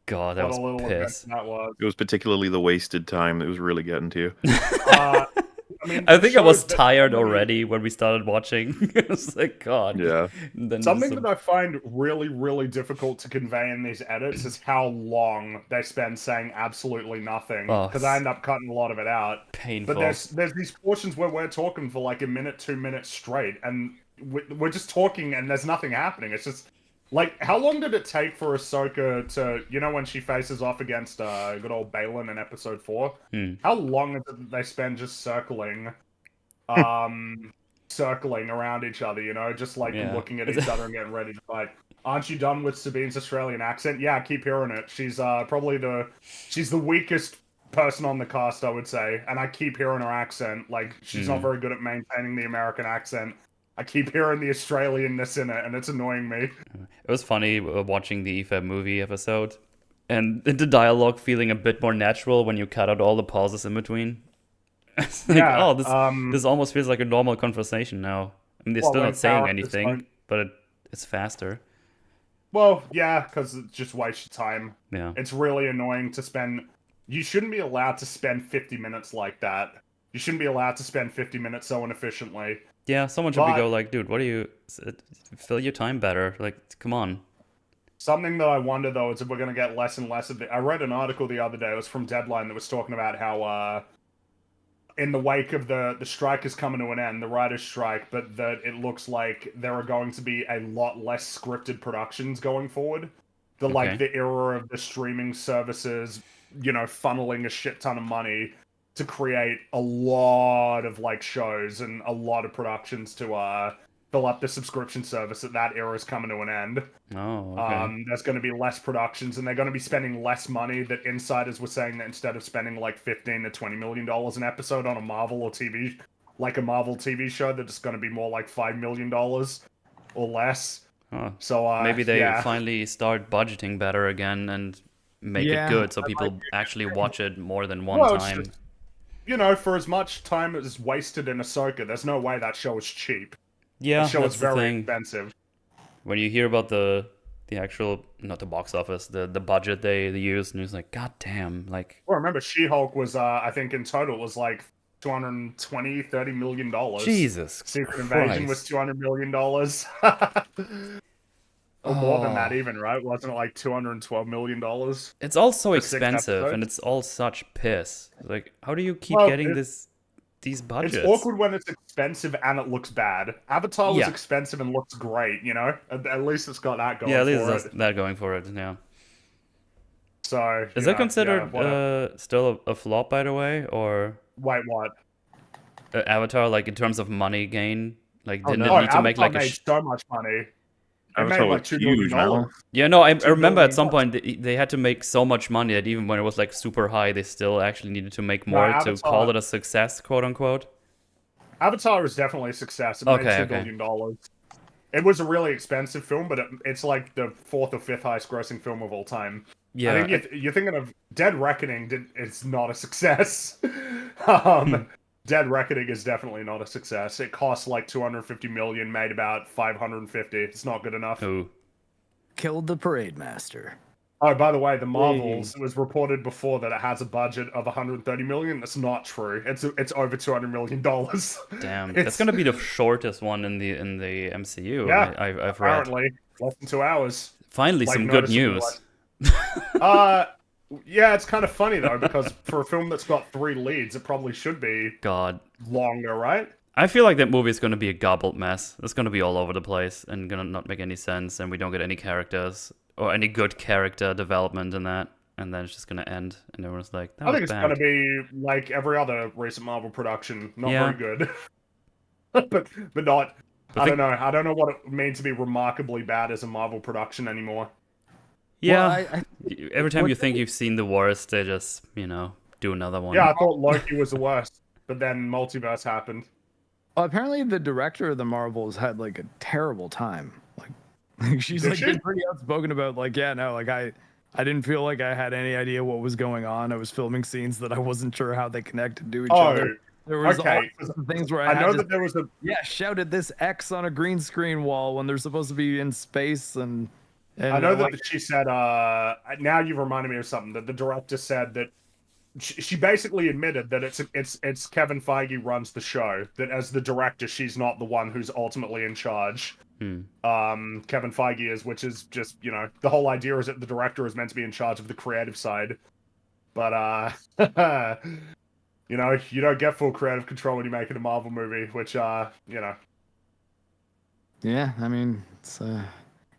God, that what was a little piss. event that was. It was particularly the wasted time that was really getting to you. I mean, I think I was shows that- tired already when we started watching. It was like, God. Yeah. And then Something just that I find really, really difficult to convey in these edits is how long they spend saying absolutely nothing. Oh, Because I end up cutting a lot of it out. painful. But there's these portions where we're talking for like a minute, 2 minutes straight, and we're just talking and there's nothing happening. It's just like, how long did it take for Ahsoka to, you know, when she faces off against good old Balin in episode 4? How long is it that they spend just circling around each other, you know, just like Yeah. looking at each other and getting ready to fight? Aren't you done with Sabine's Australian accent? Yeah, I keep hearing it. She's probably she's the weakest person on the cast, I would say, and I keep hearing her accent. Like, she's not very good at maintaining the American accent. I keep hearing the Australianness in it, and it's annoying me. It was funny watching the EFAB movie episode and the dialogue feeling a bit more natural when you cut out all the pauses in between. It's like, Yeah, oh, this almost feels like a normal conversation now. I mean, they're Well, still when not saying characters anything, don't- but it's faster. Well, yeah, because it just wastes your time. Yeah. It's really annoying to spend... You shouldn't be allowed to spend 50 minutes like that. You shouldn't be allowed to spend 50 minutes so inefficiently. Yeah, someone should be But- go like, dude, what do you... Fill your time better. Like, come on. Something that I wonder though is if we're going to get less and less of it. I read an article the other day. It was from Deadline that was talking about how in the wake of the strike is coming to an end, the writers' strike, but that it looks like there are going to be a lot less scripted productions going forward. Like the era of the streaming services, funneling a shit ton of money to create a lot of like shows and a lot of productions to fill up the subscription service. That era is coming to an end. Oh, okay. There's going to be less productions, and they're going to be spending less money. That insiders were saying that instead of spending like $15 to $20 million an episode on a Marvel TV show, that it's going to be more like $5 million or less. Huh. So maybe they finally start budgeting better again and make it good, so people actually watch it more than one time. Just, for as much time as wasted in Ahsoka, there's no way that show is cheap. Yeah, the show that's is very the thing. expensive. When you hear about the actual, not the box office, the budget they used, and it's like, god damn, like. Well, remember, She-Hulk was, I think in total was like $220-30 million. Jesus Secret Invasion was $200 million. Or more than that even, right? Wasn't it like $212 million? It's all so expensive, and it's all such piss. Like, how do you keep getting these budgets? It's awkward when it's expensive and it looks bad. Avatar was expensive and looks great, At least it's got that going for it. Yeah, at least it's that going for it, yeah. So, is that considered still a flop, by the way, or... Wait, what? Avatar, like, in terms of money gain? Like, didn't it need to Avatar make, like, made so much money. It made Avatar like was $2 huge, million. man. Yeah, no, I remember at some point they had to make so much money that even when it was like super high, they still actually needed to make more to call it a success, quote unquote. Avatar is definitely a success. It made $2 billion. It was a really expensive film, but it's like the 4th or 5th highest grossing film of all time. Yeah, I think you're thinking of Dead Reckoning. It's not a success. Dead Reckoning is definitely not a success. It cost like $250 million, made about $550. It's not good enough. Ooh. Killed the parade master. Oh, by the way, the Marvels, it was reported before that it has a budget of $130 million. That's not true. It's over $200 million. Damn, that's gonna be the shortest one in the MCU. Yeah, I've read. Apparently, less than 2 hours. Finally, some good news. Yeah, it's kind of funny though, because for a film that's got 3 leads, it probably should be longer, right? I feel like that movie is gonna be a gobbled mess. It's gonna be all over the place and gonna not make any sense, and we don't get any characters or any good character development in that, and then it's just gonna end, and everyone's like, I think it's gonna be like every other recent Marvel production, not very good, but not. I don't know. I don't know what it means to be remarkably bad as a Marvel production anymore. Yeah, well, every time you think you've seen the worst, they just, do another one. Yeah, I thought Loki was the worst, but then Multiverse happened. Well, apparently the director of the Marvels had like a terrible time. Like she's been pretty outspoken about I didn't feel like I had any idea what was going on. I was filming scenes that I wasn't sure how they connected to each other. There was all sorts of things where I know that there was shouted this X on a green screen wall when they're supposed to be in space and I know that she said, now you've reminded me of something, that the director said that she basically admitted that it's Kevin Feige runs the show, that as the director, she's not the one who's ultimately in charge. Kevin Feige is, which is just, the whole idea is that the director is meant to be in charge of the creative side. But, you don't get full creative control when you're making a Marvel movie, which, Yeah, I mean,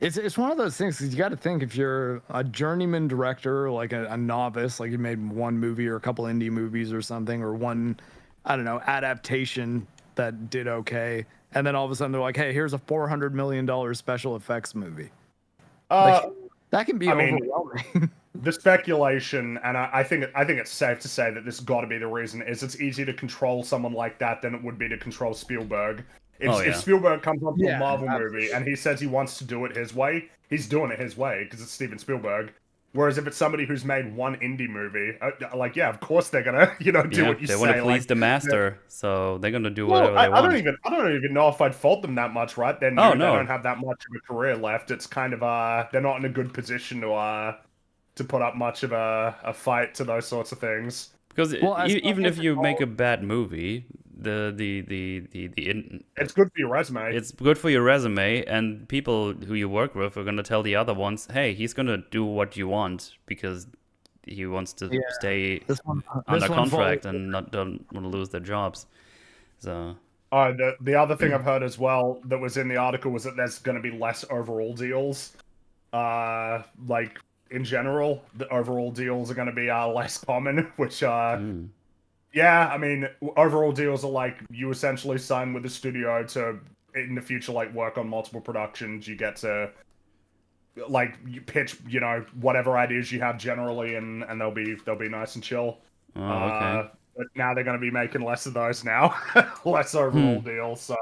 it's one of those things, because you got to think, if you're a journeyman director, like a novice, like you made one movie or a couple indie movies or something, or one, I don't know, adaptation that did okay, and then all of a sudden they're like, hey, here's a $400 million special effects movie. That can be overwhelming. The speculation, and I think it's safe to say that this got to be the reason, is it's easier to control someone like that than it would be to control Spielberg. If Spielberg comes onto a Marvel movie and he says he wants to do it his way, he's doing it his way because it's Steven Spielberg. Whereas if it's somebody who's made one indie movie, of course they're gonna, do what you say. They want to please the master, so they're gonna do whatever they want. I don't even know if I'd fault them that much, right? They don't have that much of a career left. It's kind of they're not in a good position to put up much of a fight to those sorts of things. Because Well, as even long if as you it's make all- a bad movie, It's good for your resume. it's good for your resume, and people who you work with are gonna tell the other ones, hey, he's gonna do what you want because he wants to Yeah, stay this one, under this one contract follows- and not don't want to lose their jobs. So Oh, the other thing I've heard as well that was in the article was that there's going to be less overall deals. Like in general, the overall deals are going to be less common. Which, yeah, I mean, overall deals are like you essentially sign with the studio to in the future like work on multiple productions. You get to like you pitch, whatever ideas you have generally, and they'll be nice and chill. okay. But now they're going to be making less of those now, less overall deals. So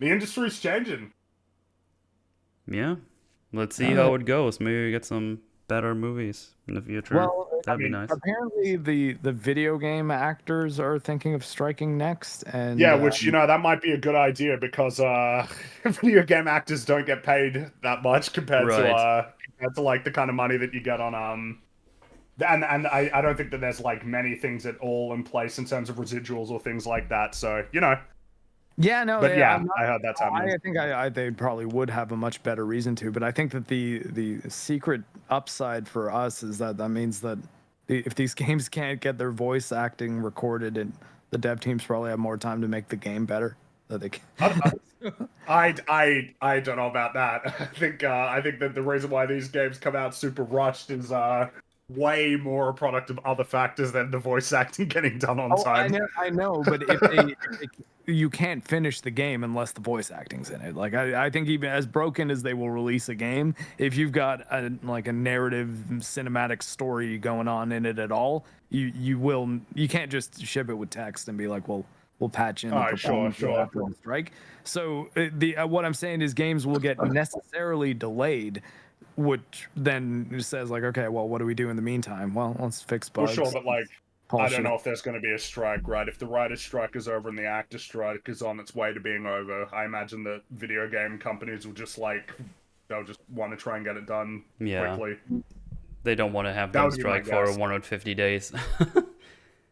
the industry's changing. Yeah, let's see how it goes. Maybe we get some better movies in the future. Well, That'd be nice. apparently the video game actors are thinking of striking next, and Yeah, which that might be a good idea because video game actors don't get paid that much compared to like the kind of money that you get on and I don't think that there's like many things at all in place in terms of residuals or things like that. So yeah, no, but yeah, I'm not- I heard that's happening. I think they probably would have a much better reason to, but I think that the secret upside for us is that means that if these games can't get their voice acting recorded, and the dev teams probably have more time to make the game better. That they can. I don't know about that. I think that the reason why these games come out super rushed is way more a product of other factors than the voice acting getting done on time. I know, but you can't finish the game unless the voice acting's in it. Like I think even as broken as they will release a game, if you've got a narrative cinematic story going on in it at all, you can't just ship it with text and be like, well, we'll patch in the performance after the strike. So what I'm saying is games will get necessarily delayed, which then says like, okay, well, what do we do in the meantime? Well, let's fix bugs. Well, sure, but like, I don't know it. if there's going to be a strike, right? If the writer's strike is over and the actor strike is on its way to being over, I imagine that video game companies will just they'll just want to try and get it done quickly. They don't want to have them strike for 150 days.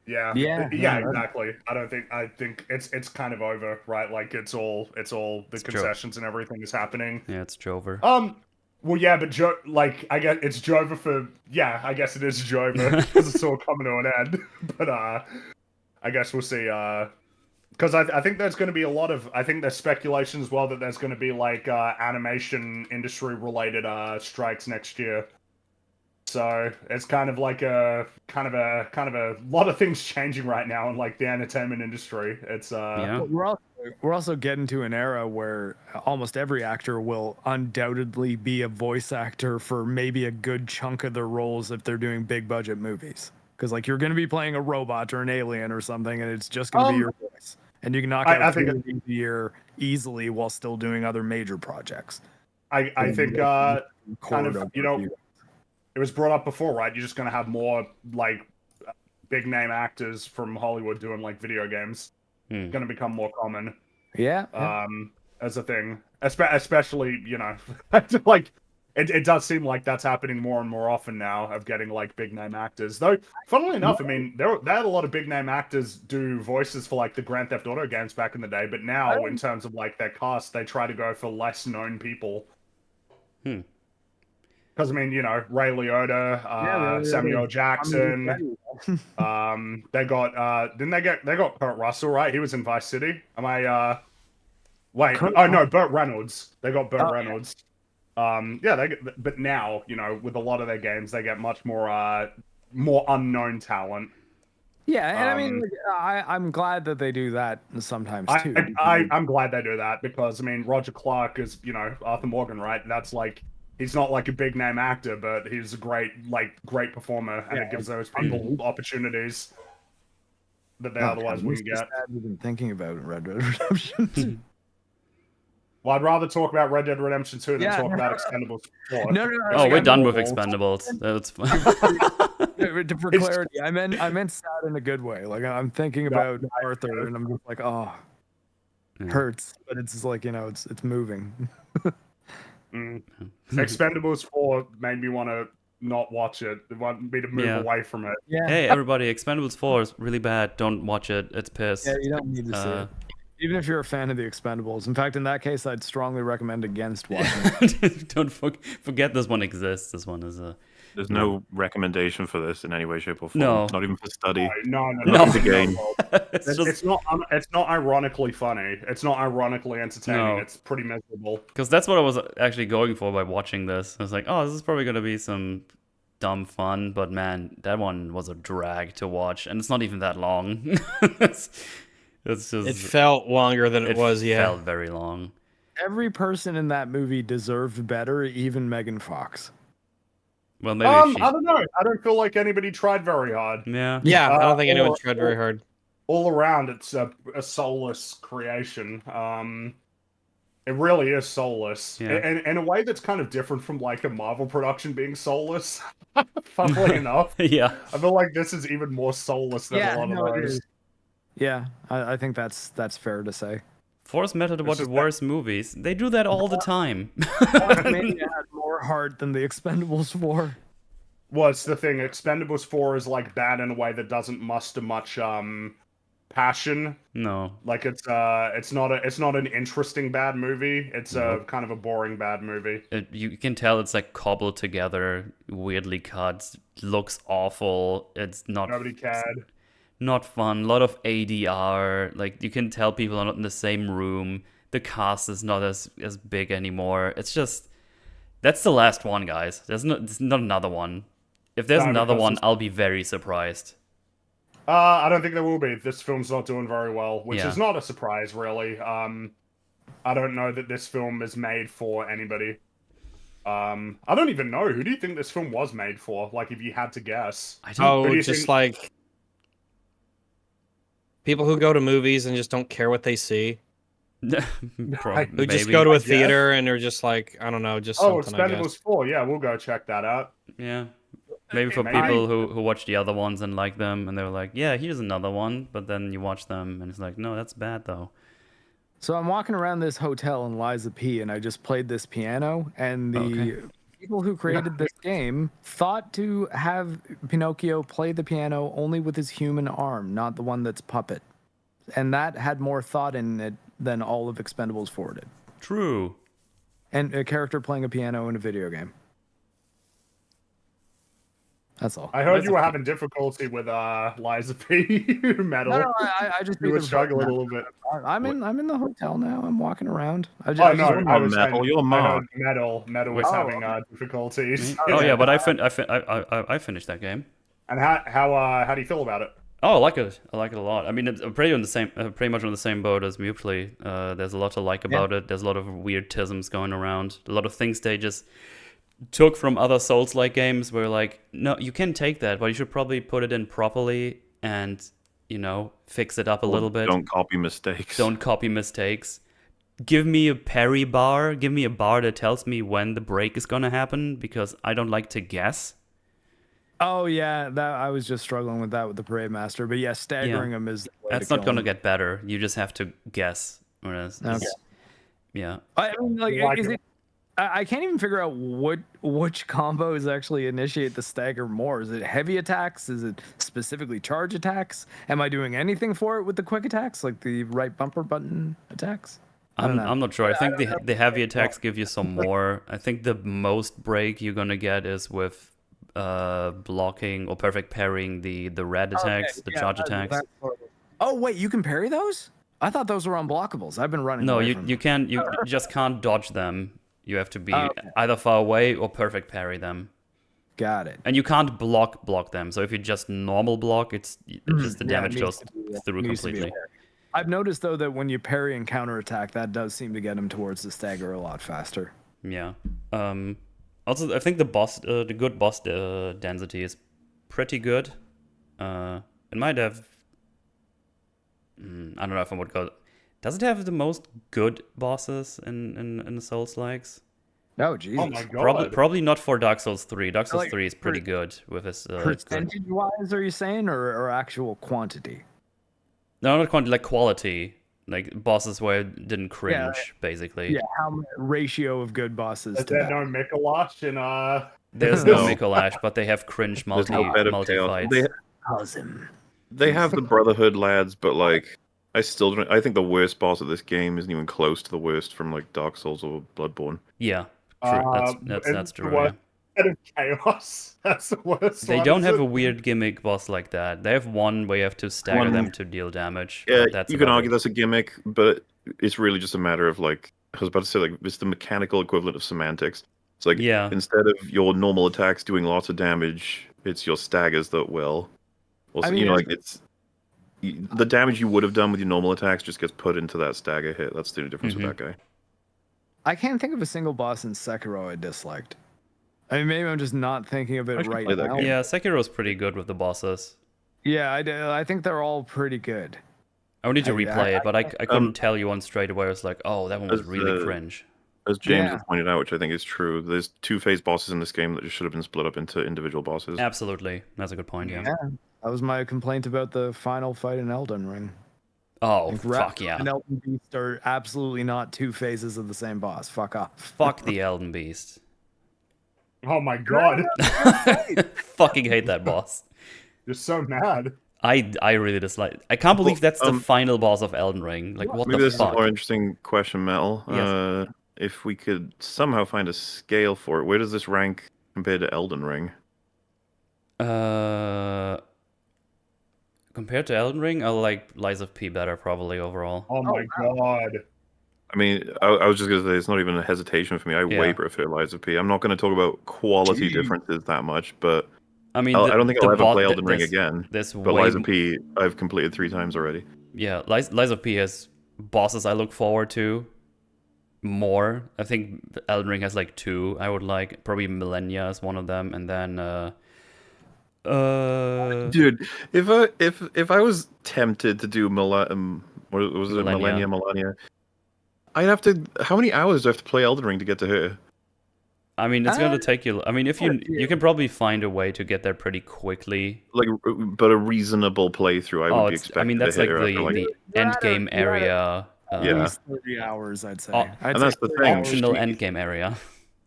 Yeah, exactly. I think it's kind of over, right? Like it's all the concessions and everything is happening. Yeah, it's Jover. Well, yeah, but I guess it's Jover for I guess it is Jover because it's all coming to an end. But I guess we'll see. Because I think there's going to be I think there's speculation as well that there's going to be like animation industry related strikes next year. So it's kind of like a lot of things changing right now in like the entertainment industry. It's We're also getting to an era where almost every actor will undoubtedly be a voice actor for maybe a good chunk of their roles if they're doing big budget movies. Because like you're going to be playing a robot or an alien or something, and it's just going to be your voice, and you can knock out 2 movies a year easily while still doing other major projects. I think kind of it was brought up before, right? You're just going to have more like big name actors from Hollywood doing like video games. Going to become more common. Yeah. As a thing, especially like it does seem like that's happening more and more often now of getting like big name actors. Though, funnily enough, I mean they had a lot of big name actors do voices for like the Grand Theft Auto games back in the day, but now in terms of like their cast, they try to go for less known people. Because I mean, Ray Liotta, Samuel Jackson. They got they got Kurt Russell, right? He was in Vice City. Am I wait? No, Burt Reynolds. They got Burt Reynolds. But now with a lot of their games, they get much more unknown talent. Yeah, and I mean, I'm glad that they do that sometimes too. I'm glad they do that because I mean, Roger Clark is Arthur Morgan, right? That's like. He's not like a big name actor, but he's a great performer, and it gives those people opportunities that they otherwise wouldn't get. We've been thinking about Red Dead Redemption. Well, I'd rather talk about Red Dead Redemption 2 than talk about Expendables 4. No. Oh, we're done with Expendables. That's fine. For clarity, I meant sad in a good way. Like I'm thinking about Arthur, and I'm just like, hurts, but it's just like it's moving. Expendables 4 made me want to not watch it. They want me to move Yeah. away from it. Yeah. Hey, everybody, Expendables 4 is really bad. Don't watch it. It's piss. Yeah, you don't need to see it. Even if you're a fan of the Expendables. In fact, in that case, I'd strongly recommend against watching it. Don't forget this one exists. This one is a... There's no recommendation for this in any way, shape, or form. No. Not even for study. No. No. The game. It's not ironically funny. It's not ironically entertaining. No. It's pretty miserable. Because that's what I was actually going for by watching this. I was like, oh, this is probably going to be some dumb fun. But man, that one was a drag to watch. And it's not even that long. it's just... It felt longer than it was, yeah. It felt very long. Every person in that movie deserved better, even Megan Fox. Well, maybe I don't know. I don't feel like anybody tried very hard. Yeah. Yeah, I don't think anyone tried very hard. All around, it's a soulless creation. It really is soulless, Yeah. and in a way that's kind of different from like a Marvel production being soulless. Funnily enough, Yeah. I feel like this is even more soulless than a lot of it those. is. Yeah, I think that's fair to say. Force Meta to watch just that- worse movies. They do that all the time. Maybe it had more heart than the Expendables 4. Well, it's the thing. Expendables 4 is like bad in a way that doesn't muster much passion. No. Like it's not an interesting bad movie. It's a kind of a boring bad movie. You can tell it's like cobbled together, weirdly cut, looks awful. It's not Nobody cared. not fun. A lot of ADR. Like you can tell people are not in the same room. The cast is not as big anymore. It's just that's the last one, guys. There's not another one. If there's No, another because one, it's- I'll be very surprised. I don't think there will be. This film's not doing very well, which Yeah. is not a surprise, really. I don't know that this film is made for anybody. I don't even know. Who do you think this film was made for? Like, if you had to guess. I Who do Oh, you just think- like people who go to movies and just don't care what they see. Probably, Who just maybe. go to a I guess. theater and are just like, I don't know, just Oh, something, I guess. Expendables 4. Yeah, we'll go check that out. Yeah. Maybe for Maybe. people who watch the other ones and like them, and they were like, yeah, here's another one. But then you watch them, and it's like, no, that's bad, though. So I'm walking around this hotel in Liza P, and I just played this piano, and the Okay. people who created this game thought to have Pinocchio play the piano only with his human arm, not the one that's puppet. And that had more thought in it than all of Expendables 4 did. True. And a character playing a piano in a video game. That's all. I heard you were having difficulty with Liza P. Metal. No, I just You beat were the- struggling a little bit. I'm in the hotel now. I'm walking around. I just, Oh I just no, wondered- I was Metal, saying- you're I heard Mark. Metal was Oh, having difficulties. Oh yeah, but I finished that game. And how do you feel about it? Oh, I like it. I like it a lot. I mean, it's pretty much on the same boat as Mupley. There's a lot to like about it. There's a lot of weird tisms going around. A lot of things they just took from other Souls-like games where like, no, you can take that, but you should probably put it in properly and, fix it up a little bit. Don't copy mistakes. Don't copy mistakes. Give me a parry bar. Give me a bar that tells me when the break is gonna happen, because I don't like to guess. Oh yeah, that I was just struggling with that with the Parade Master, but yeah, staggering him is. The way That's to not kill gonna him. get better. You just have to guess. Whereas, Okay. yeah. I mean, like, Like is it. it? I can't even figure out which combos actually initiate the stagger more. Is it heavy attacks? Is it specifically charge attacks? Am I doing anything for it with the quick attacks, like the right bumper button attacks? I don't know. I'm not sure. I think the heavy attacks give you some more. I think the most break you're gonna get is with blocking or perfect parrying the red attacks, the Yeah, charge attacks. Oh wait, you can parry those? I thought those were unblockables. I've been running. No, away you from you can you just can't dodge them. You have to be Oh, okay. either far away or perfect parry them. Got it. And you can't block them. So if you just normal block, it's just the Yeah, it damage needs goes to be- through needs to be completely. aware. I've noticed though that when you parry and counterattack, that does seem to get him towards the stagger a lot faster. Yeah. Also, I think the good boss density is pretty good. It might have. I don't know if I would go. Does it have the most good bosses in the Souls likes? Oh Jesus. Oh my god. Probably not for Dark Souls 3. Dark Souls Like, 3 is pretty good with his good. Percentage wise, are you saying, or actual quantity? No, not quantity, like quality. Like bosses where it didn't cringe, basically. Yeah, how much ratio of good bosses Is to there that? no Mikolash in There's no No. Mikolash, but they have cringe There's no bed of multi chaos. fights. Awesome. They have the Brotherhood lads, but like, I still don't. I think the worst boss of this game isn't even close to the worst from like Dark Souls or Bloodborne. Yeah, true. It's That's the true. worst Yeah. bed of chaos. That's the worst. They one, don't is have it? a weird gimmick boss like that. They have one where you have to stagger One- them to deal damage. Yeah, but that's you can about argue it. that's a gimmick, but it's really just a matter of like, I was about to say like it's the mechanical equivalent of semantics. It's like Yeah. instead of your normal attacks doing lots of damage, it's your staggers that will. Also, I mean, like the damage you would have done with your normal attacks just gets put into that stagger hit. That's the only difference with that guy. I can't think of a single boss in Sekiro I disliked. I mean, maybe I'm just not thinking of I it should right play that now. game. Yeah, Sekiro's pretty good with the bosses. Yeah, I think they're all pretty good. I would need to replay it, but I couldn't Um, tell you one straight away. I was like, oh, that one was as really the- cringe. As James Yeah. has pointed out, which I think is true, there's two-phase bosses in this game that just should have been split up into individual bosses. Absolutely, that's a good point. Yeah. Yeah, that was my complaint about the final fight in Elden Ring. Oh, Like, fuck Raptor yeah. and Elden Beast are absolutely not two phases of the same boss. Fuck off. Fuck the Elden Beast. Oh my god, Fucking hate that boss. you're so mad. I really dislike. I can't believe that's the final boss of Elden Ring. Like, what Maybe the this is a fuck? more interesting question, Metal. Yes. If we could somehow find a scale for it, where does this rank compared to Elden Ring? Compared to Elden Ring, I like Lies of P better probably overall. Oh my god. I mean, I was just gonna say it's not even a hesitation for me. I Yeah. way prefer Lies of P. I'm not gonna talk about quality differences that much, but I mean, I don't think I'll the ever bot- play Elden Ring there's- again. There's But way Lies of P, I've completed 3 times already. Yeah, Lies of P has bosses I look forward to more. I think Elden Ring has like 2 I would like. Probably Millennia is one of them, and then Dude, if I was tempted to do what was it, Millennia. Millennia, I'd have to. How many hours do I have to play Elden Ring to get to her? I mean, it's gonna take you. I mean, if you can probably find a way to get there pretty quickly. Like, but a reasonable playthrough, I would be expecting. I mean, that's to like hit her after, the end game area. At Yeah. least 30 hours, I'd say. Oh, I'd and say that's the 30 thing. hours. optional end game area.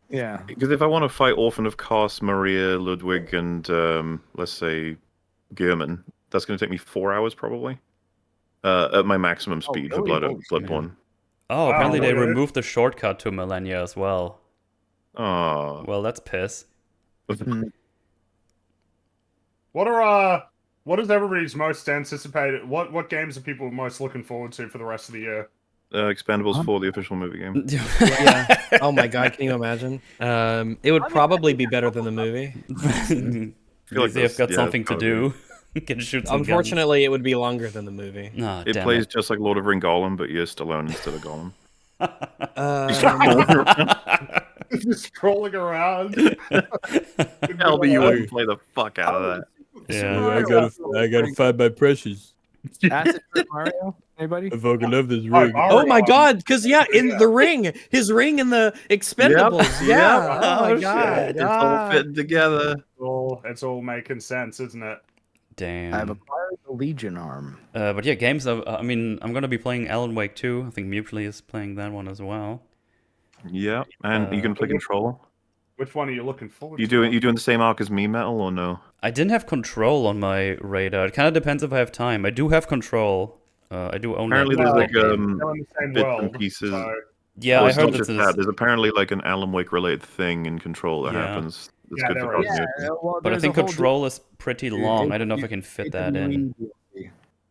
Yeah. Because if I want to fight Orphan of Kos, Maria, Ludwig, and let's say Gehrman, that's going to take me 4 hours probably. At my maximum speed for really? Holy Bloodborne. Oh, apparently they really? removed the shortcut to Millennia as well. Oh, Well, that's piss. What is everybody's most anticipated? What games are people most looking forward to for the rest of the year? Expendables 4, the official movie game. Yeah. Oh my god, can you imagine? It would probably be better than the movie. feel like They've got yeah, something to probably. do. Can shoot some Unfortunately, it would be longer than the movie. guns. Oh, It damn plays it. just like Lord of Ring Gollum, but you're Stallone instead of Gollum. Just scrolling around. LB, you wouldn't play the fuck out of that. Yeah, I gotta find my precious. Acid Trip Mario? Anybody? fucking love this ring. Oh my god, because in the ring, his ring in the Expendables. Yep. Yeah. Oh my shit. god. It's all fitting together. It's all making sense, isn't it? Damn. I've acquired the Legion arm. But yeah, games. I mean, I'm gonna be playing Alan Wake 2. I think Mutually is playing that one as well. Yeah, and you can play Control. Which one are you looking forward You to? doing the same arc as me, Metal, or no? I didn't have Control on my radar. It kind of depends if I have time. I do have Control. I do own Apparently, that. there's like They're in the same bits world. and pieces. So Yeah, Well, I it's heard not that just there's, There's apparently like an Alan Wake related thing in Control that Yeah. happens. That's Yeah, good there for is. continuity. well, but I there's think a whole Control is pretty Dude, long. it- I don't know if I can fit that in.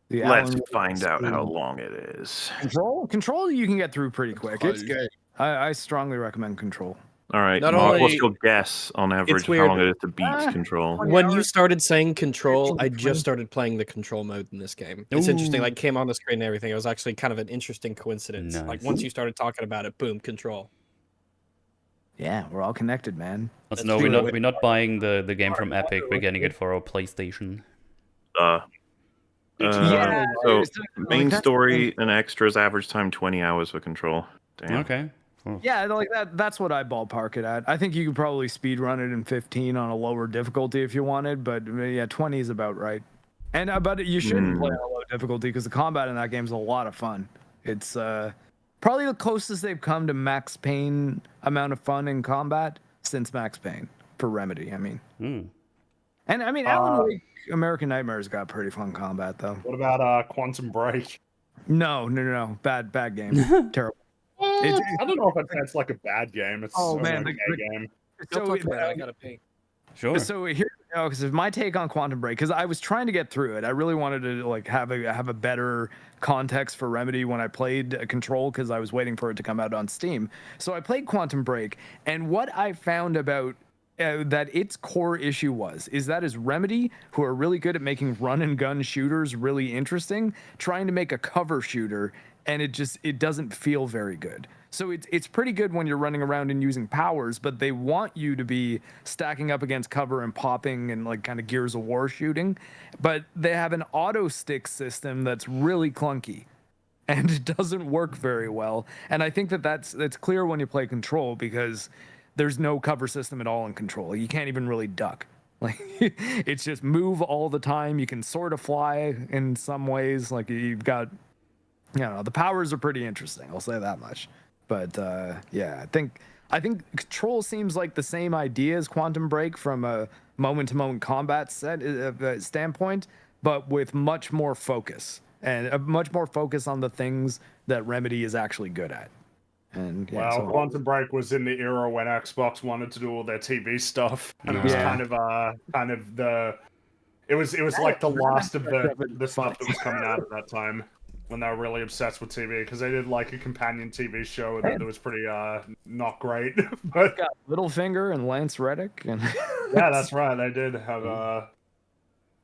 The Let's Alan Wake find out how series. long it is. Control you can get through pretty quick. It's good. I strongly recommend Control. All right, Not Mark, what's only- your guess on average of how weird. long it is to beat Ah. Control? When you started saying control, I just started playing the control mode in this game. It's interesting. Ooh. Like came on the screen and everything. It was actually kind of an interesting coincidence. Like Nice. once you started talking about it, boom, control. Yeah, we're all connected, man. Also, That's no, true. we're not buying the game from Epic. We're getting it for our PlayStation. Yeah, so it's- main that's- story and extras average time 20 hours for Control. Damn. Okay. Cool. Yeah, like that's what I ballpark it at. I think you could probably speed run it in 15 on a lower difficulty if you wanted, but yeah, 20 is about right. And but you shouldn't play on a low difficulty because the combat in that game is a lot of fun. It's probably the closest they've come to Max Payne amount of fun in combat since Max Payne. for Remedy. I mean, Hmm. and I mean, Alan Wake American Nightmare's got pretty fun combat though. What about Quantum Break? No, bad game, terrible. I don't know if that's like a bad game. It's Oh, an man, okay game. Don't talk about it. I gotta pee. Sure. So here, because my take on Quantum Break, because I was trying to get through it, I really wanted to like have a better context for Remedy when I played Control, because I was waiting for it to come out on Steam. So I played Quantum Break, and what I found about that its core issue is that is Remedy, who are really good at making run and gun shooters really interesting, trying to make a cover shooter, and it doesn't feel very good. So it's pretty good when you're running around and using powers, but they want you to be stacking up against cover and popping and like kind of Gears of War shooting. But they have an auto stick system that's really clunky, and it doesn't work very well. And I think that's clear when you play Control, because there's no cover system at all in Control. You can't even really duck. Like it's just move all the time. You can sort of fly in some ways. Like you've got, the powers are pretty interesting. I'll say that much. But yeah, I think Control seems like the same idea as Quantum Break from a moment-to-moment combat standpoint, but with much more focus and much more focus on the things that Remedy is actually good at. And yeah, Well, Quantum Break was in the era when Xbox wanted to do all their TV stuff, and it was Yeah. kind of the it was like the last of the stuff that was coming out at that time, when they were really obsessed with TV, because they did like a companion TV show that was pretty not great. But got Littlefinger and Lance Reddick, and yeah, that's right. They did have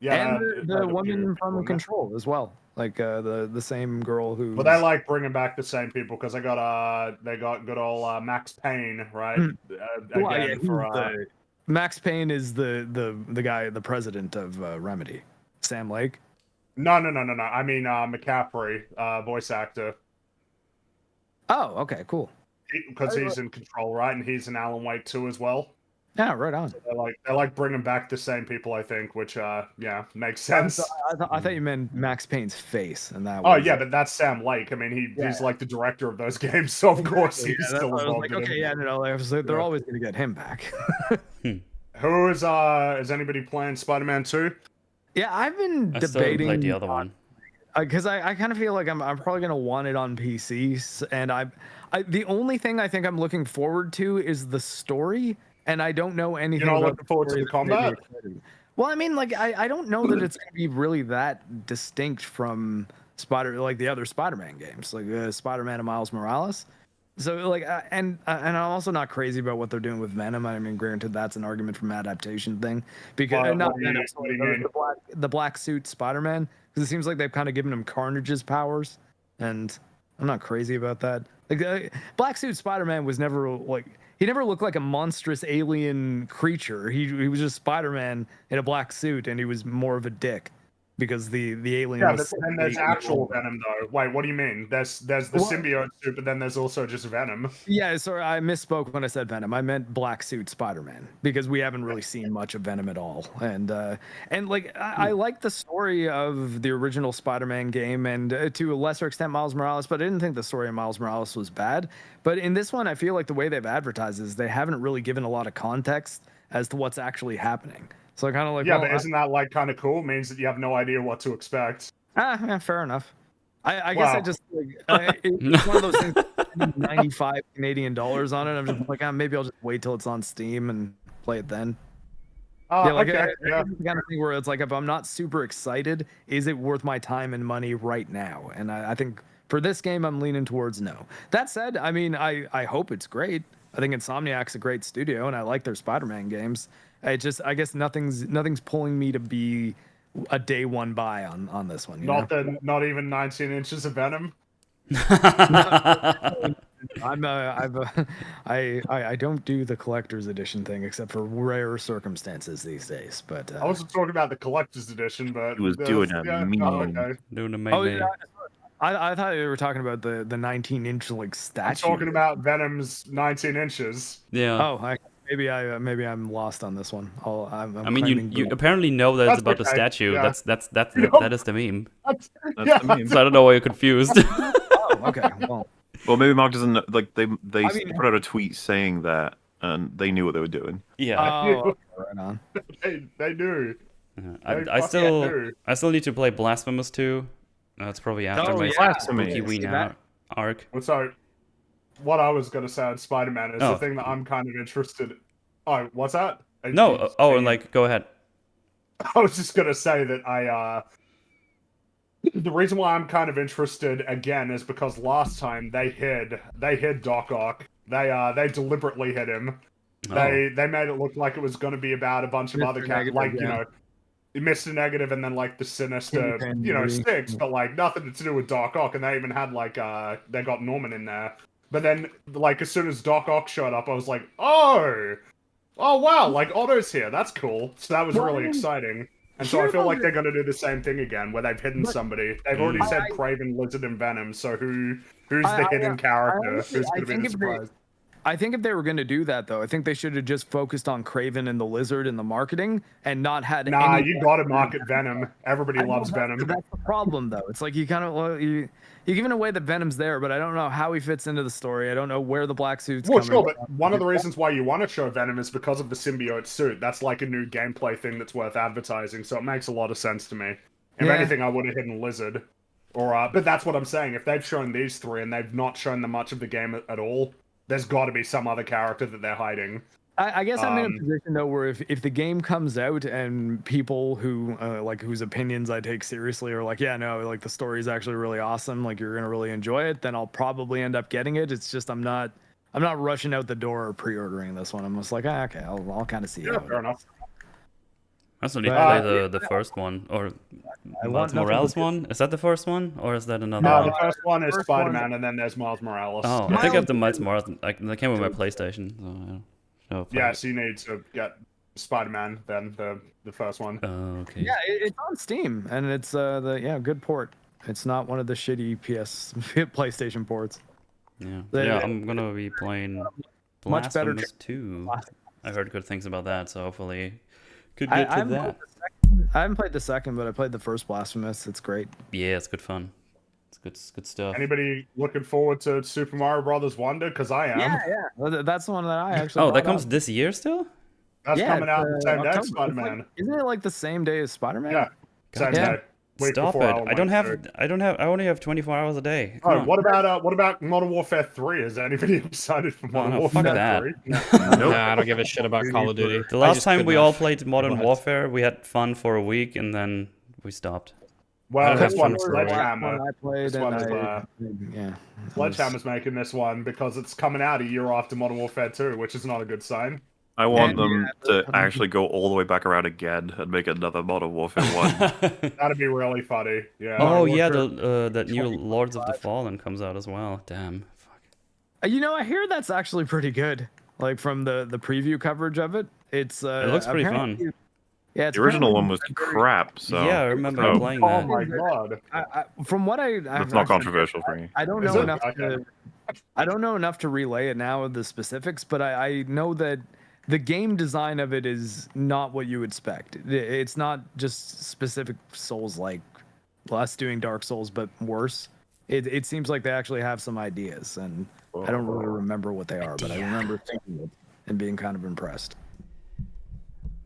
yeah, and the woman from Control as well, like the same girl who. But they like bringing back the same people, because they got good old Max Payne, right? Well, Again, yeah, Max Payne is the guy, the president of Remedy, Sam Lake. No. I mean McCaffrey, voice actor. Oh, okay, cool. Because he's in Control, right? And he's in Alan Wake 2 as well. Yeah, right on. They like bringing back the same people, I think, which yeah, makes sense. I thought you meant Max Payne's face, and that. Oh yeah, but that's Sam Lake. I mean, he's like the director of those games, so of course he's still involved. Like, okay, yeah, no, they're always gonna get him back. Who is anybody playing Spider-Man 2? Yeah, I've been I still debating played the other one. because I kind of feel like I'm probably gonna want it on PC, and the only thing I think I'm looking forward to is the story, and I don't know anything. You're not about looking forward to the combat? Well, I mean, like I don't know that it's gonna be really that distinct from the other Spider-Man games, like Spider-Man and Miles Morales. So like, and I'm also not crazy about what they're doing with Venom. I mean, granted, that's an argument from adaptation thing, because not Venom, the black suit Spider-Man, because it seems like they've kind of given him Carnage's powers, and I'm not crazy about that. Like, black suit Spider-Man was never like, he never looked like a monstrous alien creature. He was just Spider-Man in a black suit, and he was more of a dick. Because the alien. Yeah, but then there's actual Venom though. Wait, what do you mean? There's the symbiote suit, but then there's also just Venom. Yeah, sorry, I misspoke when I said Venom. I meant black suit Spider-Man, because we haven't really seen much of Venom at all. And like I like the story of the original Spider-Man game, and to a lesser extent Miles Morales, but I didn't think the story of Miles Morales was bad. But in this one, I feel like the way they've advertised is they haven't really given a lot of context as to what's actually happening. So I kind of like, yeah, but isn't that like kind of cool? It means that you have no idea what to expect. Yeah, fair enough. I guess I just like, it's one of those things. 95 Canadian dollars on it. I'm just like, maybe I'll just wait till it's on Steam and play it then. Yeah, like okay, yeah. the kind of thing where it's like, if I'm not super excited, is it worth my time and money right now? And I think for this game, I'm leaning towards no. That said, I mean, I hope it's great. I think Insomniac's a great studio, and I like their Spider-Man games. I guess nothing's pulling me to be a day one buy on this one. Not even 19 inches of Venom. I don't do the collector's edition thing except for rare circumstances these days. But I wasn't talking about the collector's edition, but He was doing a meme. okay. Doing a yeah, I thought you were talking about the 19-inch like statue. I'm talking about Venom's 19 inches. Yeah. Oh, maybe I'm lost on this one. I mean, you apparently know that it's about the statue. Yeah. That is the meme. That's the meme. So I don't know why you're confused. Oh, okay. Well, Well, maybe Mark doesn't know, like they I mean- put out a tweet saying that and they knew what they were doing. Yeah. Oh, okay, right on. They do. I still need to play Blasphemous 2. That's probably after my Blasphemy. Spooky Ween See that? arc. So, what I was gonna say on Spider-Man is Oh. the thing that I'm kind of interested. Oh, what's that? No. And like, go ahead. I was just gonna say that the reason why I'm kind of interested again is because last time they hid Doc Ock. They deliberately hid him. Oh. They made it look like it was going to be about a bunch of Mr. other characters, Negative, like yeah. Mr. Negative, and then like the Sinister, Kingpin, six, but like nothing to do with Doc Ock, and they even had like they got Norman in there. But then like as soon as Doc Ock showed up, I was like, oh wow, like Otto's here. That's cool. So that was really exciting. And so I feel like they're going to do the same thing again, where they've hidden somebody. They've already said Kraven, Lizard, and Venom. So who's the hidden character? Who's going to be the surprise? I think if they were going to do that, though, I think they should have just focused on Kraven and the Lizard in the marketing and not had. Nah, any you got to market Venom. Everybody loves Venom. That's the problem, though. It's like you kind of you're giving away that Venom's there, but I don't know how he fits into the story. I don't know where the black suit's Well, coming sure, but one of the reasons why you want to show Venom is because of the symbiote suit. That's like a new gameplay thing that's worth advertising, so it makes a lot of sense to me. If anything, I would have hidden Lizard. But that's what I'm saying. If they've shown these three and they've not shown them much of the game at all, there's got to be some other character that they're hiding. I guess I'm in a position though where if the game comes out and people who like whose opinions I take seriously are like, yeah, no, like the story is actually really awesome, like you're gonna really enjoy it, then I'll probably end up getting it. It's just I'm not rushing out the door or pre-ordering this one. I'm just like, okay, I'll kind of see. Yeah, fair enough. I still need to play the first one, or Miles Morales one. Is that the first one, or is that another No, one? the first one is Spider-Man, and then there's Miles Morales. Oh, I think I have the Miles Morales. Like, that came with my PlayStation. So I don't know if Yeah, so you need to get Spider-Man, then the first one. Oh, okay. Yeah, it's on Steam and it's good port. It's not one of the shitty PlayStation ports. Yeah, I'm gonna be playing Much better Blasphemous 2. I heard good things about that, so hopefully could get to that. I haven't played the second, but I played the first Blasphemous. It's great. Yeah, it's good fun. It's good stuff. Anybody looking forward to Super Mario Brothers Wonder? Because I am. Yeah. Well, that's the one that I actually. Oh, that brought comes up. this year still? That's coming out the same day as October. Spider-Man. Isn't it like the same day as Spider-Man? Yeah, same damn. day. Week Stop before it! Halloween, I don't too. have. I only have 24 hours a day. Come Oh, on. what about Modern Warfare 3? Is anybody excited for Modern no, Warfare fuck that. 3? Nah, I don't give a shit about Call of Duty. The I last just time could we not. all played Modern ahead. Warfare, we had fun for a week and then we stopped. Well, That's this one's fun for Sledgehammer. I played This and one's, Sledgehammer's making this one because it's coming out a year after Modern Warfare 2, which is not a good sign. I want them to actually go all the way back around again and make another Modern Warfare 1. That'd be really funny. Yeah. Oh yeah, that new Lords of the Fallen comes out as well. Damn. Fuck. You know, I hear that's actually pretty good. Like from the preview coverage of it, it's It looks pretty fun. Yeah, it's The original apparently one was crap, so Yeah, I remember Oh. playing Oh that. my god. from what that's not controversial for me. I don't Is know it? enough Okay. to. I don't know enough to relay it now of the specifics, but I know that the game design of it is not what you expect. It's not just specific Souls like us doing Dark Souls, but worse. It seems like they actually have some ideas, and I don't really remember what they are, but I remember thinking it and being kind of impressed.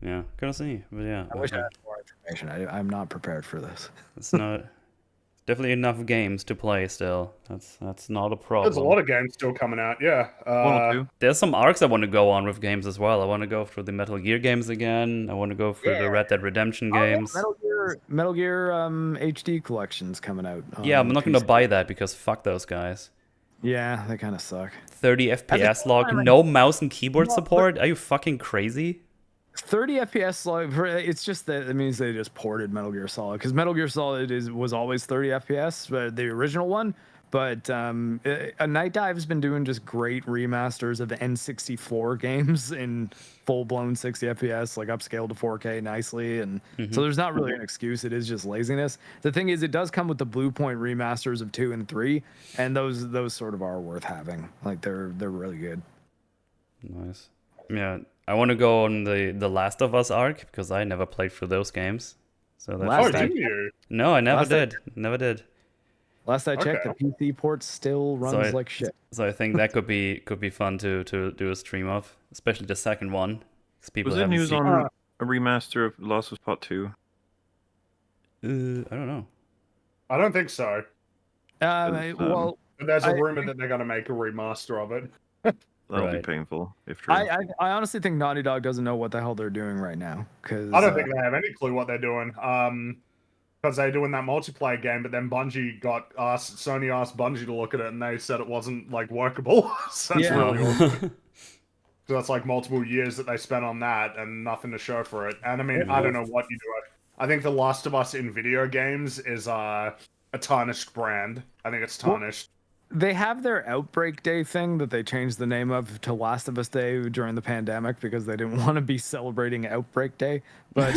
Yeah, gonna see. But yeah, I wish I had more information. I'm not prepared for this. it's not definitely enough games to play still. That's not a problem. There's a lot of games still coming out, yeah. There's some arcs I want to go on with games as well. I want to go through the Metal Gear games again. I want to go through the Red Dead Redemption games. Metal Gear HD collection's coming out. Yeah, I'm on not gonna PC. buy that because fuck those guys. Yeah, they kind of suck. 30 FPS log, no mouse and keyboard support. Are you fucking crazy? 30 FPS, it's just that it means they just ported Metal Gear Solid, because Metal Gear Solid was always 30 FPS, the original one. But Night Dive's been doing just great remasters of the N64 games in full-blown 60 FPS, like upscaled to 4K nicely, and so there's not really an excuse. It is just laziness. The thing is, it does come with the Blue Point remasters of 2 and 3, and those sort of are worth having. Like they're really good. Nice. Yeah, I want to go on the Last of Us arc because I never played through those games. So that's Oh, didn't you? No, I never Last did. Never did. Last I checked, Okay. the PC port still runs I- like shit. So I think that could be fun to do a stream of, especially the second one, because people Was there haven't news seen. on a remaster of Last of Us Part 2? I don't know. I don't think so. Well, But there's a I- rumor that they're gonna make a remaster of it. That'll be Right. painful if true. I honestly think Naughty Dog doesn't know what the hell they're doing right now. Because I don't think they have any clue what they're doing. Because they're doing that multiplayer game, but then Sony asked Bungie to look at it, and they said it wasn't like workable. So that's Yeah. really awesome. So that's like multiple years that they spent on that and nothing to show for it. And I mean, I don't know what you do. I think The Last of Us in video games is a tarnished brand. I think it's tarnished. they have their Outbreak Day thing that they changed the name of to Last of Us Day during the pandemic because they didn't want to be celebrating Outbreak Day. But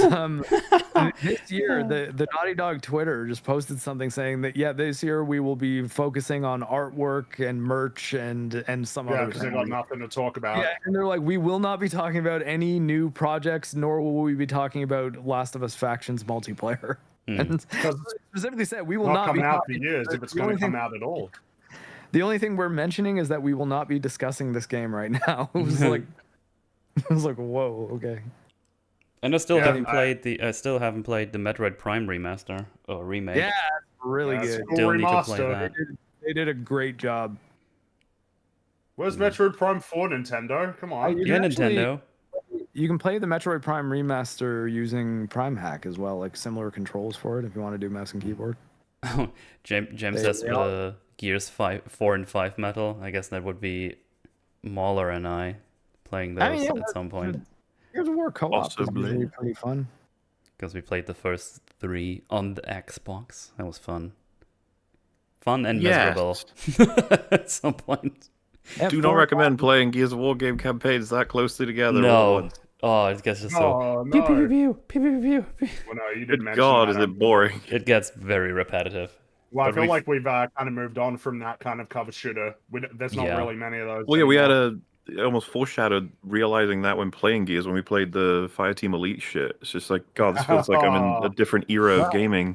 this year, the Naughty Dog Twitter just posted something saying that, yeah, this year we will be focusing on artwork and merch and some Yeah, other because they things. got nothing to talk about. Yeah, and they're like, we will not be talking about any new projects, nor will we be talking about Last of Us Factions multiplayer. And specifically said, we will Not not coming be out for talking- years if it's the going only to come thing- out at all. The only thing we're mentioning is that we will not be discussing this game right now. It was like, whoa, okay. And I still Yeah, haven't played the Metroid Prime remaster or remake. Yeah, it's really Yeah, it's good. cool. Still need to play remaster. that. They did a great job. Where's Metroid Prime 4, Nintendo? Come on. You Yeah, can actually- Nintendo. You can play the Metroid Prime remaster using Prime Hack as well, like similar controls for it if you want to do mouse and keyboard. James They- says they for all- the Gears 4 and 5 metal. I guess that would be MauLer and I playing those I mean, yeah, at some point Here's a War co-op. It's Possibly. usually pretty fun. because we played the first 3 on the Xbox. That was fun. Fun and Yes. miserable at some point. Yeah, Do not 4 recommend playing Gears of War game campaigns that closely together. all at No. once. Oh, it gets just so. Oh, Pew, pew, no. pew, pew, pew, pew, pew, pew. Well, no, you Good didn't mention God, that. is it boring? It gets very repetitive. Well, I but feel we've- like we've kind of moved on from that kind of cover shooter. There's not Yeah. really many of those. Well, yeah, we had anymore. almost foreshadowed realizing that when playing Gears when we played the Fireteam Elite shit. It's just like, God, this feels like I'm in a different era of gaming.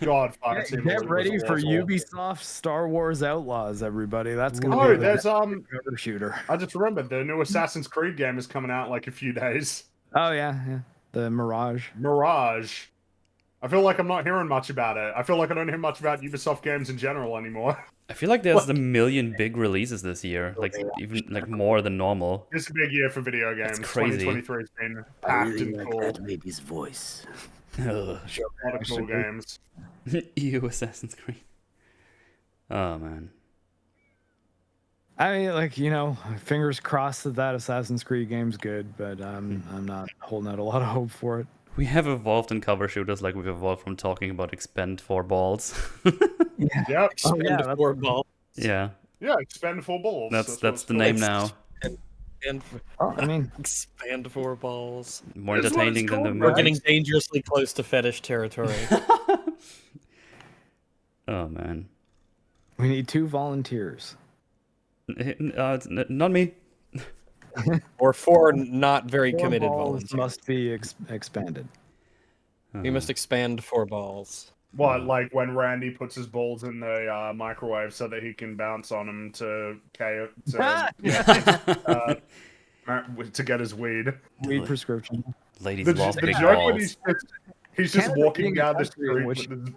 God, Get, Fireteam get Elite ready was for awful. Ubisoft Star Wars Outlaws, everybody. That's gonna Oh, be there's the cover shooter. I just remembered the new Assassin's Creed game is coming out in like a few days. Oh yeah. The Mirage. Mirage. I feel like I'm not hearing much about it. I feel like I don't hear much about Ubisoft games in general anymore. I feel like there's a million big releases this year, like even like more than normal. It's a big year for video games. crazy. 2023 has been I packed really and like cool. that baby's voice. Ugh. A lot of cool games. EU Assassin's Creed. Oh man. I mean, like, fingers crossed that Assassin's Creed game's good, but I'm not holding out a lot of hope for it. We have evolved in cover shooters like we've evolved from talking about Expend 4 balls. Yep. Oh, Spend yeah, 4 balls. Yeah, Yeah, expend 4 balls. that's what the it's name called. now. And Oh, I mean, expand 4 balls. More That's what it's entertaining than the called, We're right? movie. getting dangerously close to fetish territory. Oh man. we need 2 volunteers. It's not me. Or 4 not very 4 committed balls volunteers. must be expanded. We must expand 4 balls. What, like when Randy puts his balls in the microwave so that he can bounce on them to get his weed. Weed prescription. Ladies The, love the big joke when balls. he's just Canada walking being a down the country in street which- with his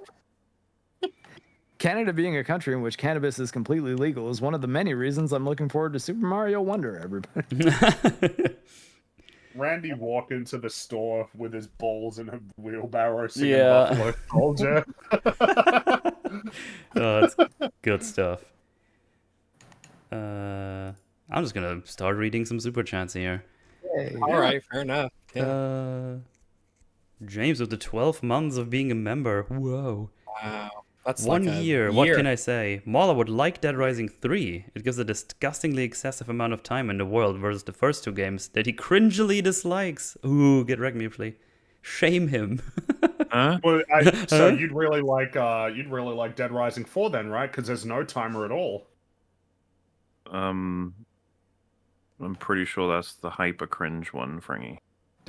Canada being a country in which cannabis is completely legal is one of the many reasons I'm looking forward to Super Mario Wonder, everybody. Randy walk into the store with his balls in a wheelbarrow singing Yeah. Buffalo Soldier. Oh, that's good stuff. I'm just gonna start reading some super chats here. All right, fair enough. Yeah. James, with the 12 months of being a member, whoa. Wow. That's One like a year, what can I say? MauLer would like Dead Rising 3. It gives a disgustingly excessive amount of time in the world versus the first 2 games that he cringily dislikes. Ooh, get wrecked, Mupley. Shame him. Huh? Well, so you'd really like Dead Rising 4 then, right? Because there's no timer at all. I'm pretty sure that's the hyper cringe one, Fringy.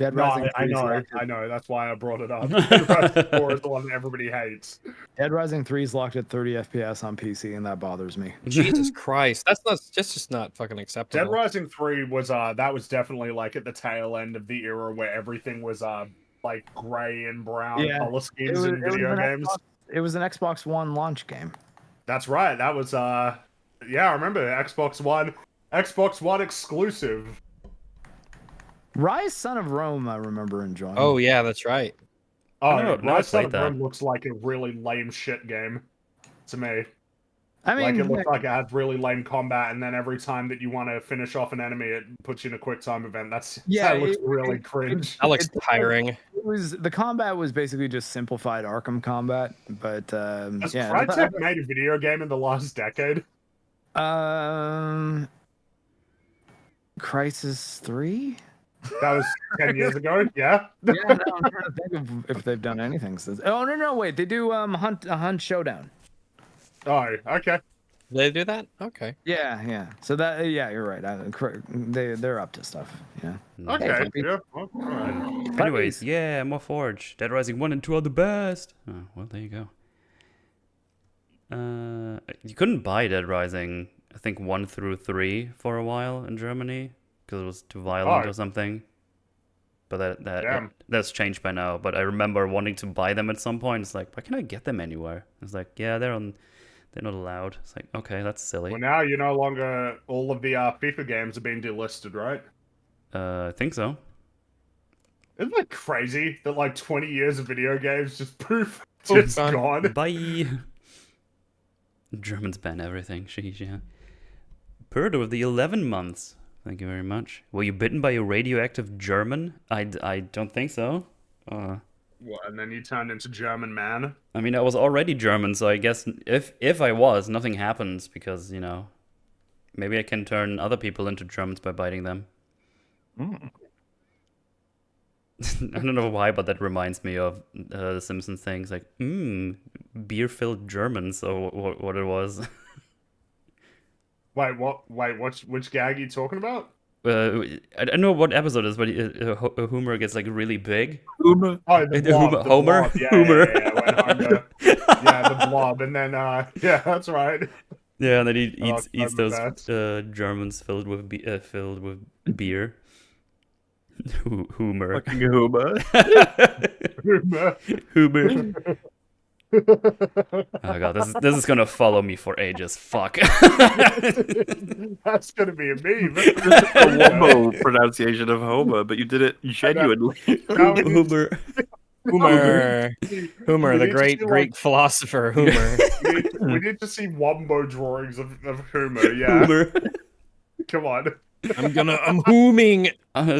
Dead No, Rising I 3 is know, locked I know. That's why I brought it up. Dead Rising 4 is the one that everybody hates. Dead Rising 3 is locked at 30 FPS on PC, and that bothers me. Jesus Christ, that's just not fucking Dead acceptable. Rising 3 was that was definitely like at the tail end of the era where everything was like gray and brown Yeah, color schemes in video games. It was an Xbox One launch game. That's right. That was yeah, I remember Xbox One exclusive. Rise Son of Rome, I remember enjoying. Oh yeah, that's right. Oh, never Rise Son played of that. Rome looks like a really lame shit game to me. I mean, Like it looks like it has really lame combat, and then every time that you want to finish off an enemy, it puts you in a quick time event. That looks really cringe. That looks tiring. It was the combat was basically just simplified Arkham combat, but Has yeah. Crytek made a video game in the last decade? Crisis 3? That was 10 years ago. Yeah. Yeah, no, I'm trying to think of if they've done anything since. Oh no, wait, they do Hunt Showdown. Oh, okay. They do that? Okay. Yeah. So that you're right. They're up to stuff. Yeah. Okay. Yeah. Well, all right. Anyways, yeah, more Forge. Dead Rising 1 and 2 are the best. Oh, well, there you go. You couldn't buy Dead Rising, I think 1 through 3 for a while in Germany because it was too violent or something. But that's changed by now. But I remember wanting to buy them at some point. It's like, why can't I get them anywhere? It's like, yeah, they're not allowed. It's like, okay, that's silly. Well, now you're no longer. All of the FIFA games are being delisted, right? I think so. Isn't that crazy that like 20 years of video games just poof, just gone? Bye. Germans ban everything. Sheesh, yeah. Purdo of the 11 months. Thank you very much. Were you bitten by a radioactive German? I don't think so. What, and then you turned into German man? I mean, I was already German, so I guess if I was, nothing happens because, maybe I can turn other people into Germans by biting them. I don't know why, but that reminds me of the Simpsons things like, beer-filled Germans, or what it was. Wait, what? Wait, which gag are you talking about? I don't know what episode it is, but Homer gets like really big. Homer. Oh, the blob, Homer. The blob. Yeah, Homer. yeah, when Homer, yeah, the blob, and then yeah, that's right. Yeah, and then he eats those Germans filled with beer. Homer. Fucking Homer. Homer. Oh god, this is gonna follow me for ages. Fuck. That's gonna be a meme. A Wombo pronunciation of Homer, but you did it genuinely. Homer. Homer, the great Greek philosopher, Homer. We need to see Wombo drawings of Homer. Yeah, Homer. come on. I'm hooming. I'm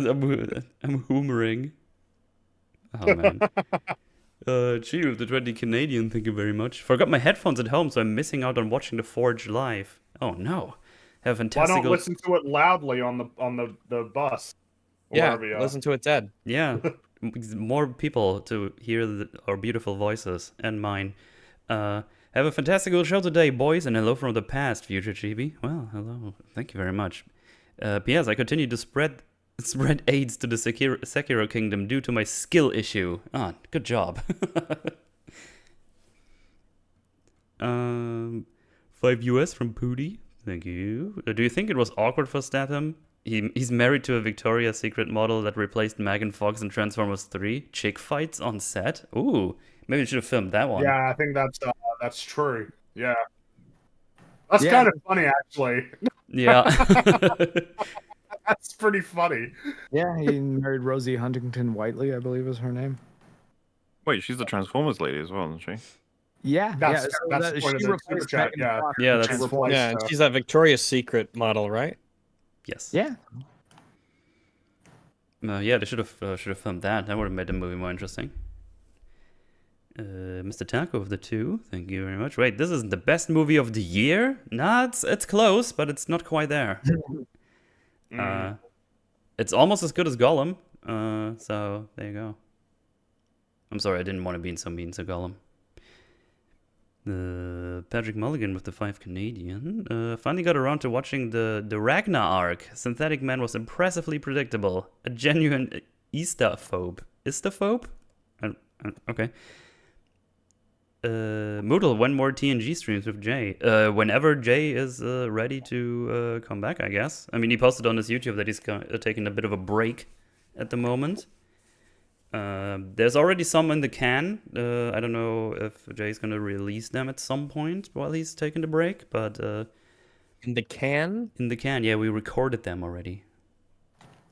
hoomering. Oh man. Gee, with the 20 Canadian, thank you very much. Forgot my headphones at home, so I'm missing out on watching the Forge live. Oh no. Have Why fantastic. not listen to it loudly on the bus? Or Yeah, wherever you are. listen to it dead. Yeah. More people to hear our beautiful voices and mine. Have a fantastical show today, boys, and hello from the past, future Chibi. Well, hello. Thank you very much. P.S. I continue to spread AIDS to the Sekiro Kingdom due to my skill issue. Ah, good job. 5 US from Pooty. Thank you. Do you think it was awkward for Statham? He's married to a Victoria's Secret model that replaced Megan Fox in Transformers 3. Chick fights on set? Ooh, maybe we should have filmed that one. Yeah, I think that's true. Yeah. That's kind of funny, actually. Yeah. That's pretty funny. Yeah, he married Rosie Huntington Whiteley, I believe is her name. Wait, she's the Transformers lady as well, isn't she? Yeah, That's yeah. the point of the super chat. Yeah, Yeah, that's Transformers. Yeah, and she's that Victoria's Secret model, right? yes. Yeah. Yeah, they should have filmed that. That would have made the movie more interesting. Mr. Taco of the 2, thank you very much. Wait, this isn't the best movie of the year? Nah, it's close, but it's not quite there. It's almost as good as Gollum. So there you go. I'm sorry, I didn't want to be so mean to Gollum. Patrick Mulligan with the 5 Canadian. Finally got around to watching the Ragnar arc. Synthetic Man was impressively predictable. A genuine Eastaphobe. Istaphobe? Okay. Moodle, when more TNG streams with Jay? Whenever Jay is ready to come back, I guess. I mean, he posted on his YouTube that he's taking a bit of a break at the moment. There's already some in the can. I don't know if Jay's gonna release them at some point while he's taking the break, but In the can? in the can, yeah, we recorded them already.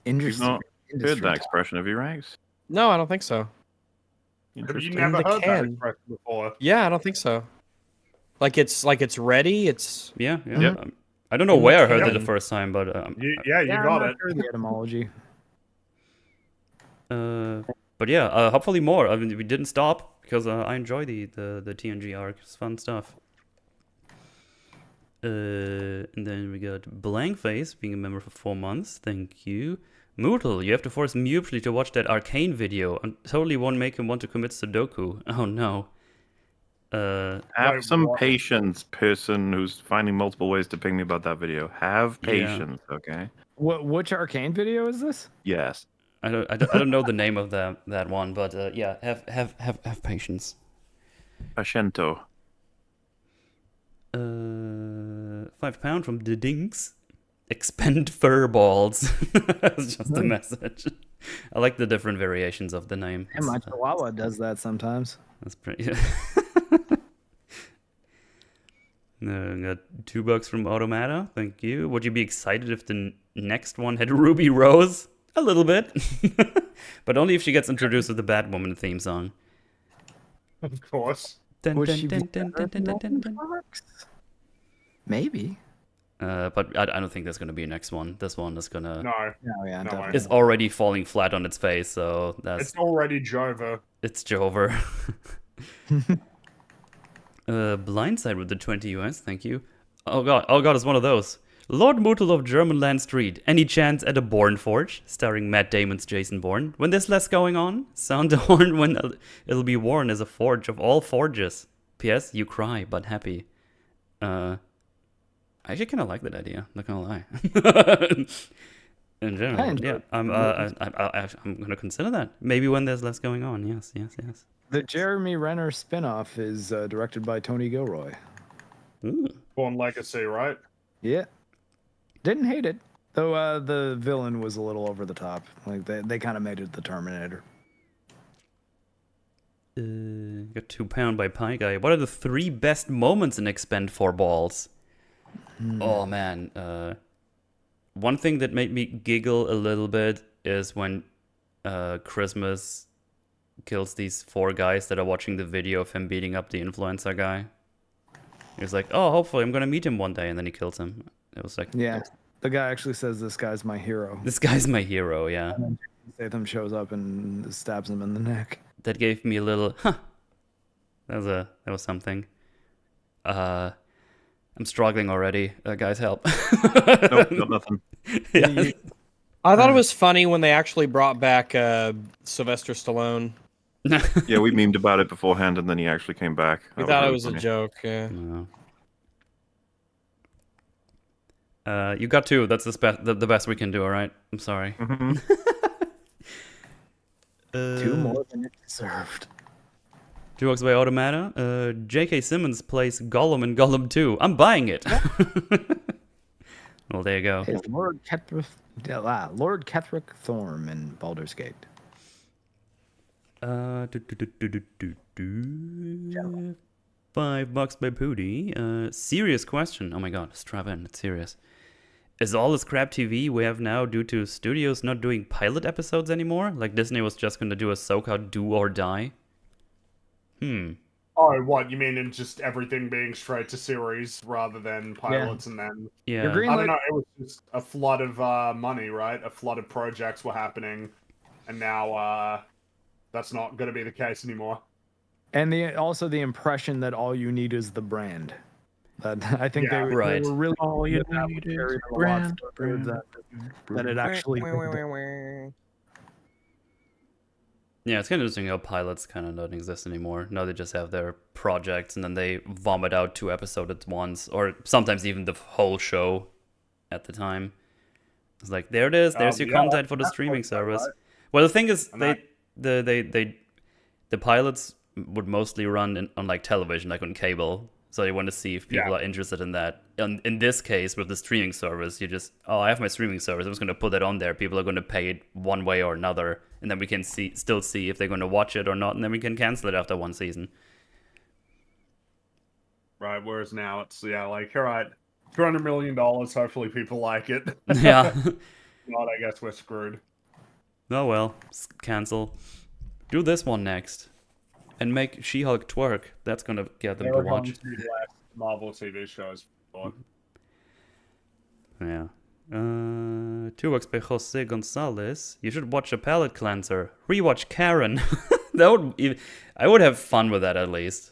You've Interesting. not heard Industry that talk. expression, have you, Rags? No, I don't think so. Have you Interesting. never the heard that can. expression before? Yeah, I don't think so. Like it's ready. It's Yeah. Yep. I don't know where I heard it the can. first time, but Yeah, you Yeah, got I'm not it. sure the etymology. but yeah, hopefully more. I mean, we didn't stop because I enjoy the TNG arc. It's fun stuff. And then we got Blankface being a member for 4 months. Thank you. Mootle, you have to force Mupli to watch that Arcane video. I totally won't make him want to commit Sudoku. Oh no. Have Wait, some what? patience, person who's finding multiple ways to ping me about that video. Have Yeah. patience, okay? Which Arcane video is this? Yes. I don't know the name of that one, but yeah, have patience. Patiento. £5 from the Dinks. Expend fur balls. That's just a message. I like the different variations of the name. And my Chihuahua does that sometimes. That's pretty. Yeah. No, got $2 from Automata. Thank you. Would you be excited if the next one had Ruby Rose? A little bit, but only if she gets introduced with the Batwoman theme song. Of course. Dun, Would dun, she dun, be dun, better dun, dun, dun, than dun. Sparks? Maybe. But I don't think there's gonna be a next one. This one is gonna No, Oh yeah, No, definitely. is already falling flat on its face. So it's already Jova. it's Jover. Blindside with the 20 US. Thank you. Oh god, it's one of those. Lord Mootle of Germanland Street. Any chance at a Bourne Forge, starring Matt Damon's Jason Bourne? When there's less going on, sound the horn when it'll be worn as a forge of all forges. P.S. You cry, but happy. I actually kind of like that idea. Not gonna lie. In general, enjoy yeah. it. I'm gonna consider that. Maybe when there's less going on. Yes. The Jeremy Renner spin-off is directed by Tony Gilroy. Ooh. Born Legacy, right? Yeah. Didn't hate it. Though the villain was a little over the top. Like they kind of made it the Terminator. Got £2 by Pie Guy. What are the 3 best moments in Expend 4 Balls? Oh man. One thing that made me giggle a little bit is when Christmas kills these 4 guys that are watching the video of him beating up the influencer guy. He was like, oh, hopefully I'm gonna meet him one day, and then he kills him. It was like, Yeah. The guy actually says this guy's my hero. this guy's my hero, yeah. Statham shows up and stabs him in the neck. That gave me a little, huh. That was something. I'm struggling already. Guys, help. Nope, got nothing. Yeah. I thought it was funny when they actually brought back Sylvester Stallone. Yeah, we memed about it beforehand, and then he actually came back. We That thought it really was a funny. joke. Yeah. No. You got 2. That's the best we can do. All right. I'm sorry. Mhm. 2 more than it deserved. 2 bucks by Automata. J.K. Simmons plays Gollum in Gollum 2. I'm buying it. Well, there you go. It's Lord Ketherick Thorm in Baldur's Gate. $5 by Pooty. Serious question. Oh my god, strap in. It's serious. Is all this crap TV we have now due to studios not doing pilot episodes anymore? Like Disney was just going to do Ahsoka Do or Die? Oh, what? You mean in just everything being straight to series rather than pilots and then... Yeah. Your green I light. don't know, it was just a flood of money, right? A flood of projects were happening, and now that's not going to be the case anymore. And also the impression that all you need is the brand. That I think Yeah. they Right. were really All you that need would is carry them a lot brand, further brand, than it actually. Yeah, it's kind of interesting how pilots kind of don't exist anymore. Now they just have their projects and then they vomit out 2 episodes at once, or sometimes even the whole show at the time. It's like, there it is. There's your Yeah, content for the that's streaming like that, service. right? Well, the thing is, And that- the pilots would mostly run on like television, like on cable. So you want to see if people are interested in that. And in this case, with the streaming service, you just, I have my streaming service. I'm just going to put it on there. People are going to pay it one way or another, and then we can still see if they're going to watch it or not, and then we can cancel it after one season. Right. Whereas now it's like, all right, $200 million. Hopefully people like it. Yeah. Not, I guess we're screwed. Oh well, cancel. Do this one next, and make She-Hulk twerk. That's gonna get them to watch. Marvel TV shows. Yeah. 2x by Jose Gonzalez. You should watch a palate cleanser. Rewatch Karen. I would have fun with that at least.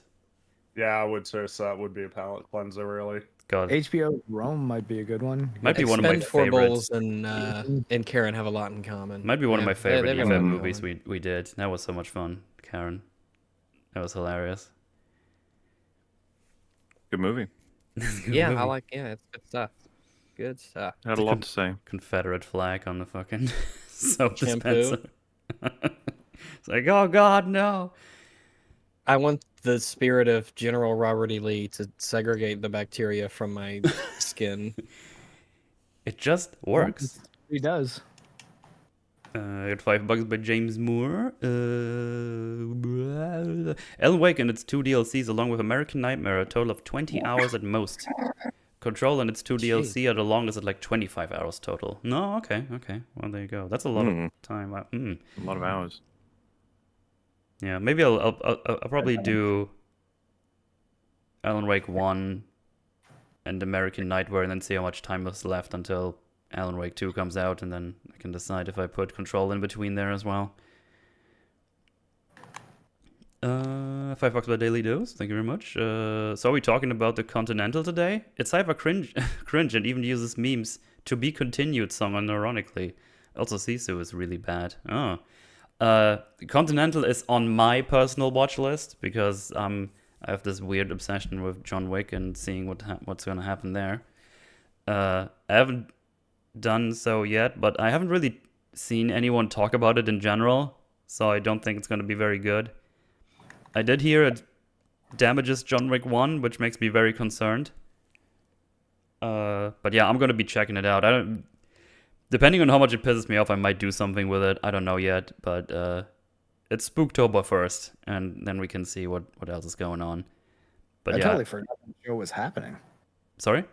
Yeah, I would too. So that would be a palate cleanser, really. God, HBO Rome might be a good one. might be one of my favorites. Expendables and Karen have a lot in common. Might be one of my favorite they have EFM a lot in movies common. we did. That was so much fun, Karen. That was hilarious. Good movie. Yeah, movie. it's good stuff. Good stuff. Had a lot to say. Confederate flag on the fucking soap Shampoo. dispenser. It's like, oh God, no. I want the spirit of General Robert E. Lee to segregate the bacteria from my skin. It just works. He does. I got $5 by James Moore. Alan Wake and its 2 DLCs, along with American Nightmare, a total of 20 hours at most. Control and its 2 DLC are the longest at like 25 hours total. No, okay. Well, there you go. That's a lot of time. A lot of hours. Yeah, maybe I'll probably do Alan Wake 1 and American Nightmare, and then see how much time is left until Alan Wake 2 comes out, and then I can decide if I put Control in between there as well. $5 by Daily Dose, thank you very much. So are we talking about the Continental today? It's hyper cringe and even uses memes. To be continued song unironically. Also Sisu is really bad. Continental is on my personal watch list because I have this weird obsession with John Wick and seeing what's going to happen there. I haven't done so yet, but I haven't really seen anyone talk about it in general, so I don't think it's going to be very good. I did hear it damages John Wick 1, which makes me very concerned. But yeah, I'm going to be checking it out. Depending on how much it pisses me off, I might do something with it. I don't know yet, but it's Spooktober first, and then we can see what else is going on. But I yeah, totally forgot the show was happening. sorry?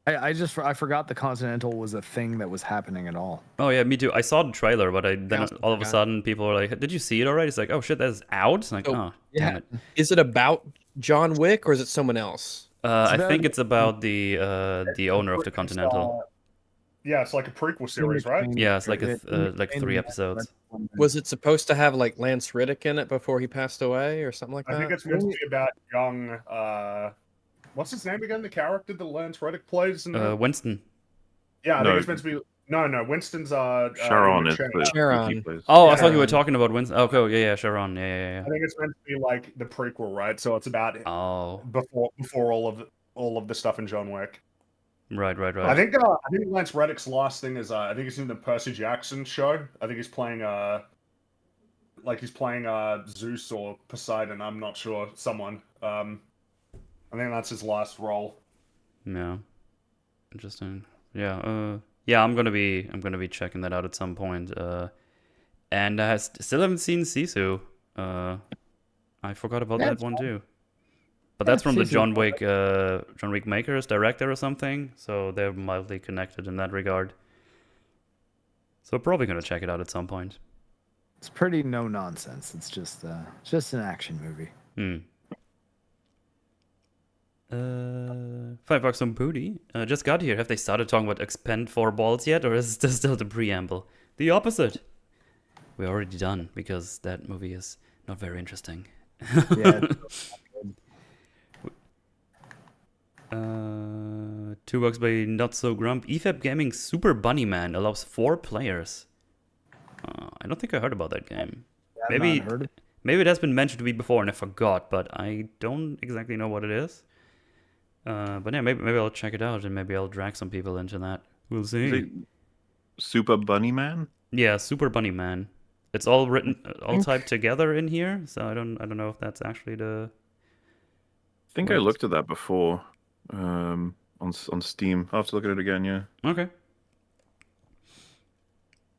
I forgot the Continental was a thing that was happening at all. Oh yeah, me too. I saw the trailer, but then also all of a forgot. sudden people were like, "Did you see it already?" It's like, "Oh shit, that's out." It's like, Oh, "Oh, damn it." Is it about John Wick or is it someone else? I about- think it's about the owner of the Continental. Yeah, it's like a prequel series, right? Yeah, it's like like 3 episodes. Was it supposed to have like Lance Riddick in it before he passed away or something like I that? think it's meant to be about young. What's his name again? The character that Lance Reddick plays. In Winston. yeah, I No. think it's meant to be. No, Winston's. Sharon is Sharon. the Sharon. key plays. Oh, I Yeah. thought you were talking about Winston. Oh, cool. Yeah, Sharon. Yeah. I think it's meant to be like the prequel, right? So it's about Oh, before all of the stuff in John Wick. right. I think Lance Reddick's last thing is I think he's in the Percy Jackson show. I think he's playing Zeus or Poseidon. I'm not sure. Someone. I think that's his last role. Yeah. Interesting. Yeah. Yeah. I'm gonna be checking that out at some point. And I still haven't seen Sisu. I forgot about that one too. But that's from the Sisu. John Wick makers, director or something. So they're mildly connected in that regard. So probably gonna check it out at some point. It's pretty no nonsense. It's just an action movie. $5 on Booty. Just got here. Have they started talking about Expend 4 balls yet, or is this still the preamble? The opposite. We're already done because that movie is not very interesting. Yeah. $2 by Not So Grump. EFAP Gaming Super Bunny Man allows 4 players. I don't think I heard about that game. I've Maybe not heard of it. maybe it has been mentioned to me before and I forgot, but I don't exactly know what it is. But yeah, maybe I'll check it out and maybe I'll drag some people into that. We'll Is see. it Super Bunny Man? Yeah, Super Bunny Man. It's all written, all typed together in here. So I don't know if that's actually the. I think What I it's- looked at that before, on Steam. I'll have to look at it again. Yeah. Okay.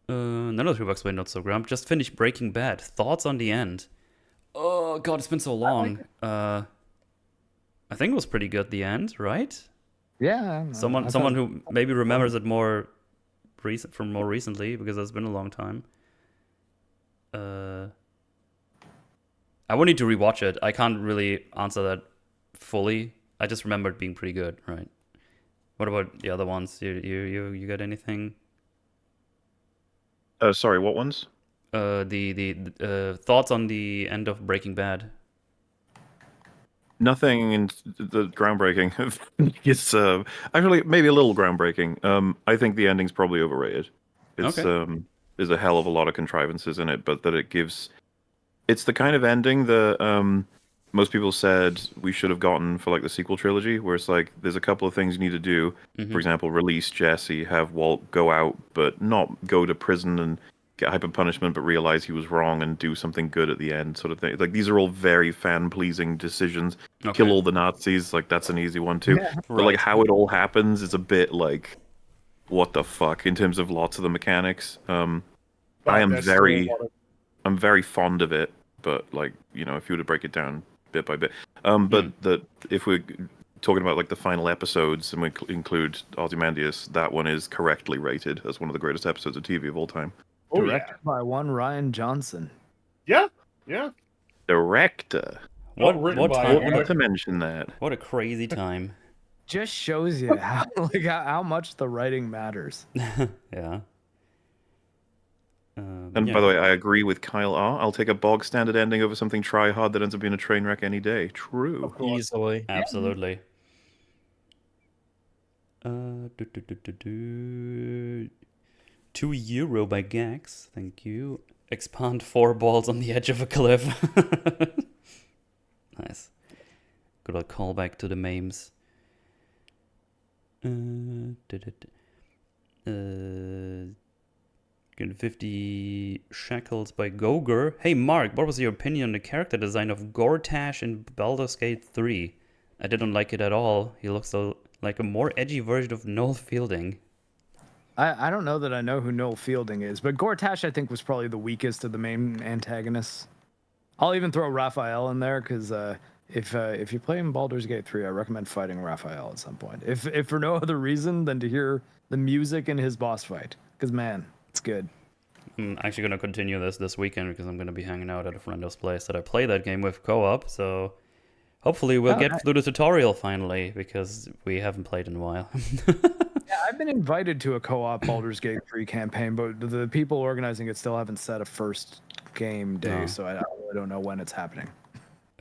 None of the Bucks not so Grump. Just finished Breaking Bad. Thoughts on the end? Oh god, it's been so long. I think it was pretty good. The end, right? Yeah. Someone who maybe remembers it more from more recently because it's been a long time. I would need to rewatch it. I can't really answer that fully. I just remember it being pretty good, right? What about the other ones? You got anything? Sorry, what ones? The thoughts on the end of Breaking Bad. Nothing in the groundbreaking. It's actually maybe a little groundbreaking. I think the ending's probably overrated. It's Okay. there's a hell of a lot of contrivances in it, but that it gives. It's the kind of ending that most people said we should have gotten for like the sequel trilogy, where it's like there's a couple of things you need to do. For example, release Jesse, have Walt go out, but not go to prison and get hyper punishment, but realize he was wrong and do something good at the end, sort of thing. Like these are all very fan pleasing decisions. Okay. Kill all the Nazis, like that's an easy one too. Yeah. But like Right. how it all happens is a bit like what the fuck in terms of lots of the mechanics. I am There's still a very lot of- I'm very fond of it, but like, you know, if you were to break it down bit by bit. But if we're talking about like the final episodes and we include Ozymandias, that one is correctly rated as one of the greatest episodes of TV of all time. Oh, yeah. Directed by one Ryan Johnson. Yeah. Director. Written What by time? one Not of- to mention that. What a crazy time. Just shows you how much the writing matters. Yeah. And yeah. by the way, I agree with Kyle R. I'll take a bog standard ending over something try hard that ends up being a train wreck any day. True. Easily. Absolutely. Do. €2 by Gax. Thank you. Expand 4 balls on the edge of a cliff. Nice. Good old callback to the memes. Getting 50 shekels by Goger. Hey Mark, what was your opinion on the character design of Gortash in Baldur's Gate 3? I didn't like it at all. He looks like a more edgy version of Noel Fielding. I don't know that I know who Noel Fielding is, but Gortash I think was probably the weakest of the main antagonists. I'll even throw Raphael in there because if you play in Baldur's Gate 3, I recommend fighting Raphael at some point. If for no other reason than to hear the music in his boss fight, because man, it's good. I'm actually going to continue this weekend because I'm going to be hanging out at a friend's place that I play that game with co-op. So hopefully we'll get through the tutorial finally because we haven't played in a while. Yeah, I've been invited to a co-op Baldur's Gate 3 campaign, but the people organizing it still haven't set a first game day, Oh. so I really don't know when it's happening.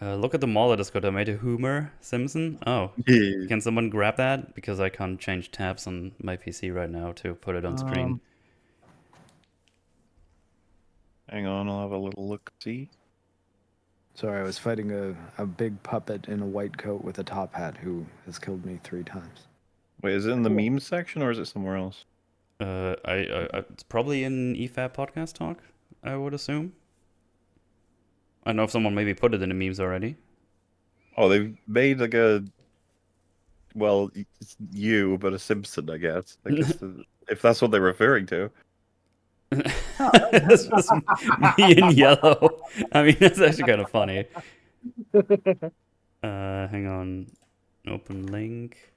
Look at the MauLer Discord. I made a Homer Simpson. Oh, Yeah. can someone grab that? Because I can't change tabs on my PC right now to put it on screen. Hang on, I'll have a little look. See? Sorry, I was fighting a big puppet in a white coat with a top hat who has killed me 3 times. Wait, is it in the memes section or is it somewhere else? It's probably in EFAB podcast talk, I would assume. I don't know if someone maybe put it in the memes already. Oh, they've made like a. Well, it's you, but a Simpson, I guess. I guess if that's what they're referring to. It's just me in yellow. I mean, that's actually kind of funny. Hang on. Open link.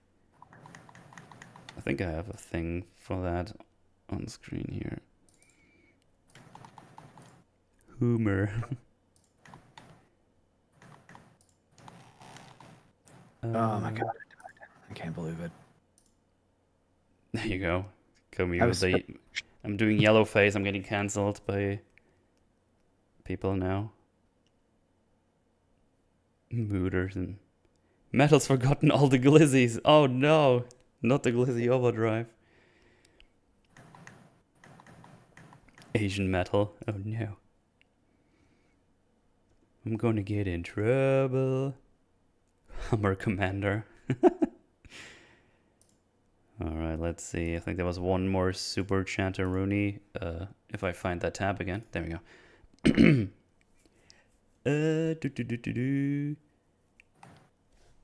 I think I have a thing for that on screen here. Homer. Oh my god, I can't believe it. There you go. Come I was I'm doing yellow face. I'm getting cancelled by people now. Mooders and Metal's forgotten all the glizzies. Oh no, not the glizzy overdrive. Asian Metal. Oh no. I'm gonna get in trouble. Commander. Alright, let's see. I think there was one more super chatteroonie. If I find that tab again. There we go.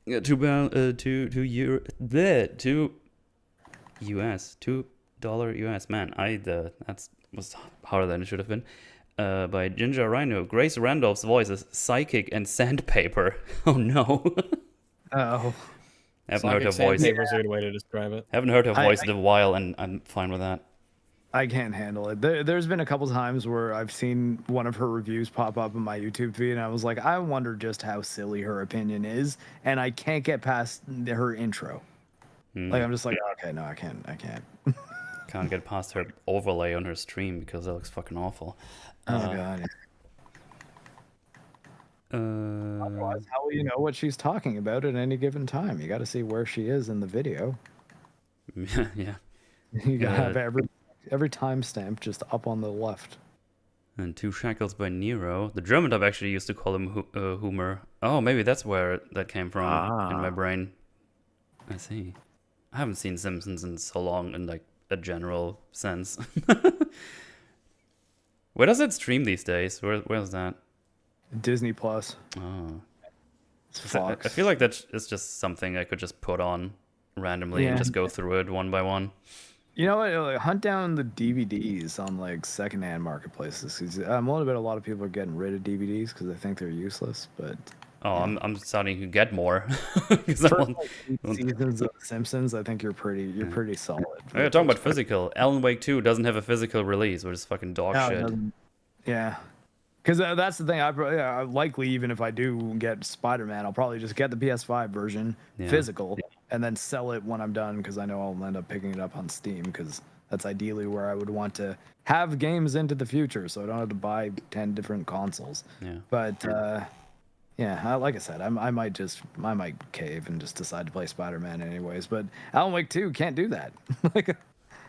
Yeah, $2 US, $2 US. Man, that was harder than it should have been. By Ginger Rhino. Grace Randolph's voice is psychic and sandpaper. Oh no. Oh. Haven't heard her voice. Sandpaper is a good way to describe it. Haven't heard her voice in a while, and I'm fine with that. I can't handle it. There's been a couple times where I've seen one of her reviews pop up in my YouTube feed, and I was like, I wonder just how silly her opinion is, and I can't get past her intro. Like, I'm just like, okay, no, I can't. Can't get past her overlay on her stream because that looks fucking awful. Oh god. Otherwise, how will you know what she's talking about at any given time? You got to see where she is in the video. Yeah. You got to have every timestamp just up on the left. And 2 Shackles by Nero. The German dub actually used to call him Humor. Oh, maybe that's where that came from in my brain. I see. I haven't seen Simpsons in so long in like a general sense. Where does it stream these days? Where's that? Disney Plus. Oh. It's Fox. I feel like that is just something I could just put on randomly and just go through it one by one. You know what? Like, hunt down the DVDs on like secondhand marketplaces. 'Cause I'm worried about a lot of people are getting rid of DVDs because they think they're useless. But I'm starting to get more. for like 8 seasons of The Simpsons, I think you're pretty solid. We're talking about physical. Alan Wake 2 doesn't have a physical release, which is fucking dog No, it shit. doesn't. Yeah. Because that's the thing. I likely, even if I do get Spider-Man, I'll probably just get the PS5 version physical and then sell it when I'm done because I know I'll end up picking it up on Steam because that's ideally where I would want to have games into the future so I don't have to buy 10 different consoles. Yeah. But like I said, I might cave and just decide to play Spider-Man anyways. But Alan Wake 2 can't do that.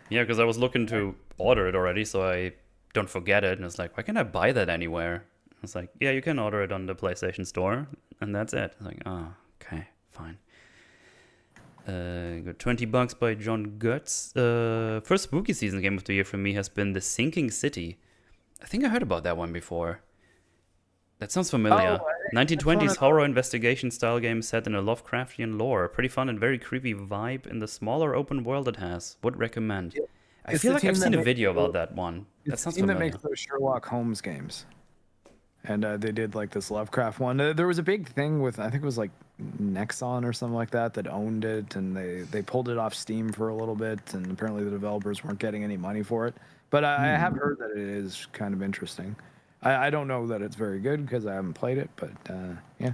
Yeah, because I was looking to order it already, so I don't forget it. And it's like, why can't I buy that anywhere? It's like, yeah, you can order it on the PlayStation Store, and that's it. It's like, oh, okay, fine. Got $20 by John Guts. First spooky season game of the year for me has been The Sinking City. I think I heard about that one before. That sounds familiar. 1920s horror investigation style game set in a Lovecraftian lore. Pretty fun and very creepy vibe in the smaller open world it has. Would recommend. Yeah. I feel like I've seen a video about that one. That sounds familiar. That makes those Sherlock Holmes games. And they did like this Lovecraft one. There was a big thing with, I think it was like Nexon or something like that owned it, and they pulled it off Steam for a little bit, and apparently the developers weren't getting any money for it. But I have heard that it is kind of interesting. I don't know that it's very good because I haven't played it, but yeah,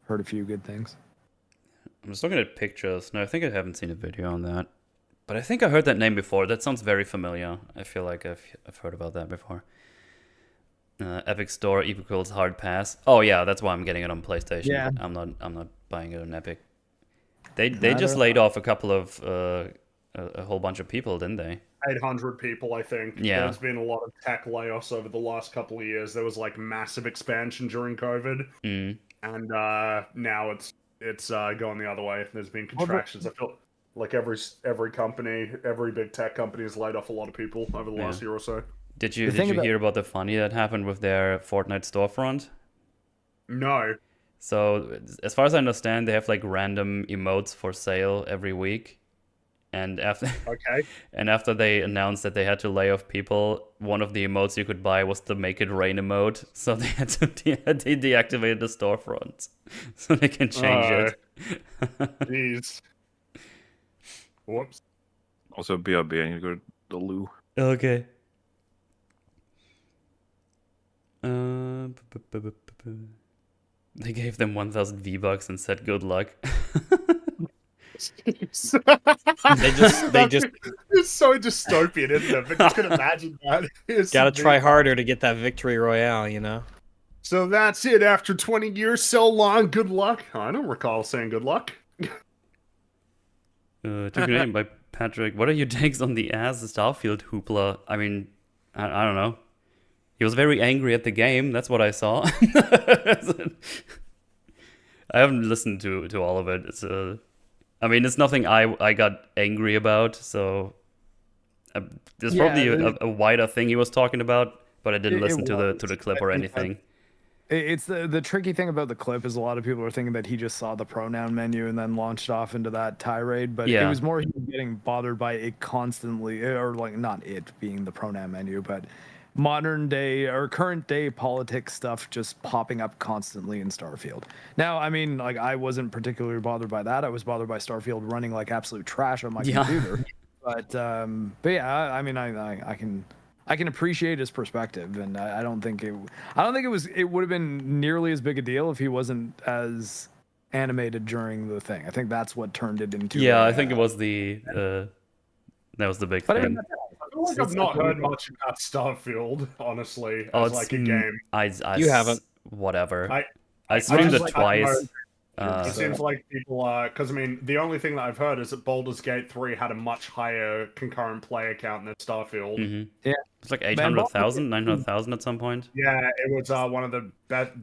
heard a few good things. I'm just looking at pictures. No, I think I haven't seen a video on that. But I think I heard that name before. That sounds very familiar. I feel like I've heard about that before. Epic Store equals hard pass. Oh yeah, that's why I'm getting it on PlayStation. Yeah. I'm not buying it on Epic. They just laid off a couple of a whole bunch of people, didn't they? 800 people, I think. Yeah. There's been a lot of tech layoffs over the last couple of years. There was like massive expansion during COVID, and now it's going the other way. There's been contractions. I feel like every company, every big tech company has laid off a lot of people over the last year or so. Did you hear about the funny that happened with their Fortnite storefront? No. So as far as I understand, they have like random emotes for sale every week. And after they announced that they had to lay off people, one of the emotes you could buy was the Make It Rain emote. So they had to deactivate the storefront so they can change it. Jeez. Whoops. Also, BRB, I need to go to the loo. Okay. They gave them 1,000 V-Bucks and said good luck. They just It's so dystopian, isn't it? But you can imagine that. gotta try harder to get that victory royale, you know? So that's it. After 20 years, so long, good luck. I don't recall saying good luck. Took a name by Patrick. What are your takes on the Starfield hoopla? I mean, I don't know. He was very angry at the game. That's what I saw. I haven't listened to all of it. It's I mean, it's nothing I got angry about. So there's Yeah, probably a wider thing he was talking about, but I didn't listen to was. the clip or anything. It's the tricky thing about the clip is a lot of people are thinking that he just saw the pronoun menu and then launched off into that tirade, but it Yeah. was more he was getting bothered by it constantly, or like not it being the pronoun menu, but modern day or current day politics stuff just popping up constantly in Starfield. Now, I mean, like I wasn't particularly bothered by that. I was bothered by Starfield running like absolute trash on my computer. But yeah, I mean, I can appreciate his perspective, and I don't think it would have been nearly as big a deal if he wasn't as animated during the thing. I think that's what turned it into. Yeah, I think it was that was the big But I thing. mean, I feel like I've not heard much about Starfield, honestly, Oh, as like a game. You haven't. Whatever. I I streamed just, it like, twice. It seems like people are, because I mean, the only thing that I've heard is that Baldur's Gate 3 had a much higher concurrent player count than Starfield. Yeah, it's like 800,000, 900,000 at some point. Yeah, it was one of the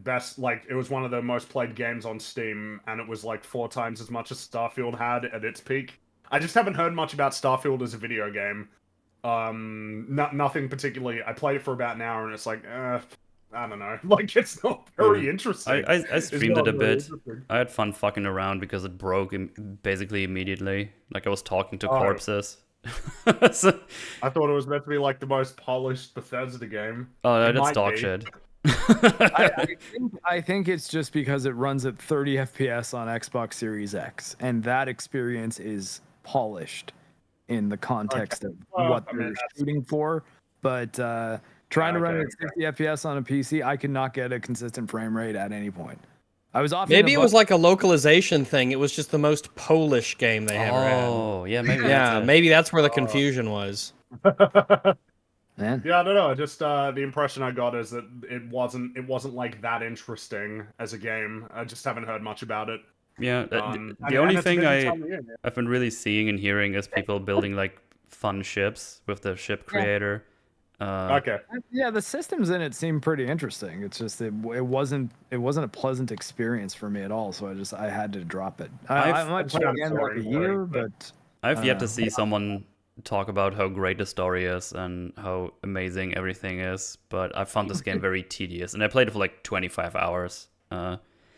best, like, it was one of the most played games on Steam, and it was like 4 times as much as Starfield had at its peak. I just haven't heard much about Starfield as a video game. Nothing particularly. I played it for about an hour, and it's like, I don't know. Like, it's not very interesting. I streamed it a bit. Interesting. I had fun fucking around because it broke basically immediately. Like I was talking to corpses. So, I thought it was meant to be like the most polished Bethesda game. oh, It that's might dog be. shit. I think it's just because it runs at 30 FPS on Xbox Series X, and that experience is polished in the context of what I mean, they're that's- shooting for. But trying to run it okay, at 60 FPS on a PC, I could not get a consistent frame rate at any point. I was off. Maybe it was like a localization thing. It was just the most Polish game they ever had. Oh, yeah, maybe. Yeah, that's it. maybe that's where the confusion was. Man. Yeah, I don't know. Just the impression I got is that it wasn't like that interesting as a game. I just haven't heard much about it. Yeah, the And only it's a thing busy time of year, yeah. I've been really seeing and hearing is people building like fun ships with the ship creator. Okay. Yeah, the systems in it seem pretty interesting. It's just it wasn't a pleasant experience for me at all. So I had to drop it. I might play I'm again in like sorry a for year, it, but I've yet to see someone talk about how great the story is and how amazing everything is, but I found this game very tedious, and I played it for like 25 hours.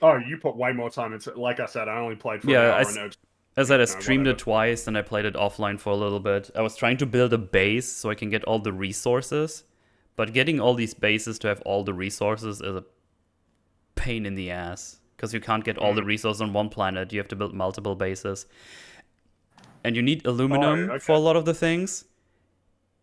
Oh, you put way more time into. Like I said, I only played for Yeah, an hour. As I No, streamed whatever. it twice, and I played it offline for a little bit. I was trying to build a base so I can get all the resources, but getting all these bases to have all the resources is a pain in the ass, because you can't get all the resources on one planet. You have to build multiple bases. And you need aluminum okay. for a lot of the things.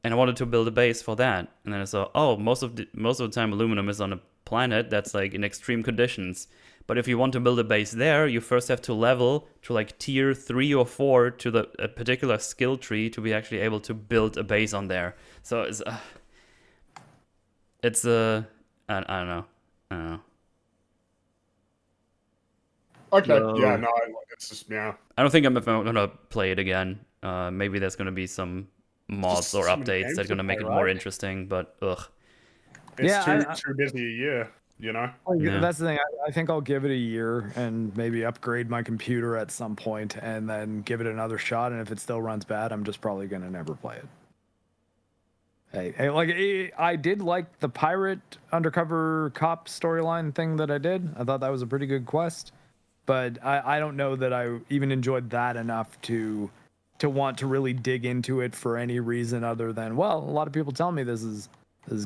And I wanted to build a base for that. And then I saw, oh, most of the time aluminum is on a planet that's like in extreme conditions. But if you want to build a base there, you first have to level to like tier 3 or 4 to a particular skill tree to be actually able to build a base on there. So it's I don't know. Okay. No. Yeah. No. It's just yeah. I don't think I'm ever gonna play it again. Maybe there's gonna be some mods or so many updates games that are to gonna make it play, more right? interesting. But ugh. It's Yeah, too busy a year. You know. Yeah. that's the thing. I think I'll give it a year and maybe upgrade my computer at some point and then give it another shot. And if it still runs bad, I'm just probably gonna never play it. I did like the pirate undercover cop storyline thing that I did. I thought that was a pretty good quest, but I don't know that I even enjoyed that enough to want to really dig into it for any reason other than, well, a lot of people tell me this is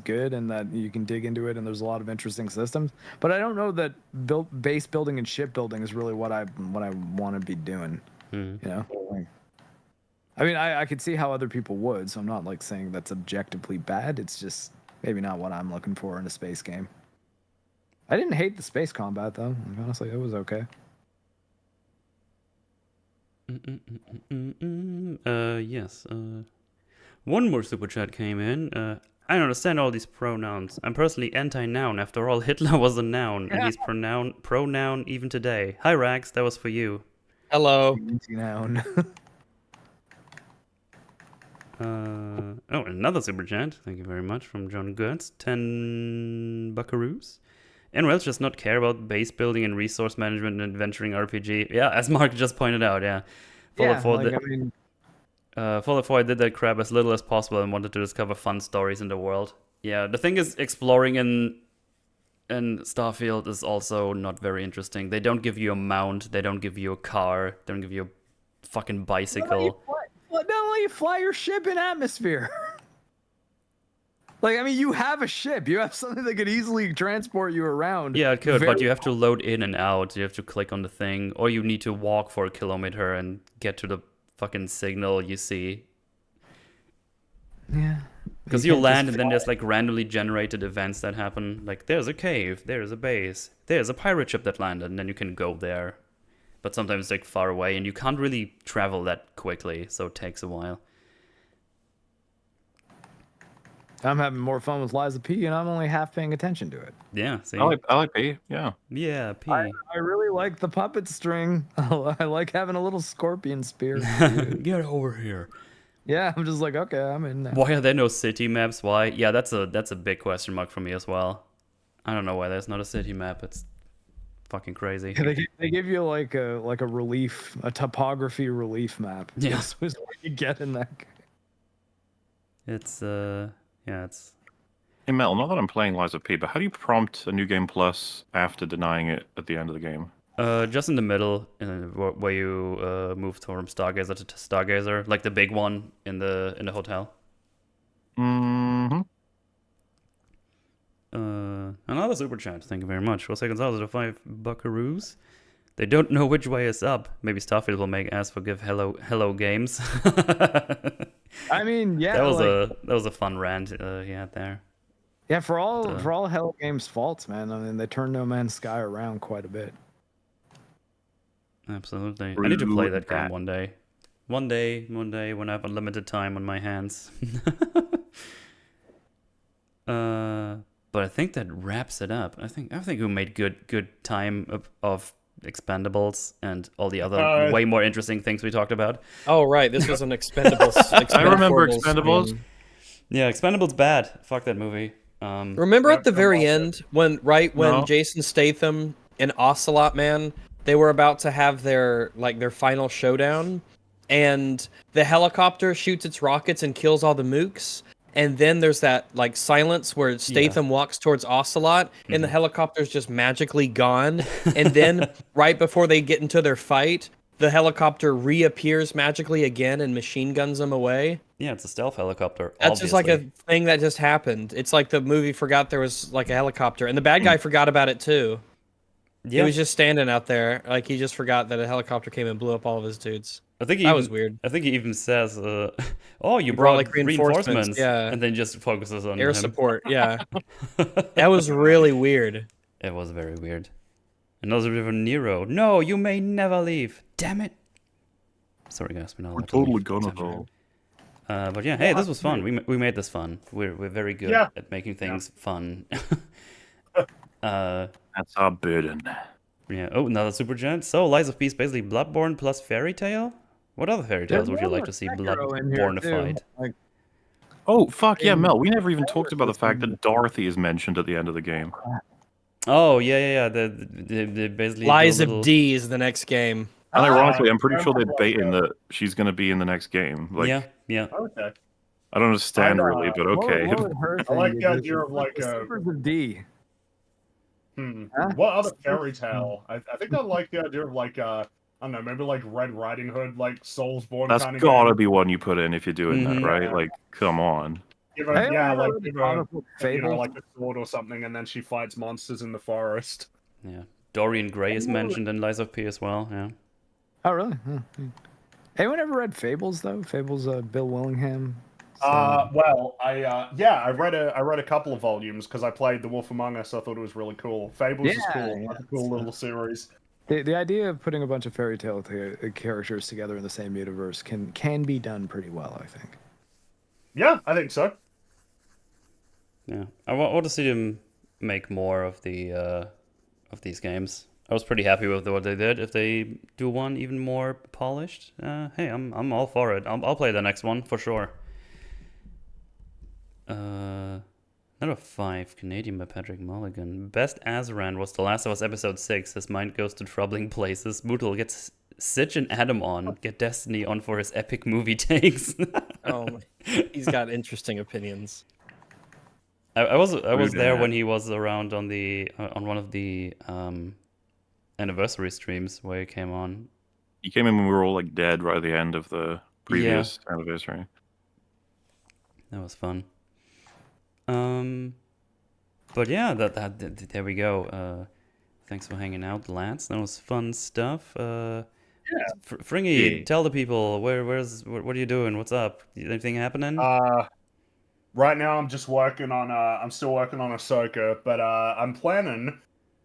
good and that you can dig into it and there's a lot of interesting systems. But I don't know that base building and ship building is really what I want to be doing. You know. I mean, I could see how other people would, so I'm not like saying that's objectively bad. It's just maybe not what I'm looking for in a space game. I didn't hate the space combat though. Like, honestly, it was okay. Yes. One more super chat came in. I don't understand all these pronouns. I'm personally anti-noun. After all, Hitler was a noun, and he's pronoun even today. Hi, Rags. That was for you. Hello. Noun. Oh, another super chat. Thank you very much from John Gertz. 10 buckaroos. NRLs just not care about base building and resource management and adventuring RPG. Yeah, as Mark just pointed out, yeah. Fallout 4, I did that crap as little as possible and wanted to discover fun stories in the world. Yeah, the thing is, exploring in Starfield is also not very interesting. They don't give you a mount, they don't give you a car, they don't give you a fucking bicycle. Don't let you fly your ship in atmosphere. Like, I mean, you have a ship. You have something that could easily transport you around. Yeah, it could, but you have to load in and out. You have to click on the thing, or you need to walk for a kilometer and get to the fucking signal you see. Yeah. Because you land and then there's like randomly generated events that happen. Like, there's a cave, there's a base, there's a pirate ship that landed, and then you can go there. But sometimes it's like far away, and you can't really travel that quickly, so it takes a while. I'm having more fun with Liza P, and I'm only half paying attention to it. Yeah, see? I like P. Yeah. Yeah, P. I really like the puppet string. I like having a little scorpion spear. Get over here. Yeah, I'm just like, okay, I'm in there. Why are there no city maps? Why? Yeah, that's a big question mark for me as well. I don't know why there's not a city map. It's fucking crazy. They give you like a relief, a topography relief map. Yeah. Is what you get in that game. It's it's Hey Mel, not that I'm playing Liza P, but how do you prompt a new game plus after denying it at the end of the game? just in the middle, where you move from Stargazer to Stargazer, like the big one in the hotel. Mm-hmm. Another super chat. Thank you very much. Jose Gonzalez to 5 buckaroos. They don't know which way is up. Maybe Starfield will make ass forgive Hello Games. I mean, yeah, that was a fun rant he had there. Yeah, for all Hello Games' faults, man. I mean, they turned No Man's Sky around quite a bit. Absolutely. I need to play that game one day. One day when I have unlimited time on my hands. But I think that wraps it up. I think we made good time of Expendables and all the other way more interesting things we talked about. Oh right, this was an Expendables. I remember Expendables. Yeah, Expendables bad. Fuck that movie. Remember at the very end when Jason Statham and Ocelot Man, they were about to have their final showdown, and the helicopter shoots its rockets and kills all the mooks. And then there's that like silence where Statham walks towards Ocelot, and the helicopter's just magically gone. And then right before they get into their fight, the helicopter reappears magically again and machine guns them away. Yeah, it's a stealth helicopter. That's just like a thing that just happened. It's like the movie forgot there was like a helicopter, and the bad guy forgot about it too. Yeah. He was just standing out there, like he just forgot that a helicopter came and blew up all of his dudes. That was weird. I think he even says, "Oh, you brought like reinforcements." Yeah, and then just focuses on air support. Yeah, that was really weird. It was very weird. Another bit of Nero. No, you may never leave. Damn it. Sorry, guys, we're totally gonna go. But yeah, hey, this was fun. We made this fun. We're very good at making things fun. That's our burden. Yeah. Oh, another super chat. So, Lies of Peace, basically Bloodborne plus Fairy Tale. What other fairy tales would you like to see Bloodborne-ified? Oh fuck yeah, Mel. We never even talked about the fact that Dorothy is mentioned at the end of the game. Oh yeah. The basically Lies of D is the next game. And ironically, I'm pretty sure they're baiting that she's going to be in the next game. Like, yeah. Okay. I don't understand really, but okay. I like the idea of like a D. What other fairy tale? I think I like the idea of like I don't know, maybe like Red Riding Hood, like Soulsborne. That's kind of gotta game. be one you put in if you're doing that, right? Like, come on. Give her, like a sword or something, and then she fights monsters in the forest. Yeah, Dorian Gray is mentioned in Lies of P as well. Yeah. Oh really? Anyone ever read Fables though? Fables, Bill Willingham. Well, I read a couple of volumes because I played The Wolf Among Us. So I thought it was really cool. Fables is cool. That's a cool little series. The idea of putting a bunch of fairy tale characters together in the same universe can be done pretty well, I think. Yeah, I think so. Yeah, I want to see them make more of these games. I was pretty happy with what they did. If they do one even more polished, hey, I'm all for it. I'll play the next one for sure. Another 5 Canadian by Patrick Mulligan. Best Azran was The Last of Us episode 6. His mind goes to troubling places. Brutal gets Sitch and Adam on. Get Destiny on for his epic movie takes. Oh, he's got interesting opinions. I was there Rude. when he was around on the on one of the anniversary streams where he came on. He came in when we were all like dead right at the end of the previous anniversary. That was fun. But yeah, there we go. Thanks for hanging out, lads. That was fun stuff. Fringy, tell the people what are you doing? What's up? Anything happening? Right now I'm just working on I'm still working on Ahsoka, but I'm planning.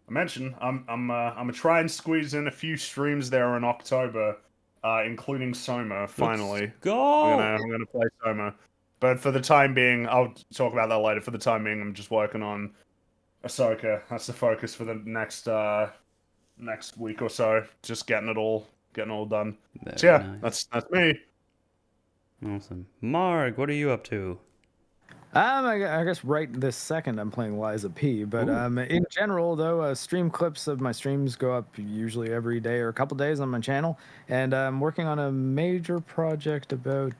I mentioned I'm gonna try and squeeze in a few streams there in October, including Soma. Finally, Let's go. I'm gonna play Soma. But for the time being, I'll talk about that later. For the time being, I'm just working on Ahsoka. That's the focus for the next week or so. Just getting it all done. So yeah, nice. that's me. Awesome. Mark, what are you up to? I guess right this second I'm playing Liza P. But in general, though, stream clips of my streams go up usually every day or a couple days on my channel, and I'm working on a major project about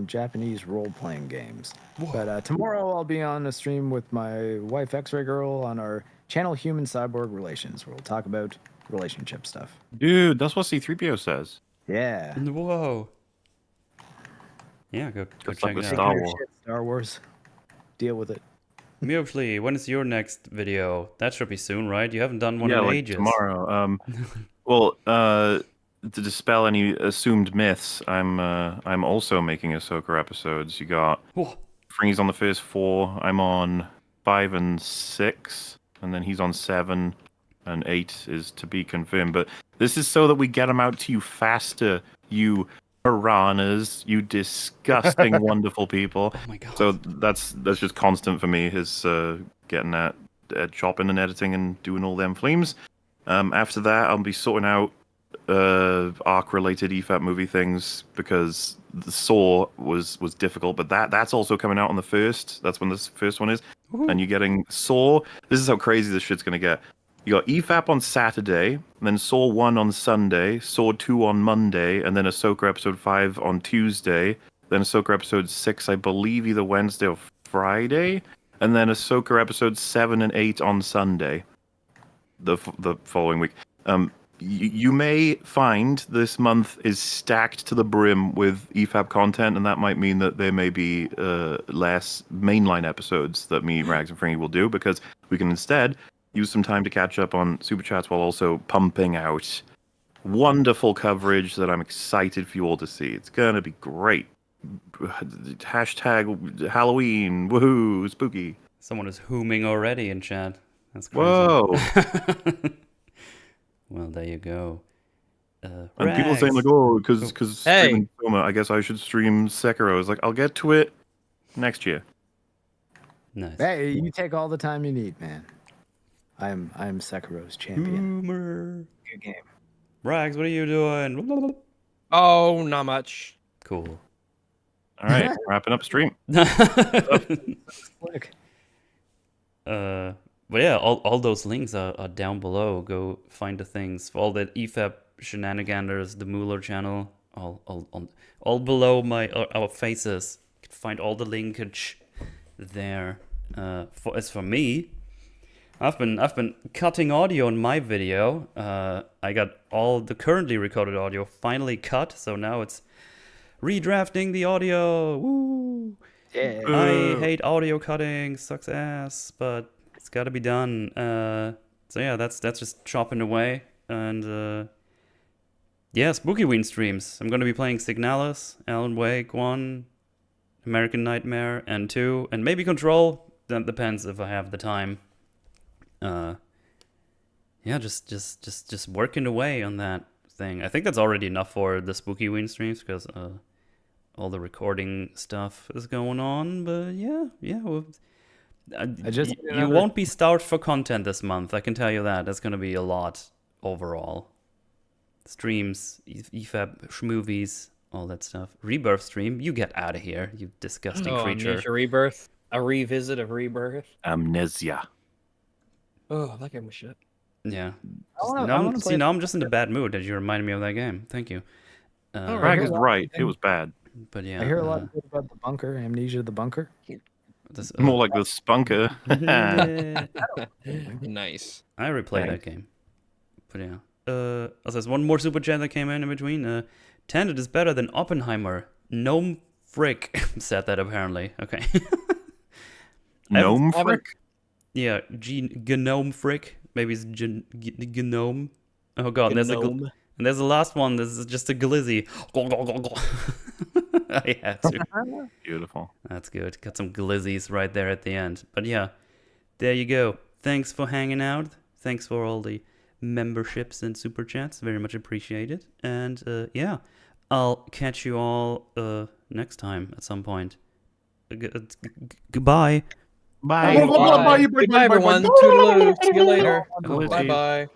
Japanese role-playing games. Whoa. But tomorrow I'll be on a stream with my wife X-Ray Girl on our channel Human Cyborg Relations, where we'll talk about relationship stuff. Dude, that's what C-3PO says. Yeah. Whoa. Yeah, go It's check like it the out. Star Wars. Deal with it. Mutually, when is your next video? That should be soon, right? You haven't done one in like ages. Tomorrow. Well, to dispel any assumed myths, I'm also making Ahsoka episodes. You got Fringy's on the first 4. I'm on 5 and 6, and then he's on 7, and 8 is to be confirmed. But this is so that we get them out to you faster, you piranhas, you disgusting, wonderful people. Oh my god. So that's just constant for me, is getting that chopping and editing and doing all them flames. After that, I'll be sorting out arc-related EFAP movie things, because the Saw was difficult, but that's also coming out on the 1st. That's when this first one is. Woo-hoo. And you're getting Saw. This is how crazy this shit's gonna get. You got EFAP on Saturday, then Saw 1 on Sunday, Saw 2 on Monday, and then Ahsoka Episode 5 on Tuesday, then Ahsoka Episode 6, I believe, either Wednesday or Friday, and then Ahsoka Episodes 7 and 8 on Sunday, the following week. You may find this month is stacked to the brim with EFAP content, and that might mean that there may be less mainline episodes that me, Rags, and Fringy will do, because we can instead use some time to catch up on Superchats while also pumping out wonderful coverage that I'm excited for you all to see. It's gonna be great. Hashtag Halloween, woohoo, spooky. Someone is hooming already in chat. That's crazy. Whoa. Well, there you go. And people saying like, oh, because streaming Soma, I guess I should stream Sekiro. It's like, I'll get to it next year. Nice. Hey, you take all the time you need, man. I'm Sekiro's champion. Hoomer. Good game. Rags, what are you doing? Oh, not much. Cool. All right, wrapping up stream. Click. But yeah, all those links are down below. Go find the things for all the EFAP shenanigans, the MauLer channel, all below our faces. You can find all the linkage there. As for me, I've been cutting audio in my video. I got all the currently recorded audio finally cut, so now it's redrafting the audio. Woo! Yeah. I hate audio cutting, sucks ass, but it's got to be done. So yeah, that's just chopping away, and yeah, Spookyween streams. I'm gonna be playing Signalis, Alan Wake 1, American Nightmare, and 2, and maybe Control. That depends if I have the time. Yeah, just working away on that thing. I think that's already enough for the Spookyween streams, because all the recording stuff is going on. But yeah. Well, you won't be starved for content this month. I can tell you that. That's gonna be a lot overall. Streams, EFAP, movies, all that stuff. Rebirth stream. You get out of here, you disgusting creature. Amnesia Rebirth. A revisit of Rebirth. Amnesia. Oh, that game was shit. Yeah. Now I'm just in the bad mood that you reminded me of that game. Thank you. Bragg is right. It was bad. But yeah, I hear a lot of good about the bunker, Amnesia the bunker. More like the Spunker. Nice. I replayed that game. But yeah. There's one more super chat that came in between. Tenet is better than Oppenheimer. Gnome Frick said that apparently. Okay. Gnome Frick? Yeah, Gnome Frick. Maybe it's Gnome. Oh god, Gnome. and there's the last one. This is just a glizzy. I had to. Beautiful. That's good. Got some glizzies right there at the end. But yeah, there you go. Thanks for hanging out. Thanks for all the memberships and super chats. Very much appreciated. And yeah, I'll catch you all next time at some point. Goodbye. Bye. Goodbye, everyone. Toodaloo. See you later. Bye bye.